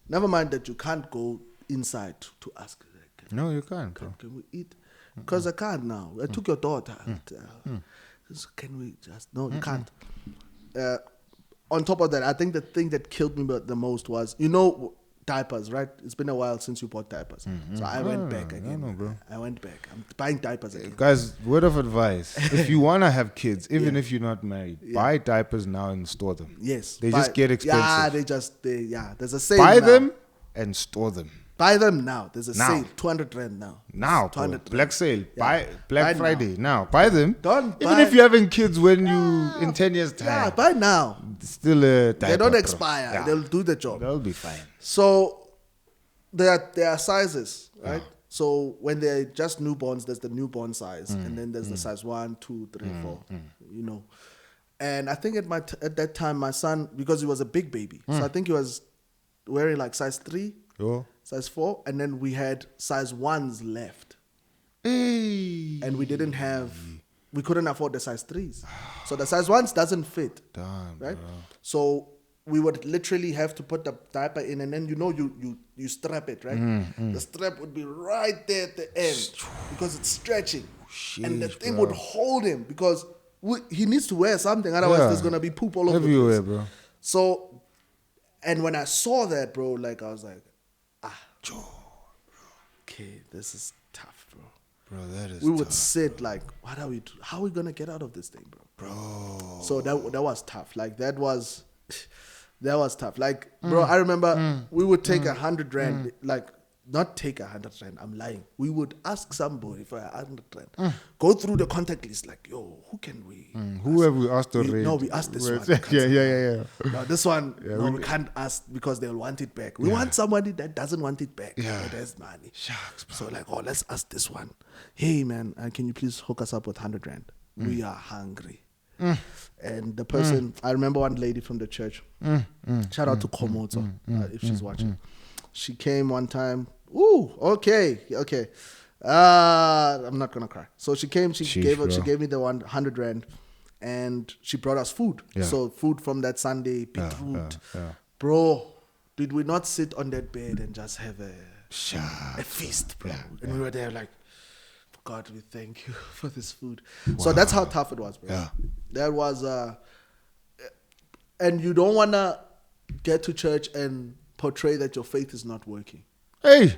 [SPEAKER 2] Never mind that you can't go inside to ask.
[SPEAKER 1] No, you can't.
[SPEAKER 2] Can we eat? Because I can't now. I took your daughter. Can we just? No, you can't. On top of that, I think the thing that killed me the most was, diapers, right? It's been a while since you bought diapers. So I went back again.
[SPEAKER 1] No, bro.
[SPEAKER 2] I went back. I'm buying diapers again.
[SPEAKER 1] Guys, word of advice. If you want to have kids, even if you're not married, buy diapers now and store them.
[SPEAKER 2] Yes.
[SPEAKER 1] They just get expensive.
[SPEAKER 2] Yeah, there's a sale
[SPEAKER 1] Buy
[SPEAKER 2] now.
[SPEAKER 1] them and store them.
[SPEAKER 2] Buy them now. There's a
[SPEAKER 1] Now.
[SPEAKER 2] sale. 200 rand now.
[SPEAKER 1] Now,
[SPEAKER 2] 200
[SPEAKER 1] bro. Black sale.
[SPEAKER 2] Yeah.
[SPEAKER 1] Buy Black
[SPEAKER 2] Buy
[SPEAKER 1] Friday. Now. Buy them.
[SPEAKER 2] Don't
[SPEAKER 1] Even
[SPEAKER 2] buy-
[SPEAKER 1] if you're having kids when you in 10 years time.
[SPEAKER 2] Yeah, buy now.
[SPEAKER 1] It's still a diaper.
[SPEAKER 2] They don't
[SPEAKER 1] bro.
[SPEAKER 2] expire.
[SPEAKER 1] Yeah.
[SPEAKER 2] They'll do the job.
[SPEAKER 1] They'll be fine.
[SPEAKER 2] So there are sizes, right? So when they're just newborns, there's the newborn size, and then there's the size 1, 2, 3, 4. And I think at that time, my son, because he was a big baby, so I think he was wearing like size 3,
[SPEAKER 1] Yo.
[SPEAKER 2] size 4, and then we had size 1s left,
[SPEAKER 1] Hey.
[SPEAKER 2] and we couldn't afford the size 3s, so the size 1s doesn't fit,
[SPEAKER 1] Damn,
[SPEAKER 2] right?
[SPEAKER 1] bro.
[SPEAKER 2] So we would literally have to put the diaper in, and then you strap it, right? The strap would be right there at the end because it's stretching, and the thing would hold him because he needs to wear something, otherwise there's gonna be poop all over the
[SPEAKER 1] Everywhere,
[SPEAKER 2] place.
[SPEAKER 1] bro.
[SPEAKER 2] So, and when I saw that, bro, like I was like, okay, this is tough, bro.
[SPEAKER 1] Bro, that is
[SPEAKER 2] We would
[SPEAKER 1] tough.
[SPEAKER 2] sit like, how are we gonna get out of this thing, bro? So that was tough. Like that was tough. Like, bro, I remember we would take 100 rand, like not take 100 rand. I'm lying. We would ask somebody for 100 rand. Go through the contact list, like, yo, who can we?
[SPEAKER 1] Who have we asked already?
[SPEAKER 2] We asked this one.
[SPEAKER 1] Yeah.
[SPEAKER 2] No, this one, we can't ask because they'll want it back. We want somebody that doesn't want it back.
[SPEAKER 1] Yeah.
[SPEAKER 2] That has money.
[SPEAKER 1] Shucks, bro.
[SPEAKER 2] So like, let's ask this one. Hey, man, can you please hook us up with 100 rand? We are hungry. And the person, I remember one lady from the church. Shout out to Komoto if she's watching. She came one time. Ooh, okay. I'm not gonna cry. So she came. She gave me the 100 rand, and she brought us food.
[SPEAKER 1] Yeah.
[SPEAKER 2] So food from that Sunday, beetroot. Bro, did we not sit on that bed and just have a feast, bro? And we were there like, God, we thank you for this food. So that's how tough it was, bro.
[SPEAKER 1] Yeah.
[SPEAKER 2] That was, and you don't want to get to church and portray that your faith is not working.
[SPEAKER 1] Hey.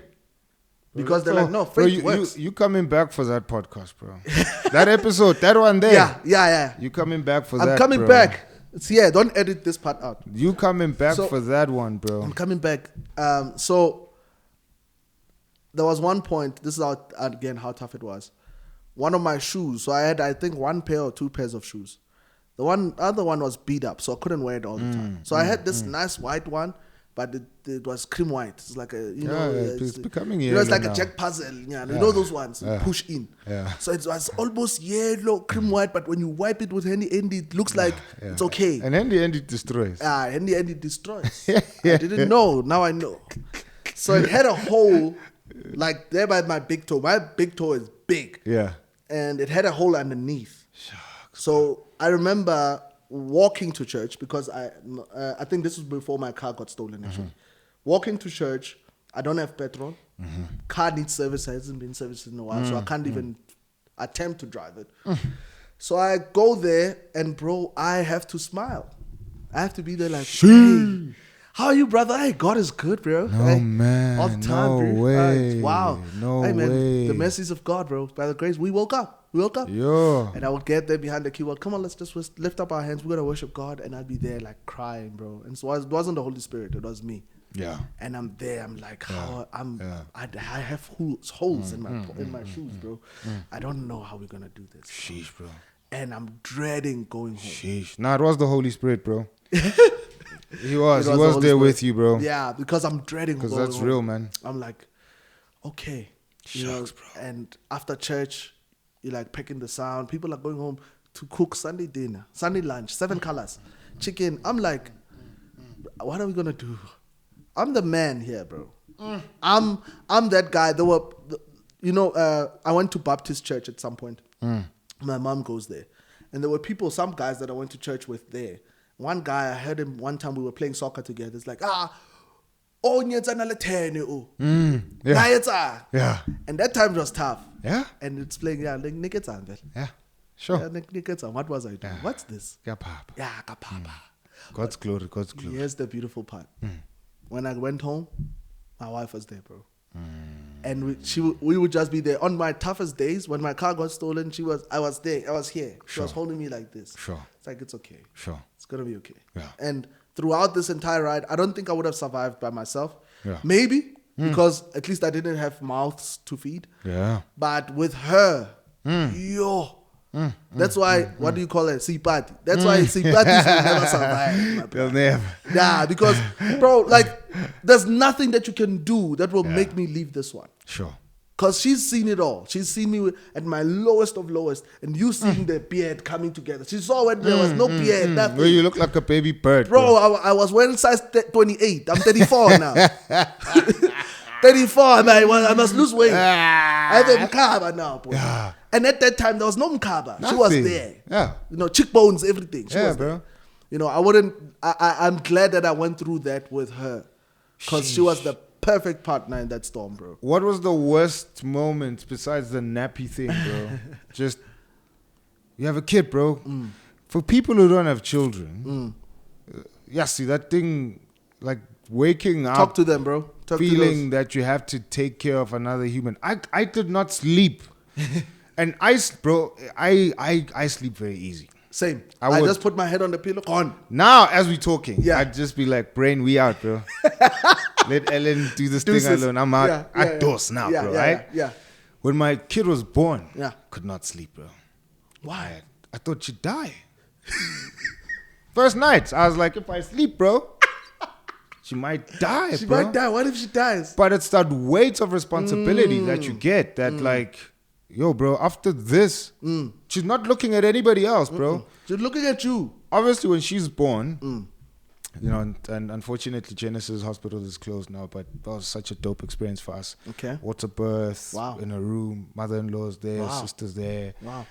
[SPEAKER 2] Because they're like, no,
[SPEAKER 1] bro,
[SPEAKER 2] faith works.
[SPEAKER 1] you coming back for that podcast, bro. That episode, that one there.
[SPEAKER 2] Yeah.
[SPEAKER 1] You coming back for that,
[SPEAKER 2] I'm coming
[SPEAKER 1] bro.
[SPEAKER 2] back. Don't edit this part out.
[SPEAKER 1] You coming back
[SPEAKER 2] So-
[SPEAKER 1] for that one, bro.
[SPEAKER 2] I'm coming back. So there was one point, this is how tough it was. One of my shoes, so I had, I think, 1 pair or 2 pairs of shoes. The other one was beat up, so I couldn't wear it all the time. So I had this nice white one, but it was cream white. It's like a,
[SPEAKER 1] it's becoming
[SPEAKER 2] it's like
[SPEAKER 1] yellow
[SPEAKER 2] a Jack puzzle. Yeah, you know those ones, you push in.
[SPEAKER 1] Yeah.
[SPEAKER 2] So it was almost yellow, cream white, but when you wipe it with handy, it looks like it's okay.
[SPEAKER 1] And in the end, it destroys.
[SPEAKER 2] And it destroys. I didn't know. Now I know. So it had a hole, like there by my big toe. My big toe is big.
[SPEAKER 1] Yeah.
[SPEAKER 2] And it had a hole underneath.
[SPEAKER 1] Shucks.
[SPEAKER 2] So I remember walking to church because I think this was before my car got stolen actually. Walking to church, I don't have petrol. Car needs service. It hasn't been serviced in a while, so I can't even attempt to drive it. So I go there and bro, I have to smile. I have to be there like, hey, how are you, brother? Hey, God is good, bro.
[SPEAKER 1] No,
[SPEAKER 2] Hey,
[SPEAKER 1] man.
[SPEAKER 2] all the time,
[SPEAKER 1] No
[SPEAKER 2] bro.
[SPEAKER 1] way.
[SPEAKER 2] Wow.
[SPEAKER 1] No
[SPEAKER 2] hey, man,
[SPEAKER 1] way.
[SPEAKER 2] the mercies of God, bro. By the grace, we woke up.
[SPEAKER 1] Yo.
[SPEAKER 2] And I would get there behind the keyboard. Come on, let's just lift up our hands. We're going to worship God. And I'd be there like crying, bro. And so it wasn't the Holy Spirit. It was me.
[SPEAKER 1] Yeah.
[SPEAKER 2] And I'm there. I'm like, I have holes in my shoes, bro. I don't know how we're going to do this.
[SPEAKER 1] Sheesh, bro.
[SPEAKER 2] and I'm dreading going home.
[SPEAKER 1] Sheesh. Nah, it was the Holy Spirit, bro. He was
[SPEAKER 2] the
[SPEAKER 1] there
[SPEAKER 2] Holy Spirit.
[SPEAKER 1] with you, bro.
[SPEAKER 2] Yeah, because I'm dreading going
[SPEAKER 1] Because
[SPEAKER 2] home.
[SPEAKER 1] that's real, man.
[SPEAKER 2] I'm like, okay.
[SPEAKER 1] Shucks, bro.
[SPEAKER 2] And after church, you're like picking the sound. People are going home to cook Sunday dinner, Sunday lunch, 7 colors, chicken. I'm like, what are we gonna do? I'm the man here, bro. I'm that guy. There were, I went to Baptist church at some point. My mom goes there, and there were some guys that I went to church with there. One guy, I heard him one time. We were playing soccer together. It's like, oh,
[SPEAKER 1] Yeah. Yeah.
[SPEAKER 2] And that time was tough.
[SPEAKER 1] Yeah.
[SPEAKER 2] And it's playing, yeah, like
[SPEAKER 1] Yeah. Sure.
[SPEAKER 2] what was I doing?
[SPEAKER 1] Yeah.
[SPEAKER 2] What's this?
[SPEAKER 1] Kapapa.
[SPEAKER 2] Yeah, kapapa.
[SPEAKER 1] God's glory. God's glory.
[SPEAKER 2] Here's the beautiful part. When I went home, my wife was there, bro. And we would just be there. On my toughest days, when my car got stolen, I was there. I was here. She was holding me like this.
[SPEAKER 1] Sure.
[SPEAKER 2] It's like, it's okay.
[SPEAKER 1] Sure.
[SPEAKER 2] It's going to be okay.
[SPEAKER 1] Yeah.
[SPEAKER 2] And throughout this entire ride, I don't think I would have survived by myself.
[SPEAKER 1] Yeah.
[SPEAKER 2] Maybe, because at least I didn't have mouths to feed.
[SPEAKER 1] Yeah.
[SPEAKER 2] But with her, that's why, what do you call it? Sipati. That's why Sipatis will never survive. my
[SPEAKER 1] They'll
[SPEAKER 2] brother.
[SPEAKER 1] never.
[SPEAKER 2] Yeah, because, bro, like, there's nothing that you can do that will make me leave this one.
[SPEAKER 1] Sure.
[SPEAKER 2] Because she's seen it all. She's seen me at my lowest of lowest. And you seen the beard coming together. She saw when there was no beard, nothing.
[SPEAKER 1] Well, you look like a baby bird.
[SPEAKER 2] Bro, I was wearing size 28. I'm 34 now. 34, man. I must lose weight. I have a mkaba now, boy.
[SPEAKER 1] Yeah.
[SPEAKER 2] And at that time, there was no mkaba. She was
[SPEAKER 1] Nothing.
[SPEAKER 2] there.
[SPEAKER 1] Yeah.
[SPEAKER 2] Cheekbones, everything. She
[SPEAKER 1] Yeah,
[SPEAKER 2] was
[SPEAKER 1] bro.
[SPEAKER 2] there. I'm glad that I went through that with her. Because she was the perfect partner in that storm, bro.
[SPEAKER 1] What was the worst moment besides the nappy thing, bro? Just, you have a kid, bro. For people who don't have children, see that thing, like waking up.
[SPEAKER 2] Talk to them, bro. Talk to
[SPEAKER 1] feeling that you have to take care of another human. I did not sleep. And I sleep very easy.
[SPEAKER 2] Same.
[SPEAKER 1] I
[SPEAKER 2] I
[SPEAKER 1] would.
[SPEAKER 2] just put my head on the pillow. Gone.
[SPEAKER 1] Now, as we talking,
[SPEAKER 2] Yeah.
[SPEAKER 1] I'd just be like, brain, we out, bro. Let Ellen do this
[SPEAKER 2] Deuces.
[SPEAKER 1] thing alone. I'm out.
[SPEAKER 2] Yeah,
[SPEAKER 1] I dose now, bro, right?
[SPEAKER 2] Yeah.
[SPEAKER 1] When my kid was born,
[SPEAKER 2] Yeah.
[SPEAKER 1] could not sleep, bro.
[SPEAKER 2] Why?
[SPEAKER 1] I thought she'd die. First night, I was like, if I sleep, bro, she might die,
[SPEAKER 2] She
[SPEAKER 1] bro.
[SPEAKER 2] might die. What if she dies?
[SPEAKER 1] But it's that weight of responsibility that you get that like, yo, bro, after this, she's not looking at anybody else, bro.
[SPEAKER 2] She's looking at you.
[SPEAKER 1] Obviously, when she's born, and unfortunately, Genesis Hospital is closed now, but that was such a dope experience for us.
[SPEAKER 2] Okay.
[SPEAKER 1] Water birth,
[SPEAKER 2] Wow.
[SPEAKER 1] in a room, mother-in-law's there,
[SPEAKER 2] Wow.
[SPEAKER 1] sisters there.
[SPEAKER 2] Wow.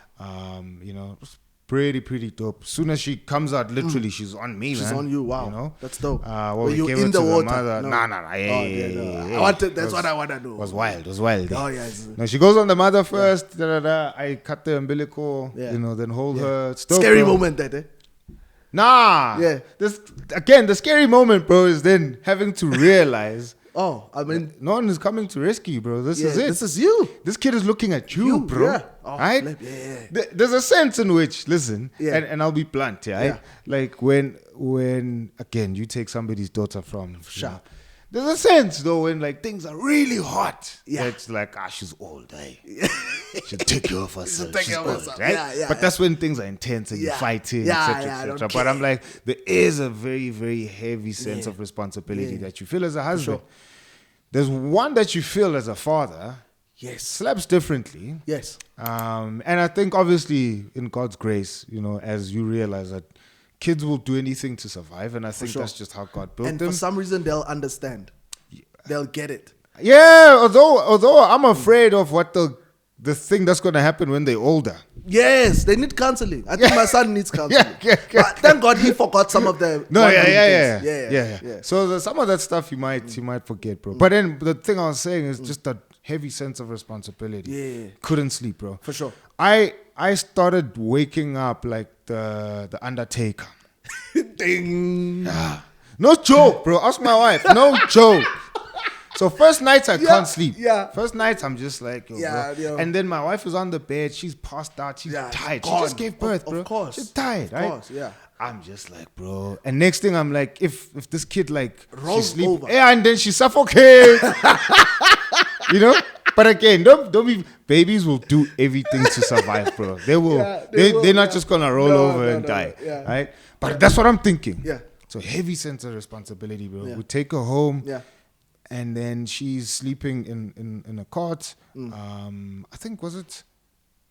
[SPEAKER 1] It was pretty dope. Soon as she comes out, literally, she's on me, man.
[SPEAKER 2] She's on you. Wow.
[SPEAKER 1] You know?
[SPEAKER 2] That's dope.
[SPEAKER 1] Well,
[SPEAKER 2] Were
[SPEAKER 1] we
[SPEAKER 2] you
[SPEAKER 1] gave
[SPEAKER 2] in
[SPEAKER 1] it
[SPEAKER 2] the
[SPEAKER 1] to
[SPEAKER 2] water?
[SPEAKER 1] mother.
[SPEAKER 2] No.
[SPEAKER 1] Nah.
[SPEAKER 2] That's what I want to do.
[SPEAKER 1] It was wild. It was wild.
[SPEAKER 2] Oh, yes.
[SPEAKER 1] No, she goes on the mother first. I cut the umbilical.
[SPEAKER 2] Yeah.
[SPEAKER 1] Then hold
[SPEAKER 2] Yeah.
[SPEAKER 1] her. It's dope,
[SPEAKER 2] Scary
[SPEAKER 1] bro.
[SPEAKER 2] moment, that, eh?
[SPEAKER 1] Nah.
[SPEAKER 2] Yeah.
[SPEAKER 1] The scary moment, bro, is then having to realize
[SPEAKER 2] Oh, I mean,
[SPEAKER 1] no one is coming to rescue you, bro. This
[SPEAKER 2] yeah,
[SPEAKER 1] is it.
[SPEAKER 2] this is you.
[SPEAKER 1] This kid is looking at you, bro.
[SPEAKER 2] Yeah. Oh,
[SPEAKER 1] right?
[SPEAKER 2] flip, yeah.
[SPEAKER 1] There's a sense in which, listen,
[SPEAKER 2] Yeah.
[SPEAKER 1] and I'll be blunt, yeah.
[SPEAKER 2] Yeah.
[SPEAKER 1] Right? Like when again you take somebody's daughter from
[SPEAKER 2] Sharp.
[SPEAKER 1] There's a sense though when like things are really hot.
[SPEAKER 2] Yeah.
[SPEAKER 1] It's like she's old, eh? She'll take care of herself.
[SPEAKER 2] take
[SPEAKER 1] She's
[SPEAKER 2] care of
[SPEAKER 1] old,
[SPEAKER 2] herself.
[SPEAKER 1] right?
[SPEAKER 2] Yeah,
[SPEAKER 1] but that's when things are intense and you're
[SPEAKER 2] Yeah.
[SPEAKER 1] fighting,
[SPEAKER 2] Yeah,
[SPEAKER 1] etc.
[SPEAKER 2] yeah, I don't
[SPEAKER 1] etc. But I'm like, there is a very, very heavy sense
[SPEAKER 2] Yeah.
[SPEAKER 1] of responsibility
[SPEAKER 2] Yeah.
[SPEAKER 1] that you feel as a husband.
[SPEAKER 2] sure.
[SPEAKER 1] There's one that you feel as a father.
[SPEAKER 2] Yes.
[SPEAKER 1] Slaps differently.
[SPEAKER 2] Yes.
[SPEAKER 1] And I think obviously in God's grace, as you realize that kids will do anything to survive. And I think
[SPEAKER 2] sure.
[SPEAKER 1] that's just how God built
[SPEAKER 2] And
[SPEAKER 1] them.
[SPEAKER 2] for some reason, they'll understand. They'll get it.
[SPEAKER 1] Yeah, although I'm afraid of what the thing that's going to happen when they're older.
[SPEAKER 2] Yes, they need counseling. I think my son needs counseling.
[SPEAKER 1] Yeah.
[SPEAKER 2] But thank God he forgot some of the.
[SPEAKER 1] No,
[SPEAKER 2] things.
[SPEAKER 1] yeah. So some of that stuff you might forget, bro. But then the thing I was saying is just that heavy sense of responsibility.
[SPEAKER 2] Yeah.
[SPEAKER 1] Couldn't sleep, bro.
[SPEAKER 2] For sure.
[SPEAKER 1] I started waking up like the Undertaker.
[SPEAKER 2] Ding.
[SPEAKER 1] No joke, bro. Ask my wife. No joke. So first nights I can't sleep.
[SPEAKER 2] yeah.
[SPEAKER 1] First nights I'm just like, yo,
[SPEAKER 2] Yeah,
[SPEAKER 1] bro.
[SPEAKER 2] yo.
[SPEAKER 1] And then my wife is on the bed. She's passed out. She's
[SPEAKER 2] Yeah,
[SPEAKER 1] tired.
[SPEAKER 2] gone.
[SPEAKER 1] She just gave birth,
[SPEAKER 2] Of
[SPEAKER 1] bro.
[SPEAKER 2] course.
[SPEAKER 1] She's tired, right?
[SPEAKER 2] Of course, yeah.
[SPEAKER 1] I'm just like, bro. And next thing I'm like, if this kid like
[SPEAKER 2] Rolls
[SPEAKER 1] she sleep,
[SPEAKER 2] over.
[SPEAKER 1] yeah, and then she suffocates. But But again, don't be. Babies will do everything to survive, bro. They will.
[SPEAKER 2] Yeah,
[SPEAKER 1] They're not just gonna roll over and
[SPEAKER 2] no,
[SPEAKER 1] die,
[SPEAKER 2] yeah.
[SPEAKER 1] right? But that's what I'm thinking.
[SPEAKER 2] Yeah.
[SPEAKER 1] So heavy sense of responsibility, bro.
[SPEAKER 2] Yeah.
[SPEAKER 1] We take her home.
[SPEAKER 2] Yeah.
[SPEAKER 1] And then she's sleeping in a cot.
[SPEAKER 2] Mm.
[SPEAKER 1] I think, was it?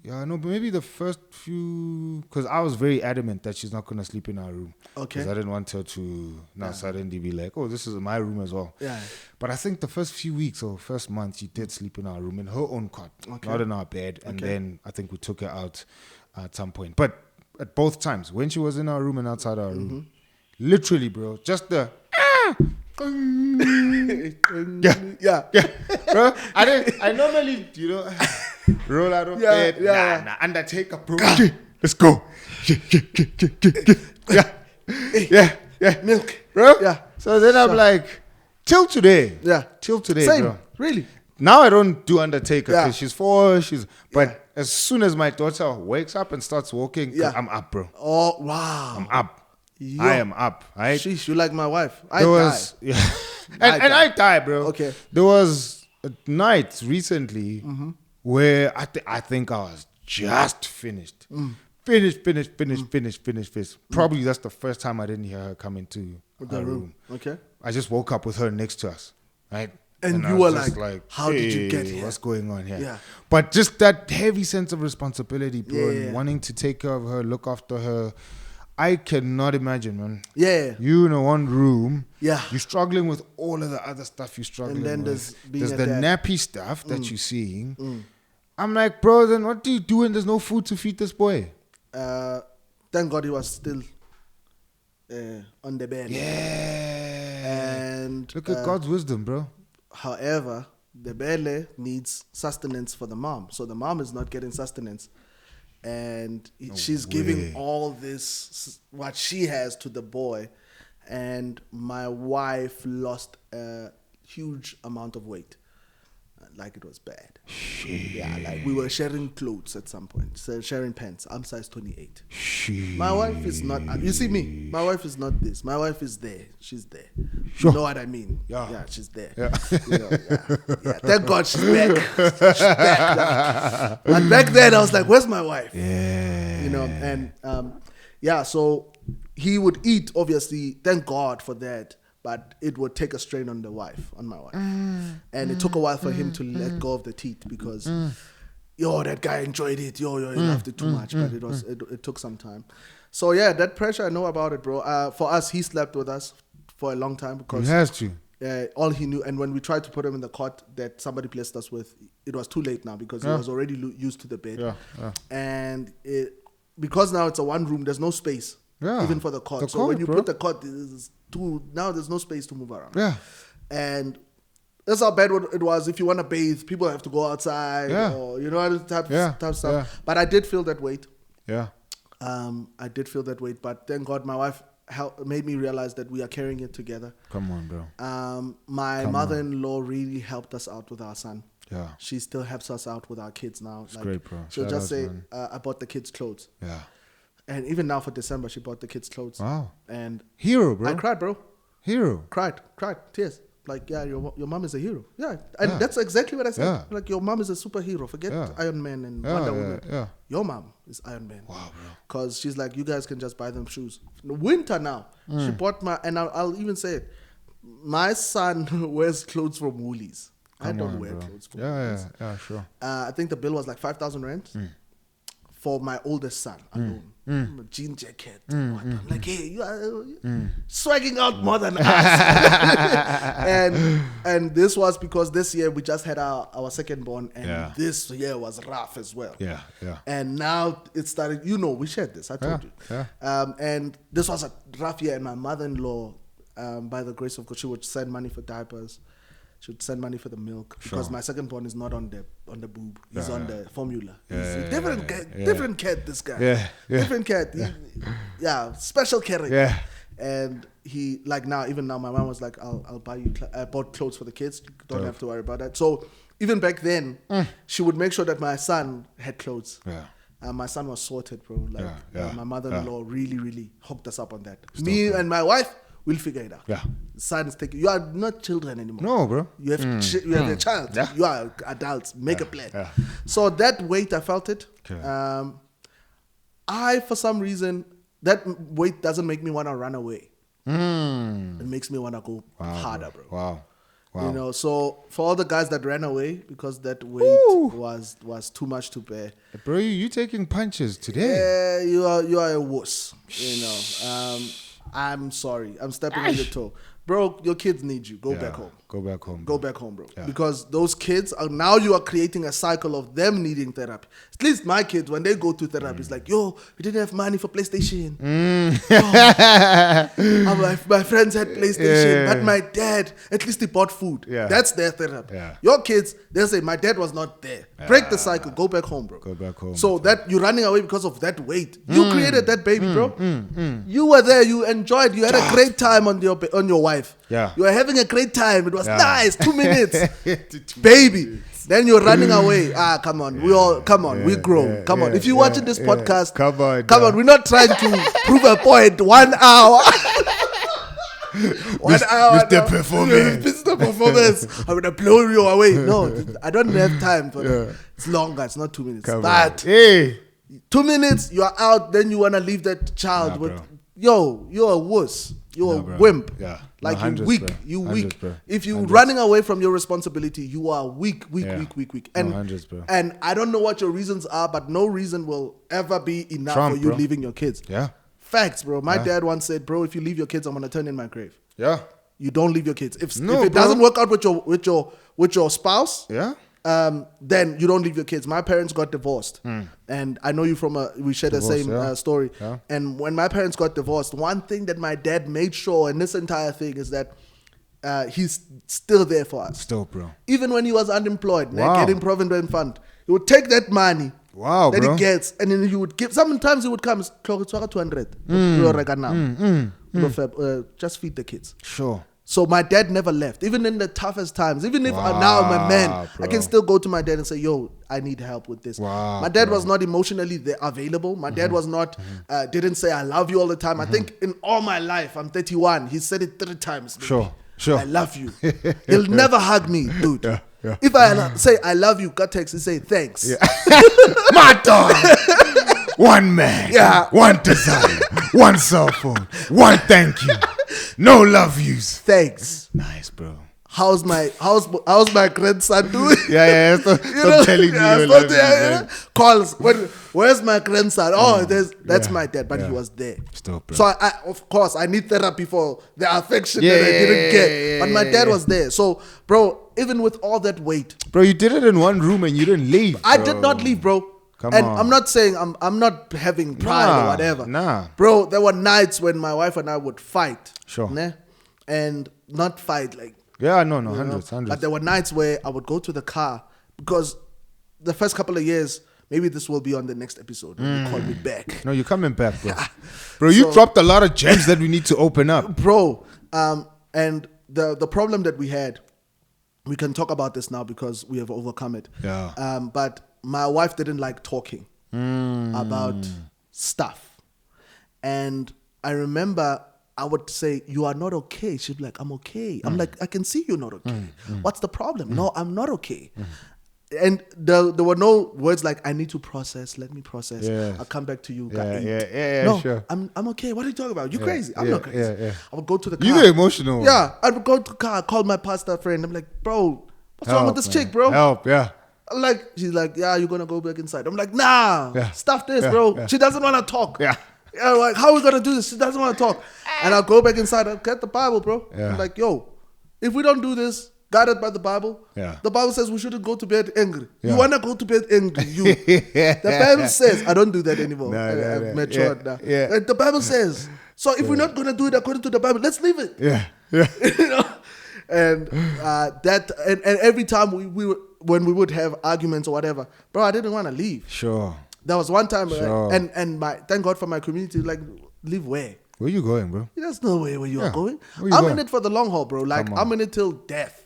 [SPEAKER 1] Yeah, no, but maybe the first few, because I was very adamant that she's not going to sleep in our room.
[SPEAKER 2] Okay.
[SPEAKER 1] Because I didn't want her to now suddenly be like, oh, this is my room as well.
[SPEAKER 2] Yeah.
[SPEAKER 1] But I think the first few weeks or first month, she did sleep in our room, in her own cot, not in our bed. And then I think we took her out at some point. But at both times, when she was in our room and outside our room, literally, bro, just the... yeah, bro. I normally, roll out of bed. Nah, Undertaker, bro. Let's go. Yeah.
[SPEAKER 2] Milk,
[SPEAKER 1] bro.
[SPEAKER 2] Yeah.
[SPEAKER 1] So then I'm like, till today.
[SPEAKER 2] Yeah.
[SPEAKER 1] Till today,
[SPEAKER 2] Same.
[SPEAKER 1] bro.
[SPEAKER 2] Really?
[SPEAKER 1] Now I don't do Undertaker
[SPEAKER 2] Yeah.
[SPEAKER 1] because she's 4. But as soon as my daughter wakes up and starts walking, I'm up, bro.
[SPEAKER 2] Oh wow.
[SPEAKER 1] I'm up.
[SPEAKER 2] Yo.
[SPEAKER 1] I am up, right?
[SPEAKER 2] Sheesh, you like my wife. I
[SPEAKER 1] There
[SPEAKER 2] die.
[SPEAKER 1] was, yeah. and I die, bro.
[SPEAKER 2] Okay.
[SPEAKER 1] There was a night recently where I think I was just finished. Finished. Probably that's the first time I didn't hear her come into her room.
[SPEAKER 2] Okay.
[SPEAKER 1] I just woke up with her next to us, right?
[SPEAKER 2] And
[SPEAKER 1] I
[SPEAKER 2] you
[SPEAKER 1] was
[SPEAKER 2] were
[SPEAKER 1] just
[SPEAKER 2] like, how did you get
[SPEAKER 1] "Hey,
[SPEAKER 2] here?"
[SPEAKER 1] What's going on here?
[SPEAKER 2] Yeah.
[SPEAKER 1] But just that heavy sense of responsibility, bro,
[SPEAKER 2] Yeah.
[SPEAKER 1] and wanting to take care of her, look after her. I cannot imagine, man.
[SPEAKER 2] Yeah.
[SPEAKER 1] You in a one room.
[SPEAKER 2] Yeah.
[SPEAKER 1] You're struggling with all of the other stuff you're struggling
[SPEAKER 2] And then
[SPEAKER 1] with.
[SPEAKER 2] there's
[SPEAKER 1] the
[SPEAKER 2] being a dad.
[SPEAKER 1] nappy stuff that you're seeing. I'm like, bro, then what do you do when there's no food to feed this boy?
[SPEAKER 2] Thank God he was still on the bed.
[SPEAKER 1] Yeah.
[SPEAKER 2] And
[SPEAKER 1] Look at God's wisdom, bro.
[SPEAKER 2] however, the belly needs sustenance for the mom. So the mom is not getting sustenance. And she's giving all this, what she has, to the boy. And my wife lost a huge amount of weight. Like it was bad. Yeah, like we were sharing clothes at some point. So sharing pants. I'm size 28. My wife is not, you see me, my wife is not this. My wife is there. She's there. You know what I mean? Yeah, she's there. Yeah. Yeah. Thank God she's back. She's back. And back then I was like, where's my wife?
[SPEAKER 1] Yeah.
[SPEAKER 2] And so he would eat, obviously, thank God for that. But it would take a strain on my wife. And it took a while for him to let go of the teeth because, that guy enjoyed it. He loved it too much. But it took some time. So yeah, that pressure, I know about it, bro. For us, he slept with us for a long time because
[SPEAKER 1] He has to.
[SPEAKER 2] all he knew. And when we tried to put him in the cot that somebody placed us with, it was too late now because he was already used to the bed.
[SPEAKER 1] Yeah.
[SPEAKER 2] And because now it's a one room, there's no space.
[SPEAKER 1] Yeah.
[SPEAKER 2] Even for the cot.
[SPEAKER 1] The
[SPEAKER 2] So when
[SPEAKER 1] cot,
[SPEAKER 2] you
[SPEAKER 1] bro.
[SPEAKER 2] put the cot, now there's no space to move around.
[SPEAKER 1] Yeah.
[SPEAKER 2] And that's how bad it was. If you want to bathe, people have to go outside.
[SPEAKER 1] Yeah.
[SPEAKER 2] Or, type stuff.
[SPEAKER 1] Yeah.
[SPEAKER 2] But I did feel that weight.
[SPEAKER 1] Yeah.
[SPEAKER 2] I did feel that weight. But thank God my wife made me realize that we are carrying it together.
[SPEAKER 1] Come on, bro.
[SPEAKER 2] My mother-in-law really helped us out with our son.
[SPEAKER 1] Yeah.
[SPEAKER 2] She still helps us out with our kids now.
[SPEAKER 1] It's great, bro.
[SPEAKER 2] She'll
[SPEAKER 1] Shout
[SPEAKER 2] just
[SPEAKER 1] out,
[SPEAKER 2] say,
[SPEAKER 1] man.
[SPEAKER 2] I bought the kids clothes.
[SPEAKER 1] Yeah.
[SPEAKER 2] And even now for December, she bought the kids clothes.
[SPEAKER 1] Wow.
[SPEAKER 2] And
[SPEAKER 1] Hero, bro.
[SPEAKER 2] I cried, bro.
[SPEAKER 1] Hero.
[SPEAKER 2] Cried, tears. Like, yeah, your mom is a hero. Yeah, and that's exactly what I said.
[SPEAKER 1] Yeah.
[SPEAKER 2] Like, your mom is a superhero. Forget Iron Man and Wonder Woman.
[SPEAKER 1] Yeah.
[SPEAKER 2] Your mom is Iron Man.
[SPEAKER 1] Wow, bro.
[SPEAKER 2] Because she's like, you guys can just buy them shoes. Winter now. She bought and I'll even say it. My son wears clothes from Woolies. I don't wear clothes from Woolies.
[SPEAKER 1] Yeah, sure.
[SPEAKER 2] I think the bill was like 5,000 rand for my oldest son alone. A jean jacket. I'm like, hey, you are swagging out more than us. and this was because this year we just had our second born, and this year was rough as well.
[SPEAKER 1] Yeah.
[SPEAKER 2] And now it started, we shared this, I told you.
[SPEAKER 1] Yeah.
[SPEAKER 2] And this was a rough year, and my mother-in-law, by the grace of God, she would send money for diapers. She would send money for the milk because my second born is not on the boob. He's on the formula. He's a different cat, this guy.
[SPEAKER 1] Yeah.
[SPEAKER 2] Different cat. Special caring.
[SPEAKER 1] Yeah.
[SPEAKER 2] And he, like even now, my mom was like, I'll buy you, I bought clothes for the kids. Don't have to worry about that. So even back then, she would make sure that my son had clothes.
[SPEAKER 1] Yeah.
[SPEAKER 2] My son was sorted, bro. My mother-in-law really, really hooked us up on that.
[SPEAKER 1] Stop
[SPEAKER 2] Me
[SPEAKER 1] that.
[SPEAKER 2] and my wife, We'll figure it out.
[SPEAKER 1] Yeah.
[SPEAKER 2] Son is taking. You are not children anymore.
[SPEAKER 1] No, bro.
[SPEAKER 2] You have you have a child.
[SPEAKER 1] Yeah.
[SPEAKER 2] You are adults. Make a plan.
[SPEAKER 1] Yeah.
[SPEAKER 2] So that weight, I felt it.
[SPEAKER 1] Okay.
[SPEAKER 2] I, for some reason, that weight doesn't make me want to run away. It makes me want to go harder, bro.
[SPEAKER 1] Wow.
[SPEAKER 2] You know, so for all the guys that ran away because that weight was too much to bear.
[SPEAKER 1] Bro, you taking punches today.
[SPEAKER 2] Yeah, you are a wuss. You know, I'm sorry. I'm stepping on your toe. Bro, your kids need you. Go back home.
[SPEAKER 1] Go back home.
[SPEAKER 2] Go back home, bro. Yeah. Because those kids are now you are creating a cycle of them needing therapy. At least my kids, when they go to therapy, it's like, yo, we didn't have money for PlayStation. My friends had PlayStation, but my dad, at least he bought food.
[SPEAKER 1] Yeah.
[SPEAKER 2] That's their therapy.
[SPEAKER 1] Yeah.
[SPEAKER 2] Your kids, they'll say, my dad was not there. Break the cycle. Go back home, bro.
[SPEAKER 1] Go back home.
[SPEAKER 2] So that you're running away because of that weight. You created that baby, bro. You were there. You enjoyed. You had a great time on your wife.
[SPEAKER 1] Yeah.
[SPEAKER 2] You were having a great time. It was nice. 2 minutes. Baby. Then you're running away. Come on. We grow. Come on. If you're watching this podcast, come on. We're not trying to prove a point. 1 hour. 1 hour.
[SPEAKER 1] Mr. Performance.
[SPEAKER 2] Mr. Performance. I'm gonna blow you away. No, I don't have time for that. It's longer. It's not 2 minutes. But 2 minutes, you are out. Then you wanna leave that child with.
[SPEAKER 1] Bro.
[SPEAKER 2] Yo, you're a wuss. You're a wimp.
[SPEAKER 1] Yeah.
[SPEAKER 2] Like
[SPEAKER 1] No, 100,
[SPEAKER 2] you weak.
[SPEAKER 1] bro.
[SPEAKER 2] You
[SPEAKER 1] 100,
[SPEAKER 2] weak.
[SPEAKER 1] bro.
[SPEAKER 2] If you're
[SPEAKER 1] 100.
[SPEAKER 2] running away from your responsibility, you are weak.
[SPEAKER 1] No,
[SPEAKER 2] And
[SPEAKER 1] 100, bro.
[SPEAKER 2] and I don't know what your reasons are, but no reason will ever be enough
[SPEAKER 1] Trump,
[SPEAKER 2] for you
[SPEAKER 1] bro.
[SPEAKER 2] leaving your kids.
[SPEAKER 1] Yeah.
[SPEAKER 2] Facts, bro. My dad once said, bro, if you leave your kids, I'm gonna turn in my grave.
[SPEAKER 1] Yeah.
[SPEAKER 2] You don't leave your kids. If it
[SPEAKER 1] bro.
[SPEAKER 2] doesn't work out with your spouse,
[SPEAKER 1] Yeah.
[SPEAKER 2] then you don't leave your kids. My parents got divorced, and I know you from we share the
[SPEAKER 1] Divorce,
[SPEAKER 2] same story.
[SPEAKER 1] Yeah.
[SPEAKER 2] And when my parents got divorced, one thing that my dad made sure in this entire thing is that he's still there for us.
[SPEAKER 1] Still, bro.
[SPEAKER 2] Even when he was unemployed,
[SPEAKER 1] Wow.
[SPEAKER 2] getting Provident Fund, he would take that money.
[SPEAKER 1] Wow,
[SPEAKER 2] that
[SPEAKER 1] bro.
[SPEAKER 2] he gets, and then he would give. Sometimes he would come, 200. Just feed the kids.
[SPEAKER 1] Sure.
[SPEAKER 2] So my dad never left, even in the toughest times. Even if now I'm a man,
[SPEAKER 1] bro.
[SPEAKER 2] I can still go to my dad and say, yo, I need help with this.
[SPEAKER 1] Wow,
[SPEAKER 2] my dad
[SPEAKER 1] bro.
[SPEAKER 2] was not emotionally available. My dad was not, didn't say I love you all the time. I think in all my life, I'm 31. He said it 3 times. Baby.
[SPEAKER 1] Sure.
[SPEAKER 2] I love you. He'll never hug me, dude.
[SPEAKER 1] Yeah.
[SPEAKER 2] If I say I love you, got text, he say thanks.
[SPEAKER 1] Yeah. My dog. One man.
[SPEAKER 2] Yeah.
[SPEAKER 1] One desire. One cell phone. One thank you. No love yous.
[SPEAKER 2] Thanks.
[SPEAKER 1] Nice, bro.
[SPEAKER 2] How's my grandson doing?
[SPEAKER 1] Yeah. Stop telling me you love you, man.
[SPEAKER 2] Calls. Where's my grandson? Oh, that's my dad, but he was there.
[SPEAKER 1] Stop, bro.
[SPEAKER 2] So I of course I need therapy for the affection that I didn't get. But my dad was there. So, bro, even with all that weight,
[SPEAKER 1] Bro, you did it in one room and you didn't leave.
[SPEAKER 2] I did not leave, bro.
[SPEAKER 1] Come
[SPEAKER 2] and
[SPEAKER 1] on.
[SPEAKER 2] I'm not saying I'm not having pride or whatever.
[SPEAKER 1] Nah.
[SPEAKER 2] Bro, there were nights when my wife and I would fight.
[SPEAKER 1] Sure.
[SPEAKER 2] Né? And not fight like.
[SPEAKER 1] Yeah, no,
[SPEAKER 2] You know?
[SPEAKER 1] hundreds.
[SPEAKER 2] But there were nights where I would go to the car because the first couple of years, maybe this will be on the next episode when you call me back.
[SPEAKER 1] No, you're coming back, bro. Bro, you dropped a lot of gems that we need to open up.
[SPEAKER 2] Bro, and the problem that we had, we can talk about this now because we have overcome it.
[SPEAKER 1] Yeah.
[SPEAKER 2] But my wife didn't like talking about stuff. And I remember I would say, you are not okay. She'd be like, I'm okay. I'm like, I can see you're not okay. What's the problem? No, I'm not okay. And there were no words like, I need to process. Let me process.
[SPEAKER 1] Yes.
[SPEAKER 2] I'll come back to you.
[SPEAKER 1] Yeah,
[SPEAKER 2] No,
[SPEAKER 1] sure.
[SPEAKER 2] I'm okay. What are you talking about? You're crazy. I'm not crazy.
[SPEAKER 1] Yeah.
[SPEAKER 2] I would go to the car.
[SPEAKER 1] You're the emotional one.
[SPEAKER 2] Yeah, I would go to the car, call my pastor friend. I'm like, bro, what's wrong with this chick, bro?
[SPEAKER 1] Help, yeah.
[SPEAKER 2] Like, she's like, yeah, you're gonna go back inside. I'm like, nah,
[SPEAKER 1] Yeah.
[SPEAKER 2] stuff this,
[SPEAKER 1] Yeah,
[SPEAKER 2] bro.
[SPEAKER 1] yeah.
[SPEAKER 2] She doesn't want to talk.
[SPEAKER 1] Yeah.
[SPEAKER 2] Yeah, like, how are we gonna do this? She doesn't want to talk. And I'll go back inside. I'll get the Bible, bro.
[SPEAKER 1] Yeah.
[SPEAKER 2] I'm like, yo, if we don't do this, guided by the Bible,
[SPEAKER 1] Yeah.
[SPEAKER 2] the Bible says we shouldn't go to bed angry.
[SPEAKER 1] Yeah.
[SPEAKER 2] You wanna go to bed angry, you. The Bible says, I don't do that anymore.
[SPEAKER 1] No,
[SPEAKER 2] I've matured now.
[SPEAKER 1] Yeah.
[SPEAKER 2] The Bible says. So if we're not gonna do it according to the Bible, let's leave it.
[SPEAKER 1] Yeah.
[SPEAKER 2] You know? And and every time when we would have arguments or whatever, bro, I didn't want to leave.
[SPEAKER 1] Sure.
[SPEAKER 2] There was one time,
[SPEAKER 1] Sure.
[SPEAKER 2] and thank God for my community. Like, leave where?
[SPEAKER 1] Where you going, bro?
[SPEAKER 2] There's no way where you are
[SPEAKER 1] Yeah.
[SPEAKER 2] going.
[SPEAKER 1] Where you
[SPEAKER 2] I'm
[SPEAKER 1] going?
[SPEAKER 2] in it for the long haul, bro. Like,
[SPEAKER 1] Come on.
[SPEAKER 2] I'm in it till death.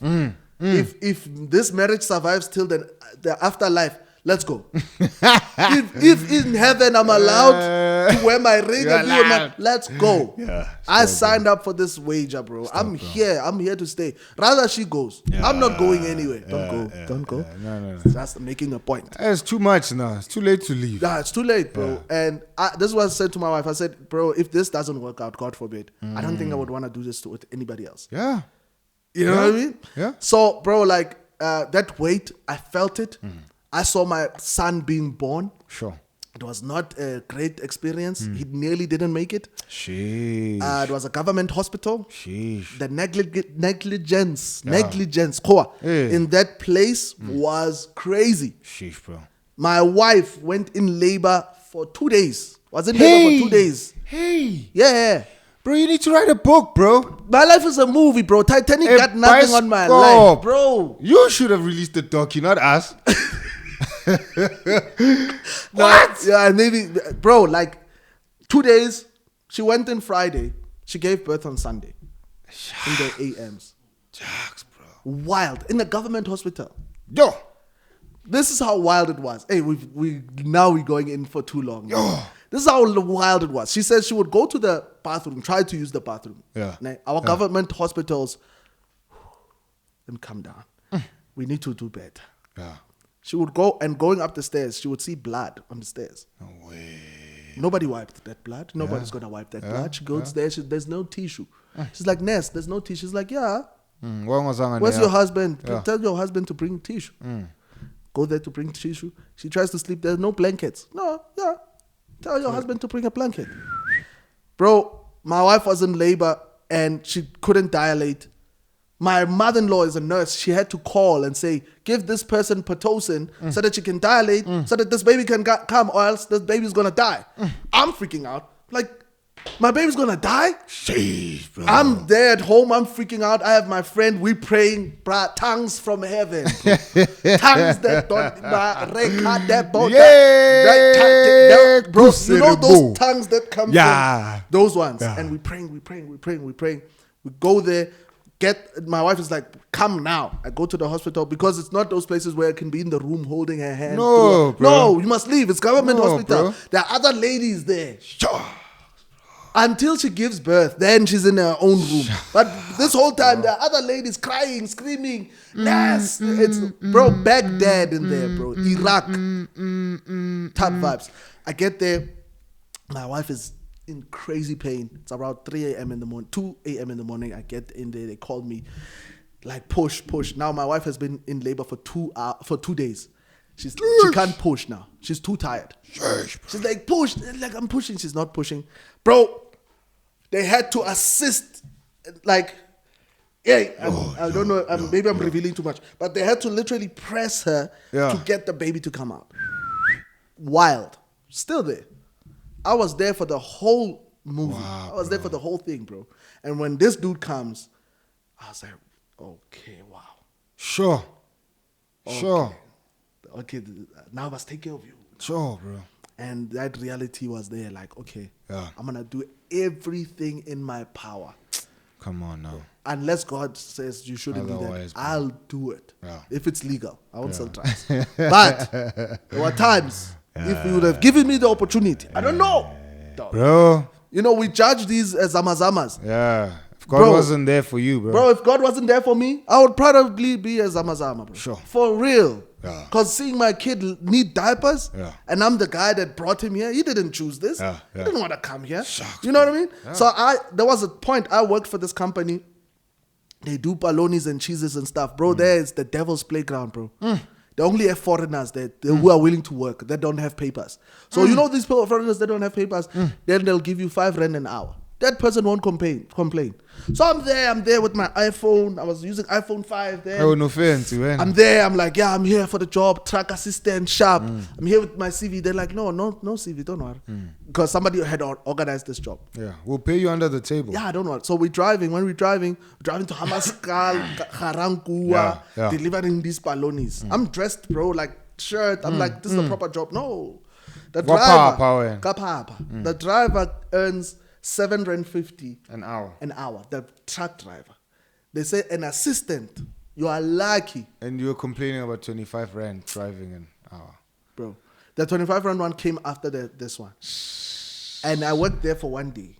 [SPEAKER 2] If this marriage survives till the afterlife, Let's go. if in heaven I'm allowed to wear my ring and be with my, let's go.
[SPEAKER 1] Yeah,
[SPEAKER 2] I signed up for this wager, bro. I'm here. I'm here to stay. Rather she goes. I'm not going anywhere. Don't go.
[SPEAKER 1] No.
[SPEAKER 2] That's making a point.
[SPEAKER 1] It's too much now. It's too late to leave.
[SPEAKER 2] Nah, it's too late, bro. And this is what I said to my wife. I said, bro, if this doesn't work out, God forbid, I don't think I would want to do this with anybody else.
[SPEAKER 1] Yeah.
[SPEAKER 2] You know what I mean?
[SPEAKER 1] Yeah.
[SPEAKER 2] So, bro, like that weight, I felt it. I saw my son being born.
[SPEAKER 1] Sure.
[SPEAKER 2] It was not a great experience. He nearly didn't make it.
[SPEAKER 1] Sheesh.
[SPEAKER 2] It was a government hospital.
[SPEAKER 1] Sheesh.
[SPEAKER 2] The negligence core in that place was crazy.
[SPEAKER 1] Sheesh, bro.
[SPEAKER 2] My wife went in labor for 2 days. Was in labor for 2 days.
[SPEAKER 1] Hey.
[SPEAKER 2] Yeah.
[SPEAKER 1] Bro, you need to write a book, bro.
[SPEAKER 2] My life is a movie, bro. Titanic
[SPEAKER 1] A
[SPEAKER 2] got nothing on my
[SPEAKER 1] bioscope.
[SPEAKER 2] life, bro.
[SPEAKER 1] You should have released the docu, not us.
[SPEAKER 2] What? Yeah, maybe, bro, like 2 days. She went in Friday. She gave birth on Sunday. In the AMs.
[SPEAKER 1] Jacks, bro.
[SPEAKER 2] Wild. In the government hospital.
[SPEAKER 1] Yo.
[SPEAKER 2] This is how wild it was. Hey, we're going in for too long.
[SPEAKER 1] Yo.
[SPEAKER 2] This is how wild it was. She said she would go to the bathroom, try to use the bathroom.
[SPEAKER 1] Yeah.
[SPEAKER 2] Now, our government hospitals, let me calm down. We need to do better.
[SPEAKER 1] Yeah.
[SPEAKER 2] She would go, and going up the stairs, she would see blood on the stairs.
[SPEAKER 1] No way.
[SPEAKER 2] Nobody wiped that blood. Nobody's going to wipe that blood. She goes there. There's no tissue. She's like, Ness, there's no tissue. She's like, yeah. Where's your husband?
[SPEAKER 1] Yeah.
[SPEAKER 2] Tell your husband to bring tissue. Go there to bring tissue. She tries to sleep. There's no blankets. No, yeah. Tell your husband to bring a blanket. Bro, my wife was in labor and she couldn't dilate. My mother-in-law is a nurse. She had to call and say, give this person Pitocin so that she can dilate, so that this baby can come, or else this baby's going to die. I'm freaking out. Like, my baby's going to die?
[SPEAKER 1] Sheesh, bro.
[SPEAKER 2] I'm there at home. I'm freaking out. I have my friend. We praying, bruh, tongues from heaven. Tongues that don't, bro, you know those tongues that come from those ones.
[SPEAKER 1] Yeah.
[SPEAKER 2] And we praying. We go there. My wife is like, come now. I go to the hospital because it's not those places where I can be in the room holding her hand.
[SPEAKER 1] No, bro.
[SPEAKER 2] No, you must leave. It's government hospital.
[SPEAKER 1] Bro.
[SPEAKER 2] There are other ladies there. Until she gives birth, then she's in her own room. But this whole time, there are other ladies crying, screaming. Yes, it's bro, Baghdad in there, bro. Iraq, type vibes. I get there, my wife is in crazy pain. It's around 3 a.m. in the morning, 2 a.m. in the morning. I get in there, they call me, like push. Now my wife has been in labor for 2 days. She can't push now. She's too tired. She's like, push. Like, I'm pushing. She's not pushing. Bro, they had to assist. Like, I don't know. Maybe I'm revealing too much. But they had to literally press her to get the baby to come out. Wild. Still there. I was there for the whole movie.
[SPEAKER 1] Wow,
[SPEAKER 2] I was there for the whole thing, bro. And when this dude comes, I was like, okay, wow.
[SPEAKER 1] Sure.
[SPEAKER 2] Okay, now I must take care of you.
[SPEAKER 1] Sure, bro.
[SPEAKER 2] And that reality was there, like, okay,
[SPEAKER 1] Yeah.
[SPEAKER 2] I'm going to do everything in my power.
[SPEAKER 1] Come on now.
[SPEAKER 2] Unless God says you shouldn't do that,
[SPEAKER 1] Otherwise, bro.
[SPEAKER 2] I'll do it.
[SPEAKER 1] Yeah.
[SPEAKER 2] If it's legal. I won't sell drugs. But there were times, if you would have given me the opportunity, I don't know. Dog.
[SPEAKER 1] Bro.
[SPEAKER 2] You know, we judge these as zamazamas.
[SPEAKER 1] Yeah. If God
[SPEAKER 2] Bro.
[SPEAKER 1] wasn't there for you, bro.
[SPEAKER 2] Bro, if God wasn't there for me, I would probably be a zamazama, bro.
[SPEAKER 1] Sure.
[SPEAKER 2] For real.
[SPEAKER 1] Yeah.
[SPEAKER 2] Because seeing my kid need diapers,
[SPEAKER 1] Yeah.
[SPEAKER 2] and I'm the guy that brought him here, he didn't choose this.
[SPEAKER 1] Yeah,
[SPEAKER 2] He
[SPEAKER 1] yeah.
[SPEAKER 2] didn't want to come here.
[SPEAKER 1] Shucks,
[SPEAKER 2] You know what I mean? Yeah. So there was a point I worked for this company. They do balonis and cheeses and stuff. Bro, there is the devil's playground, bro. They only have foreigners that who are willing to work, that don't have papers. So you know these foreigners that don't have papers, then they'll give you 5 rand an hour. That person won't complain. So I'm there with my iPhone. I was using iPhone 5 there.
[SPEAKER 1] Oh, no offense, man.
[SPEAKER 2] I'm there. I'm like, yeah, I'm here for the job. Track assistant, sharp. I'm here with my CV. They're like, no CV, don't worry. Because somebody had organized this job.
[SPEAKER 1] Yeah. We'll pay you under the table.
[SPEAKER 2] Yeah, I don't know. So we're driving. When we're driving to Hamaskal, Garankua,
[SPEAKER 1] Yeah.
[SPEAKER 2] delivering these balonis. I'm dressed, bro, like shirt. I'm like, this is a proper job. No. The driver, the driver earns 750
[SPEAKER 1] An hour.
[SPEAKER 2] an hour. The truck driver. They say an assistant, you are lucky.
[SPEAKER 1] And you were complaining about 25 rand driving an hour.
[SPEAKER 2] bro. The 25 rand one came after this one. And I worked there for 1 day.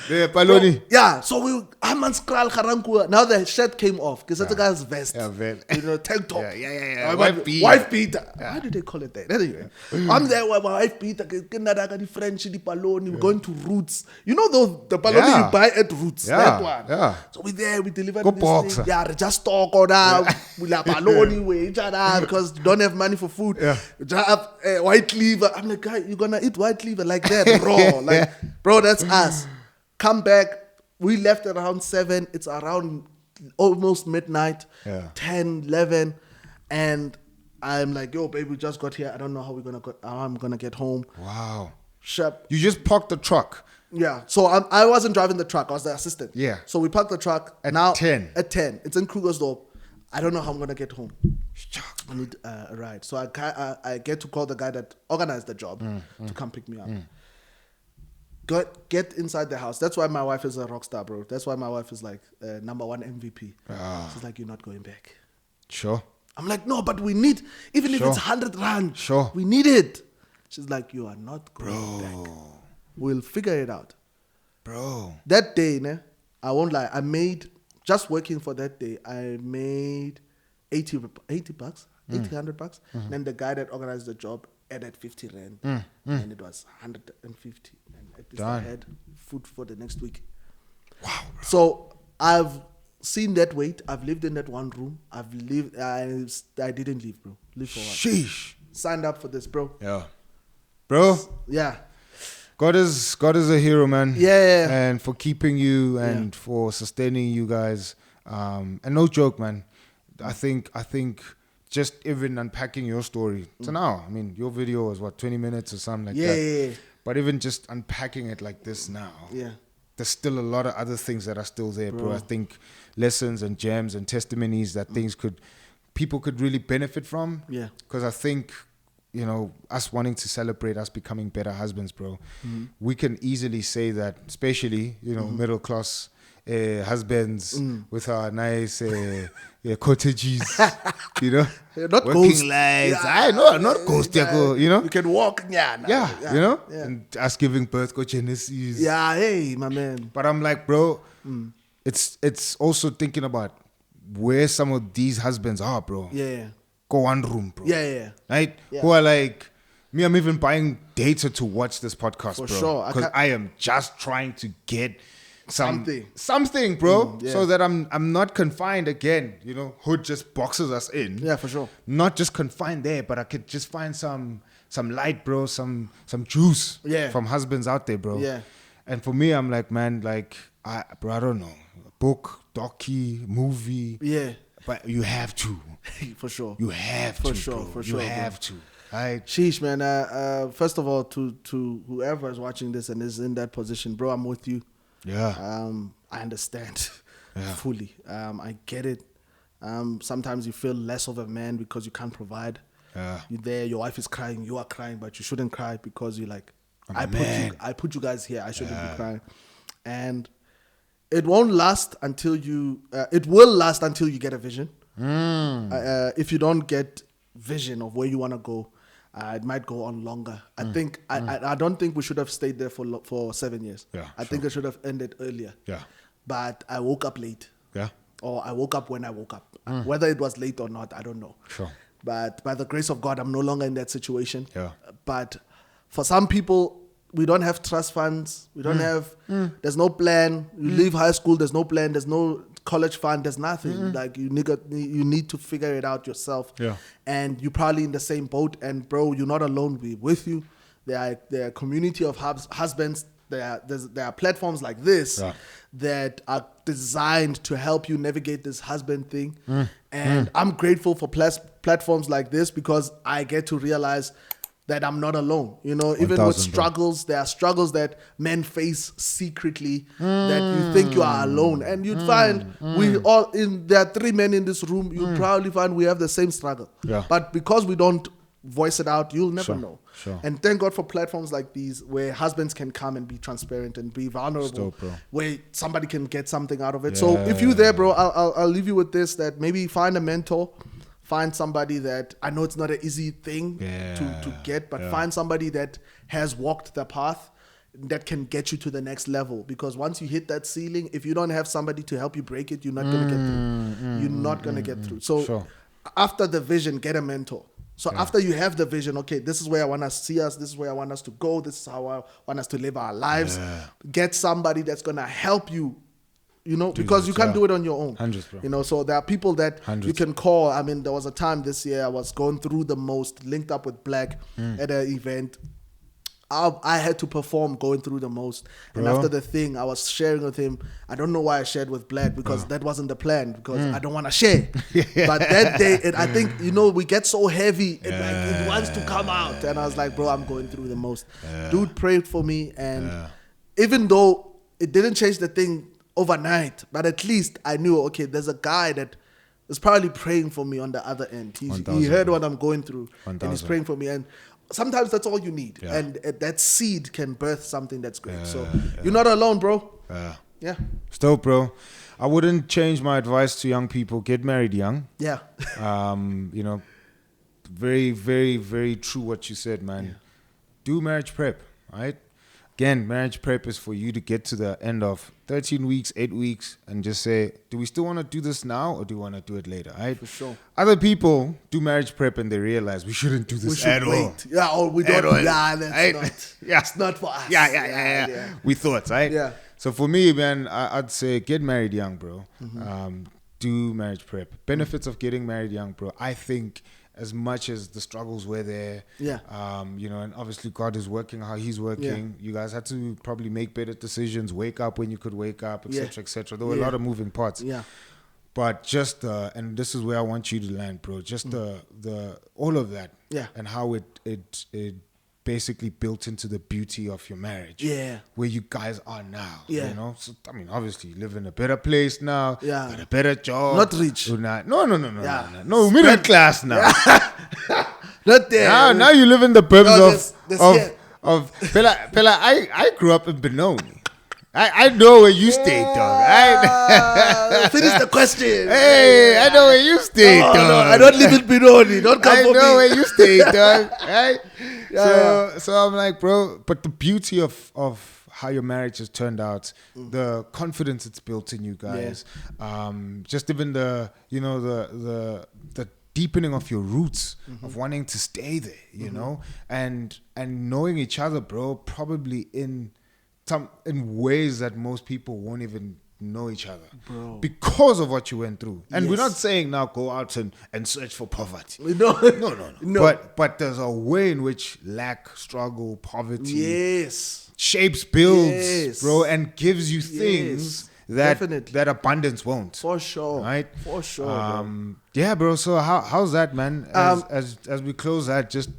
[SPEAKER 1] The Paloni.
[SPEAKER 2] Yeah, so I'm on Skral Karankua. Now the shirt came off because that's a guy's vest.
[SPEAKER 1] Yeah, vest.
[SPEAKER 2] Tank top.
[SPEAKER 1] Yeah.
[SPEAKER 2] Wife beater. Why do they call it that? Anyway, I'm there with my wife beater. The French, the Paloni. We're going to Roots. You know the Paloni you buy at Roots. That one.
[SPEAKER 1] Yeah.
[SPEAKER 2] So we're there. We deliver
[SPEAKER 1] Go
[SPEAKER 2] this
[SPEAKER 1] box.
[SPEAKER 2] thing. Yeah, just talk or that. We la Paloni we each other because you don't have money for food.
[SPEAKER 1] Yeah.
[SPEAKER 2] Drive white liver. I'm like, guy, you're gonna eat white liver like that, raw? Like, bro, that's us. Come back. We left at around 7. It's around almost midnight, 10, 11. And I'm like, yo, babe, we just got here. I don't know how I'm going to get home.
[SPEAKER 1] Wow.
[SPEAKER 2] Shep.
[SPEAKER 1] You just parked the truck.
[SPEAKER 2] Yeah. So I wasn't driving the truck. I was the assistant.
[SPEAKER 1] Yeah.
[SPEAKER 2] So we parked the truck.
[SPEAKER 1] At
[SPEAKER 2] now,
[SPEAKER 1] 10.
[SPEAKER 2] At 10. It's in Krugersdorp. I don't know how I'm going to get home. I need a ride. So I get to call the guy that organized the job to come pick me up. Get inside the house. That's why my wife is a rock star, bro. That's why my wife is like number 1 MVP. She's like, you're not going back.
[SPEAKER 1] Sure.
[SPEAKER 2] I'm like, no, but we need, even if it's 100 rand, we need it. She's like, you are not going back. We'll figure it out.
[SPEAKER 1] Bro.
[SPEAKER 2] That day, I won't lie, I made, just working for that day, I made 80 bucks, 100 bucks. Then the guy that organized the job added 50 rand. And it was 150. And at least I had food for the next week. Wow. Bro. So I've seen that weight. I've lived in that one room. I didn't leave, bro. Live for what?
[SPEAKER 1] Sheesh.
[SPEAKER 2] Signed up for this, bro.
[SPEAKER 1] Yeah. Bro.
[SPEAKER 2] Yeah.
[SPEAKER 1] God is a hero, man.
[SPEAKER 2] Yeah.
[SPEAKER 1] And for keeping you and for sustaining you guys. And no joke, man. I think just even unpacking your story to now. I mean, your video was 20 minutes or something like that.
[SPEAKER 2] Yeah.
[SPEAKER 1] But even just unpacking it like this now. Yeah. There's still a lot of other things that are still there, bro. I think lessons and gems and testimonies that people could really benefit from. Yeah. Because I think, us wanting to celebrate us becoming better husbands, bro, we can easily say that, especially, middle class husbands with our nice cottages,
[SPEAKER 2] not
[SPEAKER 1] working
[SPEAKER 2] ghost
[SPEAKER 1] lives. I know, not ghost,
[SPEAKER 2] You can walk,
[SPEAKER 1] and us giving birth, go Genesis.
[SPEAKER 2] Yeah, hey, my man.
[SPEAKER 1] But I'm like, bro, it's also thinking about where some of these husbands are, bro.
[SPEAKER 2] Yeah.
[SPEAKER 1] Go one room, bro.
[SPEAKER 2] Yeah.
[SPEAKER 1] Right? Yeah. Who are like, me, I'm even buying data to watch this podcast, bro. For sure. Because I am just trying to get something, bro, so that I'm not confined again. Hood just boxes us in.
[SPEAKER 2] Yeah, for sure.
[SPEAKER 1] Not just confined there, but I could just find some light, bro, some juice from husbands out there, bro. Yeah. And for me, I'm like, man, I don't know, a book, docu, movie. Yeah. But you have to.
[SPEAKER 2] For sure.
[SPEAKER 1] You have to, bro. For sure. You have to. Right.
[SPEAKER 2] Sheesh, man. First of all, to whoever is watching this and is in that position, bro, I'm with you. Yeah. I understand fully. I get it. Sometimes you feel less of a man because you can't provide. Yeah. You're there, your wife is crying, you are crying, but you shouldn't cry because you're like, I put you guys here, I shouldn't be crying. And it won't last until it will last until you get a vision. If you don't get vision of where you want to go, it might go on longer. I don't think we should have stayed there for 7 years. Yeah, I think it should have ended earlier. Yeah. But I woke up late. Yeah. Or I woke up when I woke up. Whether it was late or not, I don't know. Sure. But by the grace of God, I'm no longer in that situation. Yeah. But for some people, we don't have trust funds. We don't have, there's no plan. You leave high school, there's no plan. There's no college fund. There's nothing. Like you need to figure it out yourself. Yeah. And you're probably in the same boat. And bro, you're not alone. We're with you. There are a community of husbands. There are platforms like this that are designed to help you navigate this husband thing. And I'm grateful for platforms like this because I get to realize that I'm not alone. Even with struggles, there are struggles that men face secretly that you think you are alone. And you'd find there are 3 men in this room, you'd probably find we have the same struggle. Yeah. But because we don't voice it out, you'll never know. Sure. And thank God for platforms like these where husbands can come and be transparent and be vulnerable, where somebody can get something out of it. Yeah. So if you're there, bro, I'll leave you with this, that maybe find a mentor, find somebody that, I know it's not an easy thing to get, but find somebody that has walked the path that can get you to the next level. Because once you hit that ceiling, if you don't have somebody to help you break it, you're not going to get through. You're not going to get through. So after the vision, get a mentor. So after you have the vision, okay, this is where I want to see us. This is where I want us to go. This is how I want us to live our lives. Get somebody that's going to help you, you know, because you can't do it on your own.
[SPEAKER 1] 100, bro.
[SPEAKER 2] You know, so there are people that you can call. I mean, there was a time this year I was going through the most, linked up with Black at an event. I had to perform going through the most. And after the thing, I was sharing with him. I don't know why I shared with Black, because that wasn't the plan, because I don't want to share. But that day, I think, you know, we get so heavy. It wants to come out. And I was like, bro, I'm going through the most. Dude prayed for me. And even though it didn't change the thing overnight, but at least I knew, okay, there's a guy that is probably praying for me on the other end. He heard what I'm going through. And he's praying for me. And sometimes that's all you need. And that seed can birth something that's great. So you're not alone, bro. Yeah.
[SPEAKER 1] Still, bro, I wouldn't change my advice to young people. Get married young.
[SPEAKER 2] Yeah.
[SPEAKER 1] You know, very, very, very true what you said, man. Do marriage prep, right? Again, marriage prep is for you to get to the end of 13 weeks, 8 weeks, and just say, do we still want to do this now, or do we want to do it later, right?
[SPEAKER 2] For sure.
[SPEAKER 1] Other people do marriage prep and they realize we shouldn't do this at all.
[SPEAKER 2] Yeah, or we don't. Yeah, that's
[SPEAKER 1] right?
[SPEAKER 2] not. It's not for us.
[SPEAKER 1] Yeah. We thought, right?
[SPEAKER 2] Yeah.
[SPEAKER 1] So for me, man, I'd say get married young, bro. Do marriage prep. Benefits of getting married young, bro. I think as much as the struggles were there, you know, and obviously God is working how He's working. You guys had to probably make better decisions, wake up when you could wake up, etc., etc. There were a lot of moving parts.
[SPEAKER 2] Yeah.
[SPEAKER 1] But just and this is where I want you to land, bro. Just the all of that, and how it basically built into the beauty of your marriage, where you guys are now. You know, so I mean, obviously, you live in a better place now. Got a better job.
[SPEAKER 2] Not rich.
[SPEAKER 1] No, middle class now.
[SPEAKER 2] Not there.
[SPEAKER 1] Now you live in the burbs of Pela. I grew up in Benoni. I know where you stayed, dog.
[SPEAKER 2] Finish the question.
[SPEAKER 1] Hey, I know where you stayed, dog.
[SPEAKER 2] No, I don't live in Benoni. Don't come for me.
[SPEAKER 1] I know where you stayed, dog. Right? So I'm like, bro, but the beauty of how your marriage has turned out, the confidence it's built in you guys, just even the deepening of your roots of wanting to stay there, you know, and knowing each other, bro, probably in ways that most people won't even know each other, bro, because of what you went through. And we're not saying now go out and search for poverty. No. But there's a way in which lack, struggle, poverty shapes, builds, bro, and gives you things that abundance won't.
[SPEAKER 2] For sure.
[SPEAKER 1] Right?
[SPEAKER 2] For sure.
[SPEAKER 1] Yeah, bro. So how's that, man? As we close that, just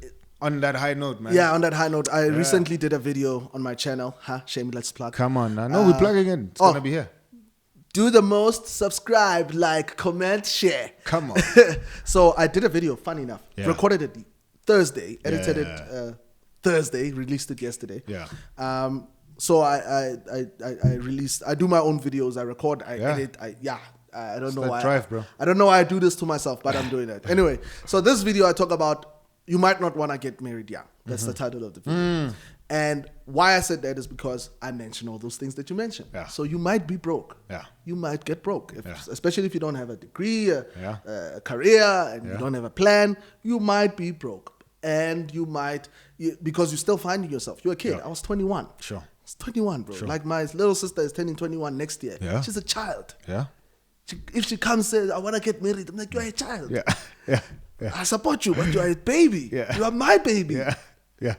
[SPEAKER 1] on that high note, man.
[SPEAKER 2] Yeah, on that high note, I recently did a video on my channel. Shameless plug.
[SPEAKER 1] Come on, now. No, we're plugging in. It's gonna be here.
[SPEAKER 2] Do the most, subscribe, like, comment, share.
[SPEAKER 1] Come on.
[SPEAKER 2] So I did a video, funny enough. Recorded it Thursday, edited it Thursday, released it yesterday. Yeah. So I released, I do my own videos, I record, I edit, I don't know why.
[SPEAKER 1] Drive, bro.
[SPEAKER 2] I don't know why I do this to myself, but I'm doing it. Anyway, so this video I talk about, you might not want to get married young. That's the title of the video. And why I said that is because I mentioned all those things that you mentioned. Yeah. So you might be broke. Yeah. You might get broke, especially if you don't have a degree, a career, and you don't have a plan. You might be broke, and you might because you're still finding yourself. You're a kid. I was 21. Sure. I was 21, bro. Sure. Like my little sister is turning 21 next year. Yeah. She's a child. Yeah. If she comes and says, I want to get married, I'm like, you're a child. Yeah. I support you, but you're a baby. You are my baby. Yeah.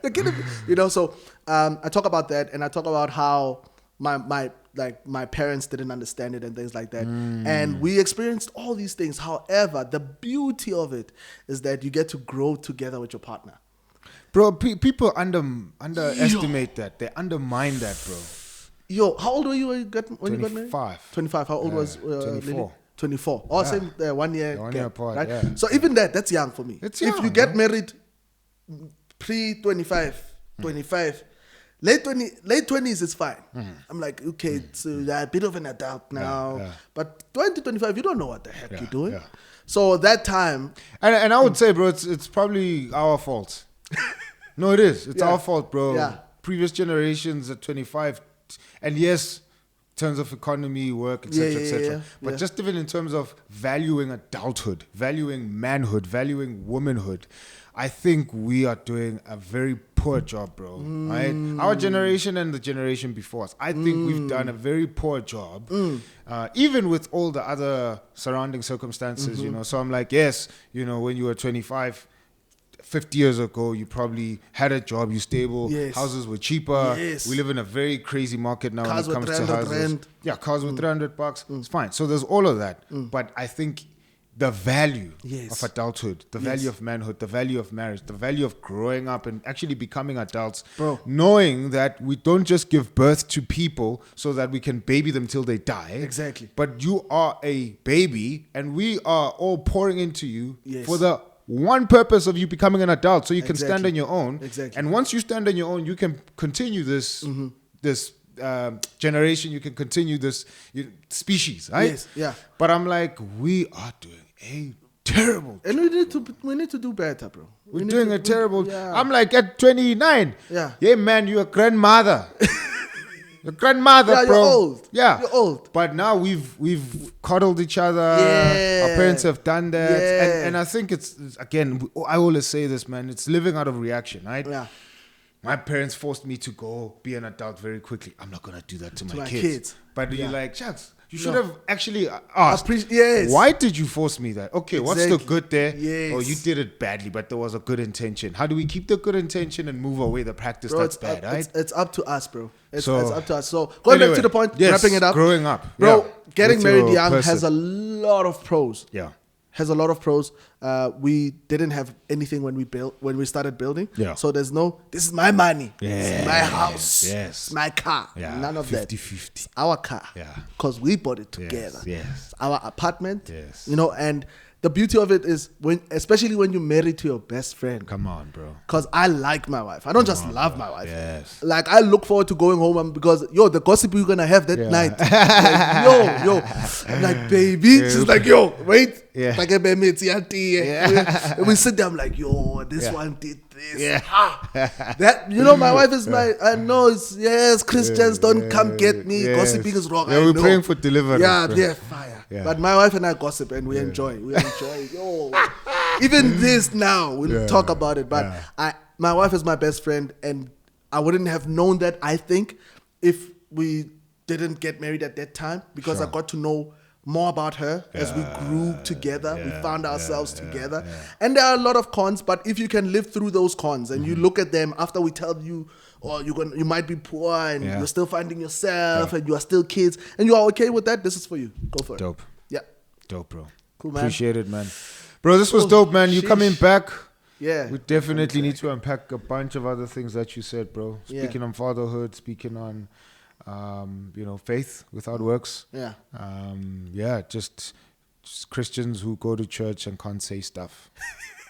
[SPEAKER 2] You know, so I talk about that, and I talk about how my parents didn't understand it and things like that. And we experienced all these things. However, the beauty of it is that you get to grow together with your partner.
[SPEAKER 1] Bro, people underestimate that. They undermine that, bro.
[SPEAKER 2] Yo, how old were you when you got married? 25. How old was
[SPEAKER 1] 24.
[SPEAKER 2] Lily? 24. Oh, same 1 year.
[SPEAKER 1] 1 year apart,
[SPEAKER 2] right?
[SPEAKER 1] yeah.
[SPEAKER 2] So even that's young for me.
[SPEAKER 1] It's young,
[SPEAKER 2] if you get married pre-25, 25, late 20s is fine. I'm like, okay, so you're a bit of an adult now.
[SPEAKER 1] yeah.
[SPEAKER 2] But 20, 25, you don't know what the heck you're doing.
[SPEAKER 1] yeah.
[SPEAKER 2] So that time,
[SPEAKER 1] And I would say, bro, it's probably our fault. No, it is. It's our fault, bro.
[SPEAKER 2] Yeah.
[SPEAKER 1] Previous generations at 25, and yes, in terms of economy, work, etc., etc. But just even in terms of valuing adulthood, valuing manhood, valuing womanhood, I think we are doing a very poor job, bro. Right? Our generation and the generation before us, I think we've done a very poor job, even with all the other surrounding circumstances, you know. So I'm like, yes, you know, when you were 25, 50 years ago, you probably had a job, you stable, houses were cheaper.
[SPEAKER 2] Yes.
[SPEAKER 1] We live in a very crazy market now
[SPEAKER 2] Cars
[SPEAKER 1] when it
[SPEAKER 2] with
[SPEAKER 1] comes to
[SPEAKER 2] 300
[SPEAKER 1] houses.
[SPEAKER 2] rand.
[SPEAKER 1] Yeah, cars with $300, it's fine. So there's all of that. But I think the value of adulthood, the value of manhood, the value of marriage, the value of growing up and actually becoming adults,
[SPEAKER 2] Bro.
[SPEAKER 1] knowing that we don't just give birth to people so that we can baby them till they die.
[SPEAKER 2] Exactly.
[SPEAKER 1] But you are a baby and we are all pouring into you for the one purpose of you becoming an adult so you can stand on your own.
[SPEAKER 2] Exactly.
[SPEAKER 1] And once you stand on your own, you can continue this generation, you can continue this species, right?
[SPEAKER 2] Yes, yeah.
[SPEAKER 1] But I'm like, we are doing a terrible
[SPEAKER 2] and we need to do better, bro.
[SPEAKER 1] We're doing a terrible.
[SPEAKER 2] Yeah.
[SPEAKER 1] I'm like at 29.
[SPEAKER 2] Yeah.
[SPEAKER 1] Yeah, man, you're a grandmother. Your grandmother,
[SPEAKER 2] Yeah,
[SPEAKER 1] bro.
[SPEAKER 2] you're old.
[SPEAKER 1] Yeah,
[SPEAKER 2] You're old.
[SPEAKER 1] But now we've coddled each other.
[SPEAKER 2] Yeah.
[SPEAKER 1] Our parents have done that,
[SPEAKER 2] Yeah.
[SPEAKER 1] and I think it's again. I always say this, man. It's living out of reaction, right?
[SPEAKER 2] Yeah.
[SPEAKER 1] My parents forced me to go be an adult very quickly. I'm not gonna do that to my
[SPEAKER 2] my
[SPEAKER 1] kids.
[SPEAKER 2] kids.
[SPEAKER 1] But you're like, Shucks, you should
[SPEAKER 2] No.
[SPEAKER 1] have actually asked.
[SPEAKER 2] Yes.
[SPEAKER 1] Why did you force me that? Okay, what's the
[SPEAKER 2] Exactly.
[SPEAKER 1] good there?
[SPEAKER 2] Yes.
[SPEAKER 1] Oh, you did it badly, but there was a good intention. How do we keep the good intention and move away the practice
[SPEAKER 2] Bro,
[SPEAKER 1] that's
[SPEAKER 2] it's
[SPEAKER 1] bad,
[SPEAKER 2] up,
[SPEAKER 1] right?
[SPEAKER 2] it's up to us, bro. It's
[SPEAKER 1] So-
[SPEAKER 2] up to us. So going back
[SPEAKER 1] Anyway,
[SPEAKER 2] to the point,
[SPEAKER 1] yes,
[SPEAKER 2] wrapping it up.
[SPEAKER 1] growing up,
[SPEAKER 2] Bro,
[SPEAKER 1] yeah,
[SPEAKER 2] getting
[SPEAKER 1] with
[SPEAKER 2] married
[SPEAKER 1] your
[SPEAKER 2] young has
[SPEAKER 1] person.
[SPEAKER 2] a lot of pros.
[SPEAKER 1] Yeah.
[SPEAKER 2] Has a lot of pros. We didn't have anything when we started building.
[SPEAKER 1] Yeah.
[SPEAKER 2] So there's no, this is my money. This is my
[SPEAKER 1] Yes,
[SPEAKER 2] house.
[SPEAKER 1] yes.
[SPEAKER 2] It's my car.
[SPEAKER 1] Yeah,
[SPEAKER 2] None of that.
[SPEAKER 1] 50-50.
[SPEAKER 2] It's our car.
[SPEAKER 1] Yeah.
[SPEAKER 2] Because we bought it together.
[SPEAKER 1] yes.
[SPEAKER 2] It's our apartment.
[SPEAKER 1] Yes.
[SPEAKER 2] You know, and the beauty of it is especially when you're married to your best friend.
[SPEAKER 1] Come on, bro.
[SPEAKER 2] Because I like my wife. I don't just love my wife.
[SPEAKER 1] Yes.
[SPEAKER 2] Like, I look forward to going home because, the gossip we're going to have that
[SPEAKER 1] Yeah.
[SPEAKER 2] night. Like, yo. I'm like, baby. She's like, yo, wait.
[SPEAKER 1] Yeah.
[SPEAKER 2] Like, and we sit there. I'm like, yo, this one did this.
[SPEAKER 1] Yeah.
[SPEAKER 2] That, my wife is I know it's, yes, Christians don't come get me.
[SPEAKER 1] Yes.
[SPEAKER 2] Gossiping is wrong.
[SPEAKER 1] Yeah,
[SPEAKER 2] I
[SPEAKER 1] we're
[SPEAKER 2] know.
[SPEAKER 1] praying for deliverance.
[SPEAKER 2] Yeah,
[SPEAKER 1] bro.
[SPEAKER 2] they're fire.
[SPEAKER 1] Yeah.
[SPEAKER 2] But my wife and I gossip and we enjoy. We enjoy. Yo. Even this now, we'll talk about it. But my wife is my best friend, and I wouldn't have known that, I think, if we didn't get married at that time, because I got to know more about her as we grew together. We found ourselves together. And there are a lot of cons, but if you can live through those cons and you look at them after we tell you, or you might be poor and you're still finding yourself and you are still kids and you are okay with that, this is for you. Go for it.
[SPEAKER 1] Dope.
[SPEAKER 2] Yeah.
[SPEAKER 1] Dope, bro.
[SPEAKER 2] Cool, man.
[SPEAKER 1] Appreciate it, man. Bro, this was dope, man. You
[SPEAKER 2] sheesh.
[SPEAKER 1] coming back?
[SPEAKER 2] Yeah.
[SPEAKER 1] We definitely need to unpack a bunch of other things that you said, bro.
[SPEAKER 2] Yeah.
[SPEAKER 1] Speaking on fatherhood, speaking on, faith without works.
[SPEAKER 2] Yeah.
[SPEAKER 1] Just Christians who go to church and can't say stuff.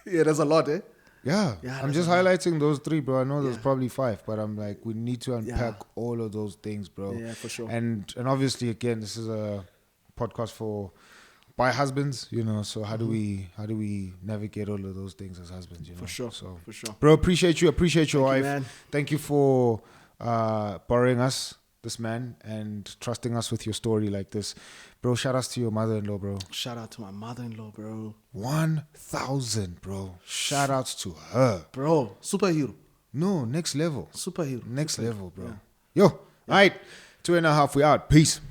[SPEAKER 2] Yeah, there's a lot, eh?
[SPEAKER 1] Yeah,
[SPEAKER 2] Yeah,
[SPEAKER 1] I'm
[SPEAKER 2] there's
[SPEAKER 1] just
[SPEAKER 2] a lot.
[SPEAKER 1] highlighting those three, bro. I know there's probably 5, but I'm like, we need to unpack all of those things, bro.
[SPEAKER 2] Yeah, for sure.
[SPEAKER 1] And obviously, again, this is a podcast by husbands, So how do we navigate all of those things as husbands,
[SPEAKER 2] For sure.
[SPEAKER 1] So,
[SPEAKER 2] For sure.
[SPEAKER 1] bro, appreciate your
[SPEAKER 2] Thank you,
[SPEAKER 1] wife.
[SPEAKER 2] man.
[SPEAKER 1] Thank you for borrowing us, this man, and trusting us with your story like this, bro. Shout outs to your mother-in-law, bro.
[SPEAKER 2] Shout out to my mother-in-law, bro.
[SPEAKER 1] 1,000, bro. Shout outs to her.
[SPEAKER 2] Bro, superhero.
[SPEAKER 1] No, next level.
[SPEAKER 2] Superhero.
[SPEAKER 1] Next
[SPEAKER 2] Superhero.
[SPEAKER 1] level, bro. Yo, all right. 2.5, we out. Peace.